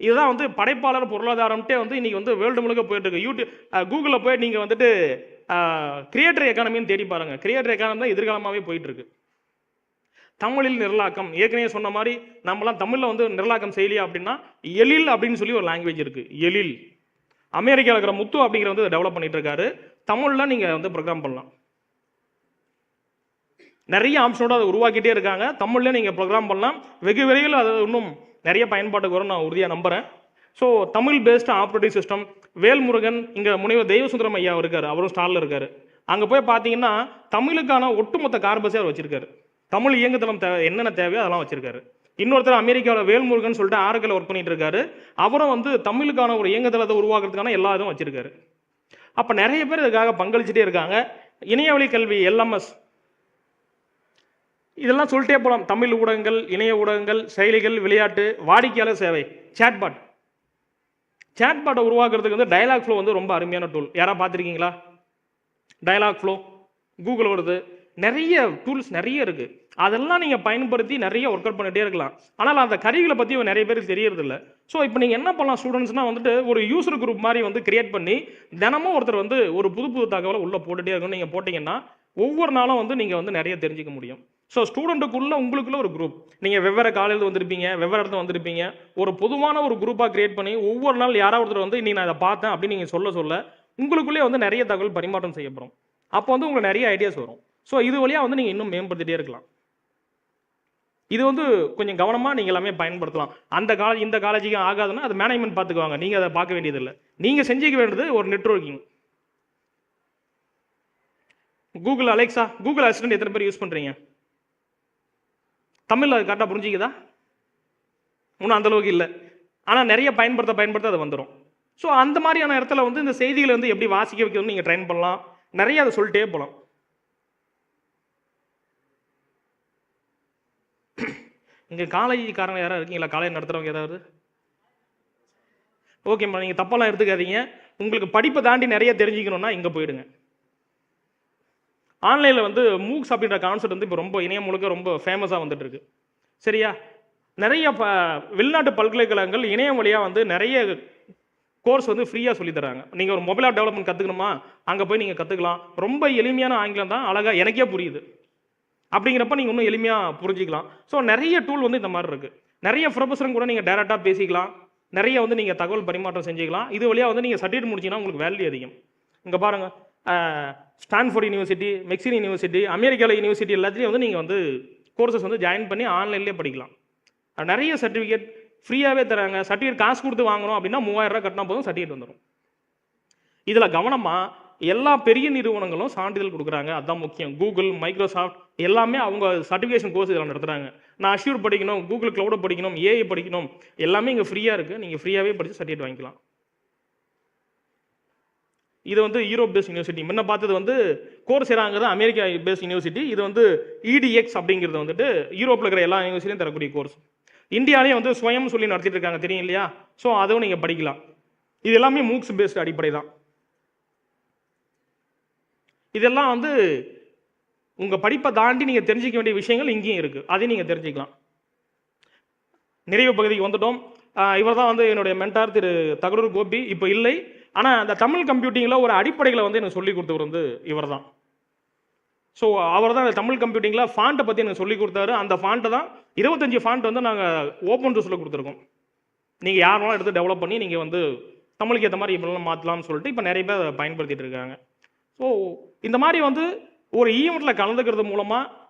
இதுதான் வந்து படைப்பாளர் பொருளாதாரம்ட்டே வந்து இன்றைக்கி வந்து வேர்ல்டு முழுக்க போயிட்டுருக்கு. கூகுளில் போய் நீங்கள் வந்துட்டு கிரியேட்டர் எக்கானமின்னு தேடி பாருங்கள். கிரியேட்டர் எக்கானமி தான் எதிர்காலமாகவே போயிட்டுருக்கு. தமிழில் நிரலாக்கம், ஏற்கனவே சொன்ன மாதிரி நம்மலாம் தமிழில் வந்து நிரலாக்கம் செய்யலையா அப்படின்னா எழில் அப்படின்னு சொல்லி ஒரு லாங்குவேஜ் இருக்குது. எழில் அமெரிக்காவில் இருக்கிற முத்து அப்படிங்கிற வந்து டெவலப் பண்ணிட்டு இருக்காரு. தமிழில் நீங்கள் வந்து ப்ரோக்ராம் பண்ணலாம். நிறைய ஆப்ஷனோட அதை உருவாக்கிட்டே இருக்காங்க. தமிழில் நீங்கள் ப்ரோக்ராம் பண்ணலாம். வெகு விரைவில் அது இன்னும் நிறைய பயன்பாட்டுக்கு வரும் நான் உறுதியாக நம்புகிறேன். So Tamil based operating system. Velmurugan இங்கே முனைவர் தெய்வசுந்தரம் ஐயா இருக்கார், அவரும் ஸ்டாலில் இருக்கார். அங்கே போய் பார்த்தீங்கன்னா தமிழுக்கான ஒட்டுமொத்த கார்பஸே அவர் வச்சிருக்காரு. தமிழ் இயங்குதளம் என்னென்ன தேவையோ அதெல்லாம் வச்சிருக்காரு. இன்னொருத்தர் அமெரிக்காவில் வேல்முருகன் சொல்லிட்டு ஆர்க்கில் ஒர்க் பண்ணிட்டு இருக்காரு. அவரும் வந்து தமிழுக்கான ஒரு இயங்குதளத்தை உருவாக்குறதுக்கான எல்லா இதுவும் வச்சிருக்காரு. அப்போ நிறைய பேர் இதுக்காக பங்களிச்சுட்டே இருக்காங்க. இணையவழி கல்வி, LMS, இதெல்லாம் சொல்லிட்டே போகலாம். தமிழ் ஊடகங்கள், இணைய ஊடகங்கள், செயலிகள், விளையாட்டு, வாடிக்கையாளர் சேவை, சேட்பாட். சேட்பாட்டை உருவாக்குறதுக்கு வந்து டயலாக் ஃப்ளோ வந்து ரொம்ப அருமையான டூல். யாராவது பார்த்துருக்கீங்களா? டயலாக் ஃப்ளோ கூகுள் வருது. நிறைய டூல்ஸ் நிறைய இருக்குது. அதெல்லாம் நீங்கள் பயன்படுத்தி நிறைய ஒர்க் அவுட் பண்ணிகிட்டே இருக்கலாம். ஆனால் அந்த கருவிகளை பற்றி நிறைய பேருக்கு தெரியறதில்ல. ஸோ இப்போ நீங்கள் என்ன பண்ணலாம் ஸ்டூடெண்ட்ஸ்னால் வந்துட்டு ஒரு யூசர் குரூப் மாதிரி வந்து கிரியேட் பண்ணி தினமும் ஒருத்தர் வந்து ஒரு புது தகவலை உள்ளே போட்டுகிட்டே இருக்கணும். நீங்கள் போட்டிங்கன்னா ஒவ்வொரு நாளும் வந்து நீங்கள் வந்து நிறைய தெரிஞ்சிக்க முடியும். ஸோ ஸ்டூடெண்ட்டுக்குள்ளே உங்களுக்குள்ள ஒரு குரூப், நீங்கள் வெவ்வேறு காலையில் வந்திருப்பீங்க, வெவ்வேறு இடத்துல வந்திருப்பீங்க, ஒரு பொதுவான ஒரு குரூப்பாக கிரியேட் பண்ணி ஒவ்வொரு நாள் யாராவது ஒருத்தர் வந்து இன்னைக்கு நான் அதை பார்த்தேன் அப்படின்னு நீங்கள் சொல்ல உங்களுக்குள்ளே வந்து நிறைய தகவல் பரிமாற்றம் செய்யப்படும். அப்போ வந்து உங்களுக்கு நிறைய ஐடியாஸ் வரும். ஸோ இது வழியாக வந்து நீங்கள் இன்னும் மேம்படுத்திட்டே இருக்கலாம். இது வந்து கொஞ்சம் கவனமாக நீங்கள் எல்லாமே பயன்படுத்தலாம். அந்த காலேஜ் இந்த காலேஜுக்கு ஆகாதுன்னா அது மேனேஜ்மெண்ட் பார்த்துக்குவாங்க. நீங்கள் அதை பார்க்க வேண்டியதில்லை. நீங்கள் செஞ்சுக்க வேண்டியது ஒரு networking. Google Alexa, Google assistant எத்தனை பேர் யூஸ் பண்ணுறீங்க? தமிழில் அது கரெக்டாக புரிஞ்சிக்குதா? ஒன்றும் அந்தளவுக்கு இல்லை. ஆனால் நிறைய பயன்படுத்த அது வந்துடும். ஸோ அந்த மாதிரியான இடத்துல வந்து இந்த செய்திகளை வந்து எப்படி வாசிக்க வைக்கணும்னு நீங்கள் ட்ரைன் பண்ணலாம். நிறைய அதை சொல்லிட்டே போகலாம். இங்கே காலேஜுக்காரங்க யாராவது இருக்கீங்களா? காலேஜ் நடத்துகிறவங்க ஏதாவது? ஓகேம்மா, நீங்கள் தப்பெல்லாம் எடுத்துக்காதீங்க. உங்களுக்கு படிப்பை தாண்டி நிறைய தெரிஞ்சுக்கணுன்னா இங்கே போயிடுங்க. ஆன்லைனில் வந்து மூக்ஸ் அப்படின்ற கான்செப்ட் வந்து இப்போ ரொம்ப இணையம் முழுக்க ரொம்ப ஃபேமஸாக வந்துட்டு இருக்கு. சரியா? நிறைய வெளிநாட்டு பல்கலைக்கழகங்கள் இணையம் வழியாக வந்து நிறைய கோர்ஸ் வந்து ஃப்ரீயாக சொல்லித்தராங்க. நீங்கள் ஒரு மொபைல் ஆப் டெவலப்மெண்ட் கற்றுக்கணுமா, அங்கே போய் நீங்கள் கற்றுக்கலாம். ரொம்ப எளிமையான ஆங்கிலம் தான், அழகாக எனக்கே புரியுது. அப்படிங்கிறப்ப நீங்கள் இன்னும் எளிமையாக புரிஞ்சிக்கலாம். ஸோ நிறைய டூல் வந்து இந்த மாதிரி இருக்குது. நிறைய ப்ரொஃபஸரும் கூட நீங்கள் டேரெக்டாக பேசிக்கலாம். நிறைய வந்து நீங்கள் தகவல் பரிமாற்றம் செஞ்சுக்கலாம். இது வழியாக வந்து நீங்கள் சர்டிஃபிகேட் முடிச்சிங்கன்னா உங்களுக்கு வேல்யூ அதிகம். இங்கே பாருங்கள், ஸ்டான்ஃபோர்ட் யூனிவர்சிட்டி, மெக்சிகன் யூனிவர்சிட்டி, அமெரிக்காவில் யூனிவர்சிட்டி எல்லாத்துலேயும் வந்து நீங்கள் வந்து கோர்சஸ் வந்து ஜாயின் பண்ணி ஆன்லைன்லேயே படிக்கலாம். நிறைய சர்டிஃபிகேட் ஃப்ரீயாகவே தராங்க. சர்டிஃபிகேட் காசு கொடுத்து வாங்கணும் அப்படின்னா 3000 ரூபா கட்டினா போதும், சர்டிஃபிகேட் வந்துடும். இதில் கவனமாக எல்லா பெரிய நிறுவனங்களும் சான்றிதழ் கொடுக்குறாங்க. அதுதான் முக்கியம். கூகுள், மைக்ரோசாஃப்ட் எல்லாமே அவங்க சர்டிஃபிகேஷன் கோர்ஸ் இதில் நடத்துகிறாங்க. நான் அஷ்யூர் படிக்கணும், கூகுள் க்ளவுடை படிக்கணும், ஏஐ படிக்கணும், எல்லாமே இங்கே ஃப்ரீயாக இருக்குது. நீங்கள் ஃப்ரீயாகவே படித்து சர்டிஃபிகேட் வாங்கிக்கலாம். இது வந்து யூரோப் பேஸ்ட் யூனிவர்சிட்டி. முன்ன பார்த்தது வந்து கோர்செராங்கிறது அமெரிக்கா பேஸ்ட் யூனிவர்சிட்டி. இது வந்து EDX அப்படிங்கிறது வந்துட்டு யூரோப்பில் இருக்கிற எல்லா யூனிவர்சிட்டியும் தரக்கூடிய கோர்ஸ். இந்தியாவிலேயே வந்து ஸ்வயம் சொல்லி நடத்திட்டு இருக்காங்க, தெரியும் இல்லையா? ஸோ அதுவும் நீங்கள் படிக்கலாம். இது எல்லாமே மூக்ஸ் பேஸ்ட் அடிப்படை தான். இதெல்லாம் வந்து உங்கள் படிப்பை தாண்டி நீங்கள் தெரிஞ்சிக்க வேண்டிய விஷயங்கள் இங்கேயும் இருக்குது. அதையும் நீங்கள் தெரிஞ்சுக்கலாம். நிறைவு பகுதிக்கு வந்துட்டோம். இவர் தான் வந்து என்னுடைய மென்டார் திரு தகடூர் கோபி. இப்போ இல்லை, ஆனால் அந்த தமிழ் கம்ப்யூட்டிங்கில் ஒரு அடிப்படைகளை வந்து எனக்கு சொல்லிக் கொடுத்தவர் வந்து இவர் தான். ஸோ அவர் தான் தமிழ் கம்ப்யூட்டிங்கில் ஃபாண்ட்டை பற்றி எனக்கு சொல்லிக் கொடுத்தாரு. அந்த ஃபாண்ட்டை தான் 25 ஃபாண்ட் வந்து நாங்கள் ஓப்பன் சோர்ஸில் கொடுத்துருக்கோம். நீங்கள் யாரெல்லாம் எடுத்து டெவலப் பண்ணி நீங்கள் வந்து தமிழுக்கு ஏற்ற மாதிரி இப்படிலாம் மாற்றலாம்னு சொல்லிட்டு இப்போ நிறைய பேர் அதை பயன்படுத்திட்டு இருக்காங்க. ஸோ இந்த மாதிரி வந்து ஒரு ஈவெண்ட்டில் கலந்துக்கிறது மூலமாக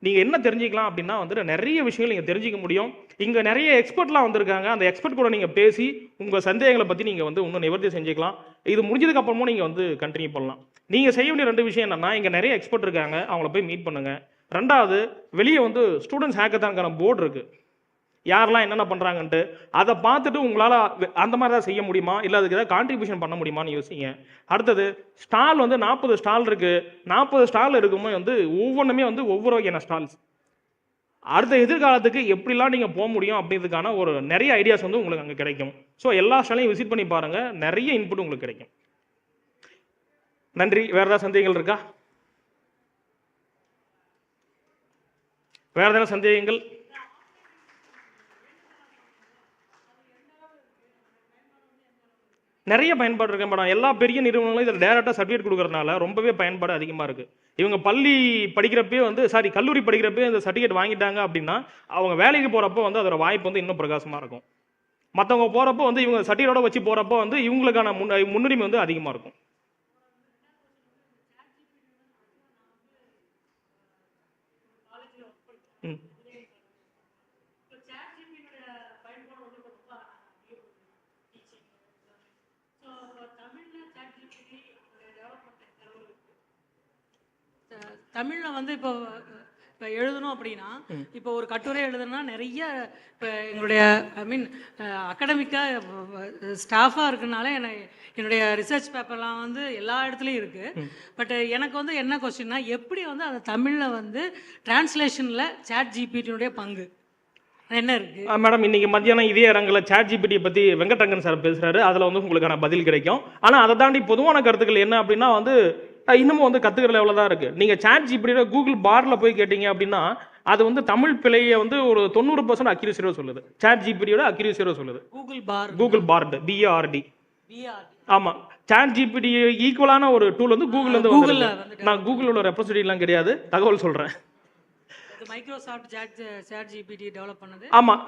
நீங்கள் என்ன தெரிஞ்சுக்கலாம் அப்படின்னா வந்துட்டு நிறைய விஷயங்கள் நீங்கள் தெரிஞ்சிக்க முடியும். இங்கே நிறைய எக்ஸ்பர்ட்லாம் வந்திருக்காங்க. அந்த எக்ஸ்பர்ட் கூட நீங்கள் பேசி உங்கள் சந்தேகங்களை பற்றி நீங்கள் வந்து இன்னும் நிவர்த்தி செஞ்சுக்கலாம். இது முடிஞ்சதுக்கு அப்புறமும் நீங்கள் வந்து கண்டினியூ பண்ணலாம். நீங்கள் செய்ய வேண்டிய 2 விஷயம் என்னென்னா, இங்கே நிறைய எக்ஸ்பர்ட் இருக்காங்க, அவங்கள போய் மீட் பண்ணுங்கள். 2வது, வெளியே வந்து ஸ்டூடெண்ட்ஸ் ஹேக்கத்தானுக்கான போர்டு இருக்குது, யாரெல்லாம் என்னென்ன பண்ணுறாங்கன்ட்டு அதை பார்த்துட்டு உங்களால் அந்த மாதிரி தான் செய்ய முடியுமா, இல்லை அதுக்கு ஏதாவது கான்ட்ரிபியூஷன் பண்ண முடியுமான்னு யோசிங்க. அடுத்தது, ஸ்டால் வந்து 40 ஸ்டால் இருக்குது. 40 ஸ்டால் இருக்கும்போது வந்து ஒவ்வொன்றுமே வந்து ஒவ்வொரு வகையான ஸ்டால்ஸ். அடுத்த எதிர்காலத்துக்கு எப்படிலாம் நீங்கள் போக முடியும் அப்படின்றதுக்கான ஒரு நிறைய ஐடியாஸ் வந்து உங்களுக்கு அங்கே கிடைக்கும். ஸோ எல்லா ஸ்டாலையும் விசிட் பண்ணி பாருங்கள், நிறைய இன்புட் உங்களுக்கு கிடைக்கும். நன்றி. வேறு ஏதாவது சந்தேகங்கள் இருக்கா? வேறு ஏதாவது சந்தேகங்கள்? நிறைய பயன்பாடு இருக்கு மேடம். எல்லா பெரிய நிறுவனங்களும் இதில் டேரெக்டாக சர்டிஃபிகேட் கொடுக்கறதுனால ரொம்பவே பயன்பாடு அதிகமாக இருக்குது. இவங்க பள்ளி படிக்கிறப்பே வந்து கல்லூரி படிக்கிறப்பே இந்த சர்டிஃபிகேட் வாங்கிட்டாங்க அப்படின்னா அவங்க வேலைக்கு போகிறப்போ வந்து அதோட வாய்ப்பு வந்து இன்னும் பிரகாசமாக இருக்கும். மற்றவங்க போகிறப்போ வந்து இவங்க சர்டிஃபிகேட்டோட வச்சு போகிறப்போ வந்து இவங்களுக்கான முன்னுரிமை வந்து அதிகமாக இருக்கும். தமிழில் வந்து இப்போ எழுதணும் அப்படின்னா, இப்போ ஒரு கட்டுரை எழுதணும்னா நிறைய இப்போ எங்களுடைய அகாடமிக்காக ஸ்டாஃபாக இருக்கனால என்னுடைய ரிசர்ச் பேப்பர்லாம் வந்து எல்லா இடத்துலையும் இருக்குது. பட் எனக்கு வந்து என்ன கொஸ்டின்னா, எப்படி வந்து அந்த தமிழில் வந்து டிரான்ஸ்லேஷனில் சாட் ஜிபிடியினுடைய பங்கு என்ன இருக்கு? மேடம், இன்னைக்கு மத்தியானம் இதே அரங்கில் சாட் ஜிபிடியை பற்றி வெங்கடரங்கன் சார் பேசுகிறாரு. அதில் வந்து உங்களுக்கான பதில் கிடைக்கும். ஆனால் அதை தாண்டி பொதுவான கருத்துக்கள் என்ன அப்படின்னா வந்து இன்னமும் வந்து கற்றுக்கிற லெவலில் தான் இருக்குது. நீங்கள் சாட் ஜிபிடியோட கூகுள் பார்டில் போய் கேட்டீங்க அப்படின்னா அது வந்து தமிழ் பிழையை வந்து ஒரு 90% அக்யூரேசியோட சொல்லுது. சாட் ஜிபிடியோட அக்யூரேசியோட சொல்லுது. Google barred BARD. ஆமாம். சாட் ஜிபிடி ஈக்குவலான ஒரு டூல் வந்து கூகுள்லேருந்து வந்து, நான் கூகுளோட ரெப்ரஸன்டேட்டிவ்லாம் கிடையாது, தகவல் சொல்கிறேன். மைக்ரோசாஃப்ட் சாட் ஜிபிடி டெவலப் பண்ணது. ஆமாம்,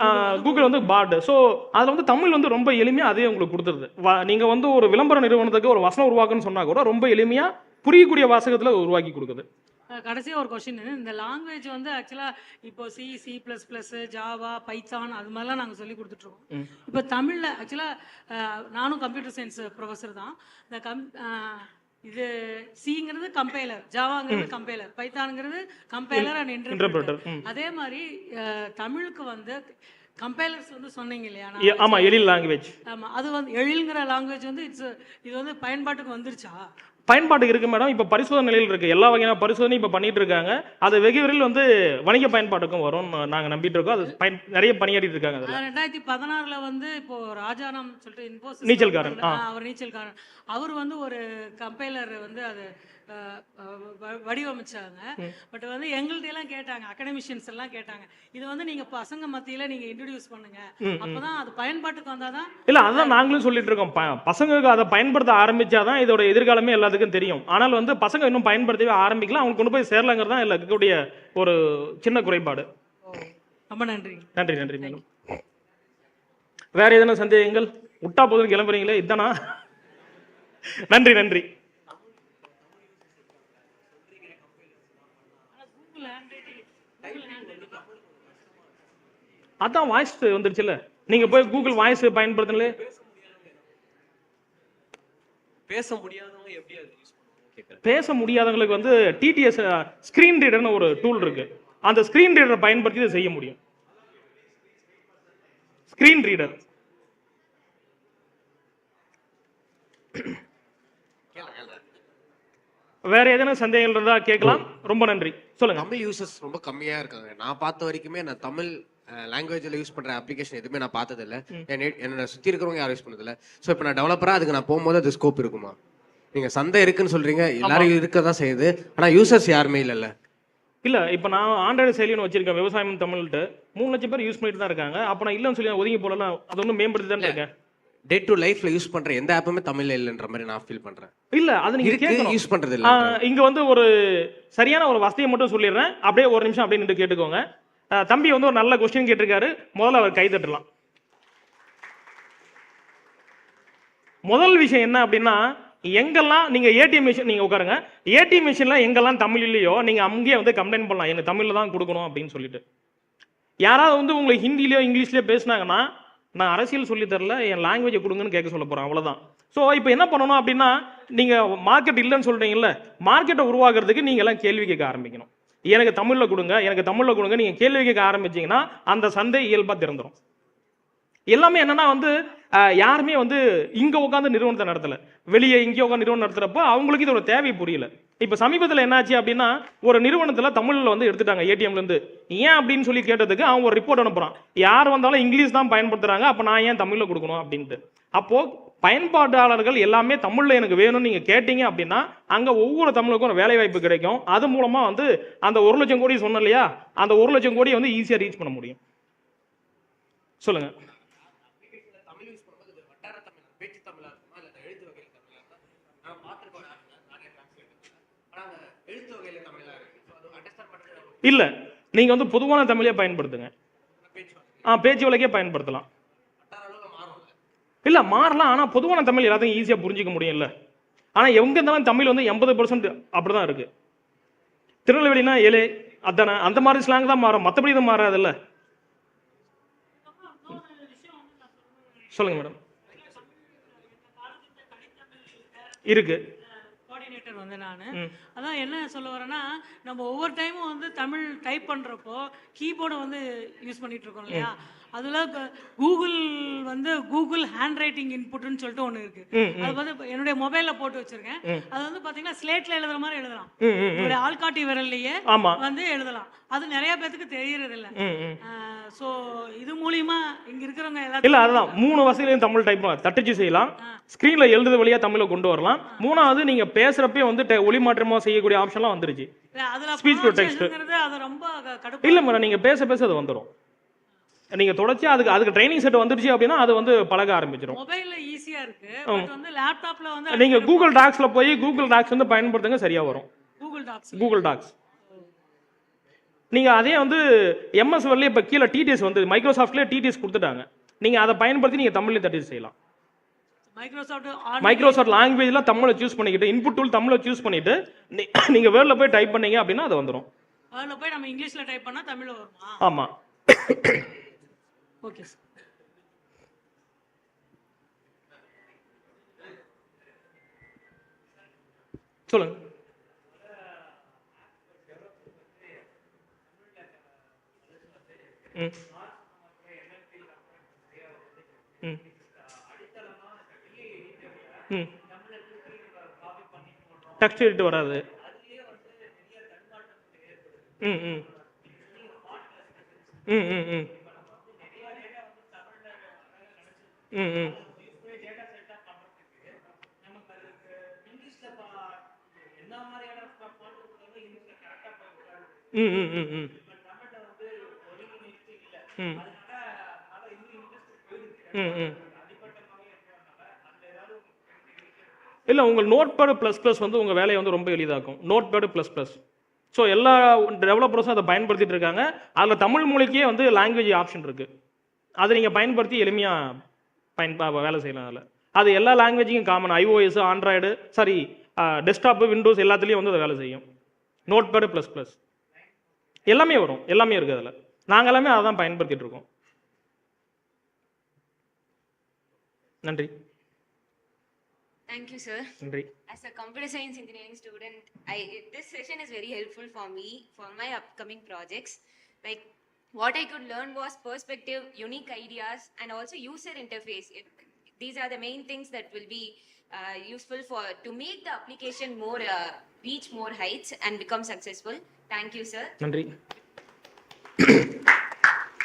கூகுள் வந்து பார்டு. ஸோ அதில் வந்து தமிழ் வந்து ரொம்ப எளிமையாக அதே உங்களுக்கு கொடுத்துருது. நீங்கள் வந்து ஒரு விளம்பர நிறுவனத்துக்கு ஒரு வசனம் உருவாக்குன்னு சொன்னால் கூட ரொம்ப எளிமையாக புரியக்கூடிய வாசகத்தில் உருவாக்கி கொடுக்குது. கடைசியாக ஒரு கொஸ்டின், இந்த லாங்குவேஜ் வந்து ஆக்சுவலாக இப்போ C++, ஜாவா, பைத்தான் அது மாதிரிலாம் நாங்கள் சொல்லி கொடுத்துட்ருக்கோம். இப்போ தமிழில் ஆக்சுவலாக நானும் கம்ப்யூட்டர் சயின்ஸ் ப்ரொஃபஸர் தான். இந்த இது சிங்கிறது கம்பைலர், ஜாவாங்கிறது கம்பைலர், பைத்தானுங்கிறது கம்பைலர் அண்ட் இன்டர்பிரட்டர். அதே மாதிரி தமிழுக்கு வந்து கம்பைலர்ஸ் வந்து சொன்னீங்க இல்லையா? ஆமா, எழில் லாங்குவேஜ். ஆமா, அது வந்து எழில்ங்கிற லாங்குவேஜ் வந்து இது வந்து பயன்பாட்டுக்கு வந்துருச்சா? பயன்பாட்டுக்கு இருக்கு மேடம். இப்போ பரிசோதனை நிலையில் இருக்கு. எல்லா வகையான பரிசோதனை இப்போ பண்ணிட்டு இருக்காங்க. அது வெகு விரைவில் வந்து வணிக பயன்பாட்டுக்கும் வரும் நாங்கள் நம்பிட்டு இருக்கோம். அது நிறைய பணியாடிட்டு இருக்காங்க. 2016 வந்து இப்போ ராஜாராம் சொல்லிட்டு இன்ஃபோசிஸ் நீச்சல்காரன், அவர் நீச்சல்காரன், அவர் வந்து ஒரு கம்பைலர் வந்து அது வடிவமைச்சாங்க. பட் வந்து எங்கள்ட்ட எல்லாம் கேட்டாங்க, அகாடமிஷியன்ஸ் எல்லாம் கேட்டாங்க, இது வந்து நீங்க பசங்க மத்தியில நீங்க இன்ட்ரோடியூஸ் பண்ணுங்க, அப்பதான் அது பயன்பாட்டுக்கு வந்தாதான். இல்ல, அதான் நாங்களும் சொல்லிட்டு இருக்கோம். பசங்களுக்கு அதை பயன்படுத்த ஆரம்பிச்சாதான் இதோட எதிர்காலமே எல்லாத்துக்கும் தெரியும். ஆனால் வந்து பசங்க இன்னும் பயன்படுத்தவே ஆரம்பிக்கலாம், அவங்க கொண்டு போய் சேரலாங்கிறது தான் இருக்கக்கூடிய ஒரு சின்ன குறைபாடு. ரொம்ப நன்றி. நன்றி நன்றி மேடம். வேற எதனா சந்தேகங்கள்? விட்டா போதும் கிளம்புறீங்களே, இதானா? நன்றி நன்றி. அதான் வாய்ஸ் வந்துருச்சுல்ல, நீங்க போய் கூகுள் வாய்ஸ் பயன்படுத்தல. பேச முடியாதவங்களுக்கு வந்து TTS ஸ்கிரீன் ரீடர்னு ஒரு டூல் இருக்கு. அந்த ஸ்கிரீன் ரீடரை பயன்படுத்தி இதை செய்ய முடியும். Screen reader. வேற எதனா சந்தேகங்கள் இருந்தா கேட்கலாம். ரொம்ப நன்றி. சொல்லுங்க. தமிழ் யூசர்ஸ் ரொம்ப கம்மியா இருக்காங்க. நான் பார்த்த வரைக்குமே நான் தமிழ் லாங்குவேஜ்ல யூஸ் பண்ற அப்ளிகேஷன் எதுவுமே நான் பார்த்தது இல்லை. என்னோட சுத்தி இருக்கிறவங்க யாரும் யூஸ் பண்ணது இல்லை. ஸோ இப்போ நான் டெவலப்பரா அதுக்கு நான் போகும்போது அது ஸ்கோப் இருக்குமா? நீங்க சந்தை இருக்குன்னு சொல்றீங்க, எல்லாரும் இருக்கதான் செய்யுது, ஆனா யூசர்ஸ் யாருமே இல்லைல்ல. இல்ல, இப்போ நான் ஆண்ட்ராய்டு செயலின்னு வச்சிருக்கேன், விவசாயம் தமிழ்ட்டு 3 லட்சம் பேர் யூஸ் பண்ணிட்டு தான் இருக்காங்க. அப்போ நான் இல்லைன்னு சொல்லி ஒதுங்கி போடலாம், அது ஒன்றும் மேம்படுத்தி தான் இருக்கேன். டே டு லைஃப்ல யூஸ் பண்ற எந்த ஆப்புமே தமிழ்ல இல்லன்ற மாதிரி நான் ஃபீல் பண்றேன். இல்ல, அது நீங்க கேட்கணும். யூஸ் பண்றது இல்ல. இங்க வந்து ஒரு சரியான ஒரு வசதியை மட்டும் சொல்லிடுறேன், அப்படியே ஒரு நிமிஷம் அப்படியே நின்று கேட்டுக்கோங்க. தம்பி வந்து ஒரு நல்ல கொஸ்டின் கேட்டிருக்காரு, முதல்ல அவர் கை தட்டலாம். முதல் விஷயம் என்ன அப்படின்னா, எங்கெல்லாம் நீங்கள் ஏடிஎம் மிஷின் நீங்கள் உட்காருங்க, ஏடிஎம் மிஷினில் எங்கெல்லாம் தமிழ் இல்லையோ நீங்கள் அங்கேயே வந்து கம்ப்ளைண்ட் பண்ணலாம், எங்கள் தமிழில் தான் கொடுக்கணும் அப்படின்னு சொல்லிட்டு. யாராவது வந்து உங்களுக்கு ஹிந்திலையோ இங்கிலீஷ்லையோ பேசுனாங்கன்னா நான் அரசியல் சொல்லி தரல, என் லாங்குவேஜை கொடுங்கன்னு கேட்க சொல்ல போகிறேன், அவ்வளோதான். ஸோ இப்போ என்ன பண்ணணும் அப்படின்னா, நீங்கள் மார்க்கெட் இல்லைன்னு சொல்கிறீங்கல்ல, மார்க்கெட்டை உருவாக்குறதுக்கு நீங்கள் எல்லாம் கேள்வி கேட்க ஆரம்பிக்கணும். எனக்கு தமிழில் கொடுங்க, எனக்கு தமிழில் கொடுங்க, நீங்கள் கேள்வி கேட்க ஆரம்பிச்சிங்கன்னா அந்த சந்தை இயல்பாக திறந்துடும். எல்லாமே என்னன்னா வந்து யாருமே வந்து இங்கே உட்காந்து நிறுவனத்தை நடத்தலை, வெளியே இங்கே உட்காந்து நிறுவனம் நடத்துகிறப்போ அவங்களுக்கு இதோட தேவை புரியல. இப்போ சமீபத்தில் என்னாச்சு அப்படின்னா, ஒரு நிறுவனத்தில் தமிழில் வந்து எடுத்துட்டாங்க ஏடிஎம்லேருந்து. ஏன் அப்படின்னு சொல்லி கேட்டதுக்கு அவன் ஒரு ரிப்போர்ட் அனுப்புகிறான், யார் வந்தாலும் இங்கிலீஷ் தான் பயன்படுத்துகிறாங்க, அப்போ நான் ஏன் தமிழில் கொடுக்கணும் அப்படின்ட்டு. அப்போது பயன்பாட்டாளர்கள் எல்லாமே தமிழில் எனக்கு வேணும்னு நீங்கள் கேட்டீங்க அப்படின்னா அங்கே ஒவ்வொரு தமிழுக்கும் ஒரு வேலை வாய்ப்பு கிடைக்கும். அது மூலமாக வந்து அந்த 1 லட்சம் கோடி சொன்னோம் இல்லையா, அந்த 1 லட்சம் கோடியை வந்து ஈஸியாக ரீச் பண்ண முடியும். சொல்லுங்க. இல்லை, நீங்கள் வந்து பொதுவான தமிழே பயன்படுத்துங்க. பேச்சு வழக்கே பயன்படுத்தலாம். இல்லை மாறலாம், ஆனால் பொதுவான தமிழ் எல்லாத்தையும் ஈஸியாக புரிஞ்சிக்க முடியும்ல. ஆனால் எங்கே இருந்தாலும் தமிழ் வந்து 80% அப்படி தான் இருக்குது. திருநெல்வேலினா ஏழே அதானே, அந்த மாதிரி ஸ்லாங் தான் மாறும், மற்றபடி இது மாறாதுல்ல. சொல்லுங்க மேடம். இருக்கு கோஆர்டினேட்டர் வந்து நான் அதான் என்ன சொல்ல வரேன்னா, நம்ம ஒவ்வொரு டைமும் வந்து தமிழ் டைப் பண்ணுறப்போ கீபோர்டை வந்து யூஸ் பண்ணிட்டு இருக்கோம் இல்லையா, அதில் இப்போ கூகுள் வந்து கூகுள் ஹேண்ட் ரைட்டிங் இன்புட்னு சொல்லிட்டு ஒன்று இருக்கு. அது வந்து என்னுடைய மொபைலில் போட்டு வச்சிருக்கேன். அது வந்து பார்த்தீங்கன்னா ஸ்லேட்டில் எழுதுற மாதிரி எழுதலாம், என்னுடைய ஆள்காட்டி விரல்லையே வந்து எழுதலாம். அது நிறைய பேருக்கு தெரியறது இல்லை. ஸோ இது மூலியமா இங்க இருக்கிறவங்க எல்லாரும் இல்லை, அதுதான் 3 வசதியிலையும் தமிழ் டைப் தட்டச்சு செய்யலாம், ஸ்க்ரீனில் எழுதுறது வழியாக தமிழை கொண்டு வரலாம். 3வது நீங்கள் பேசுகிறப்பே வந்து ஒளி மாற்றமாக செய்யக்கூடிய ஆப்ஷன்லாம் வந்துருச்சு. ஸ்பீச் டு டெக்ஸ்ட் அது ரொம்ப இல்லை மேடம், நீங்கள் பேச பேச அது வந்துடும். நீங்கள் தொடர்ச்சி அதுக்கு ட்ரைனிங் செட் வந்துருச்சு அப்படின்னா அது வந்து பழக ஆரம்பிச்சிடும். மொபைல்ல ஈஸியா இருக்கு, பட் வந்து லேப்டாப்ல வந்து நீங்க கூகுள் டாக்ஸ்ல போய் கூகுள் டாக்ஸ் வந்து பயன்படுத்துங்க, சரியா வரும். கூகுள் டாக்ஸ் நீங்க அதே வந்து எம்எஸ் வேர்ட்ல இப்ப கீழே டிடிஎஸ் வந்து மைக்ரோசாஃப்ட்லயே டிடிஎஸ் கொடுத்துட்டாங்க, நீங்க அதை பயன்படுத்தி நீங்க தமிழ்ல தட்டச்சு செய்யலாம். மைக்ரோசாஃப்ட் லாங்குவேஜ்ல தமிழை சூஸ் பண்ணிக்கிட்டு இன்புட் டூல் தமிழை சூஸ் பண்ணிட்டு நீங்க வேர்ட்ல போய் டைப் பண்ணீங்க அப்படின்னா அது வந்துடும். வேர்ட்ல போய் நம்ம இங்கிலீஷ்ல டைப் பண்ணா தமிழ்ல வருமா? ஆமா. Okay sir. சொல்லுங்க. டெக்ஸ்ட் எடிட் வராது. ம் ம் ம் ம் ம் இல்லை, உங்கள் நோட்பேடு ப்ளஸ் ப்ளஸ் வந்து உங்கள் வேலையை வந்து ரொம்ப எளிதாக்கும். நோட்பேடு ப்ளஸ் ப்ளஸ் ஸோ எல்லா டெவலப்பர்ஸும் அதை பயன்படுத்திட்டு இருக்காங்க. அதில் தமிழ் மொழிக்கே வந்து லாங்குவேஜ் ஆப்ஷன் இருக்குது, அதை நீங்கள் பயன்படுத்தி எளிமையாக வேலை செய்யலாம். அதில் அது எல்லா லாங்குவேஜுக்கும் common, iOS Android sorry desktop Windows எல்லாத்துலேயும் வந்து அதை வேலை செய்யும். நோட்பேடு ப்ளஸ் ப்ளஸ் எல்லாமே வரும், எல்லாமே இருக்குது அதில். நாங்கள் எல்லாமே அதை தான் பயன்படுத்திட்டு இருக்கோம். நன்றி. Thank you, sir. நன்றி. As a computer science engineering student, this session is very helpful for me for my upcoming projects. Like what I could learn was perspective, unique ideas, and also user interface. These are the main things that will be useful to make the application more reach more heights and become successful. Thank you, sir. நன்றி.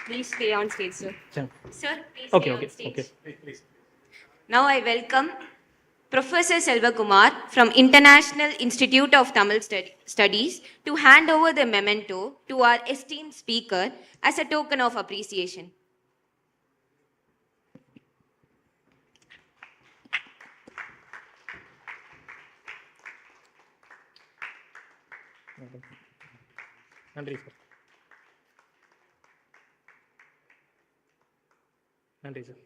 Please stay on stage, sir. Sir, please Okay, stay okay, on stage. okay. Please. Now I welcome Professor Selvakumar from International Institute of Tamil Studies to hand over the memento to our esteemed speaker as a token of appreciation. நன்றி sir. நன்றி sir.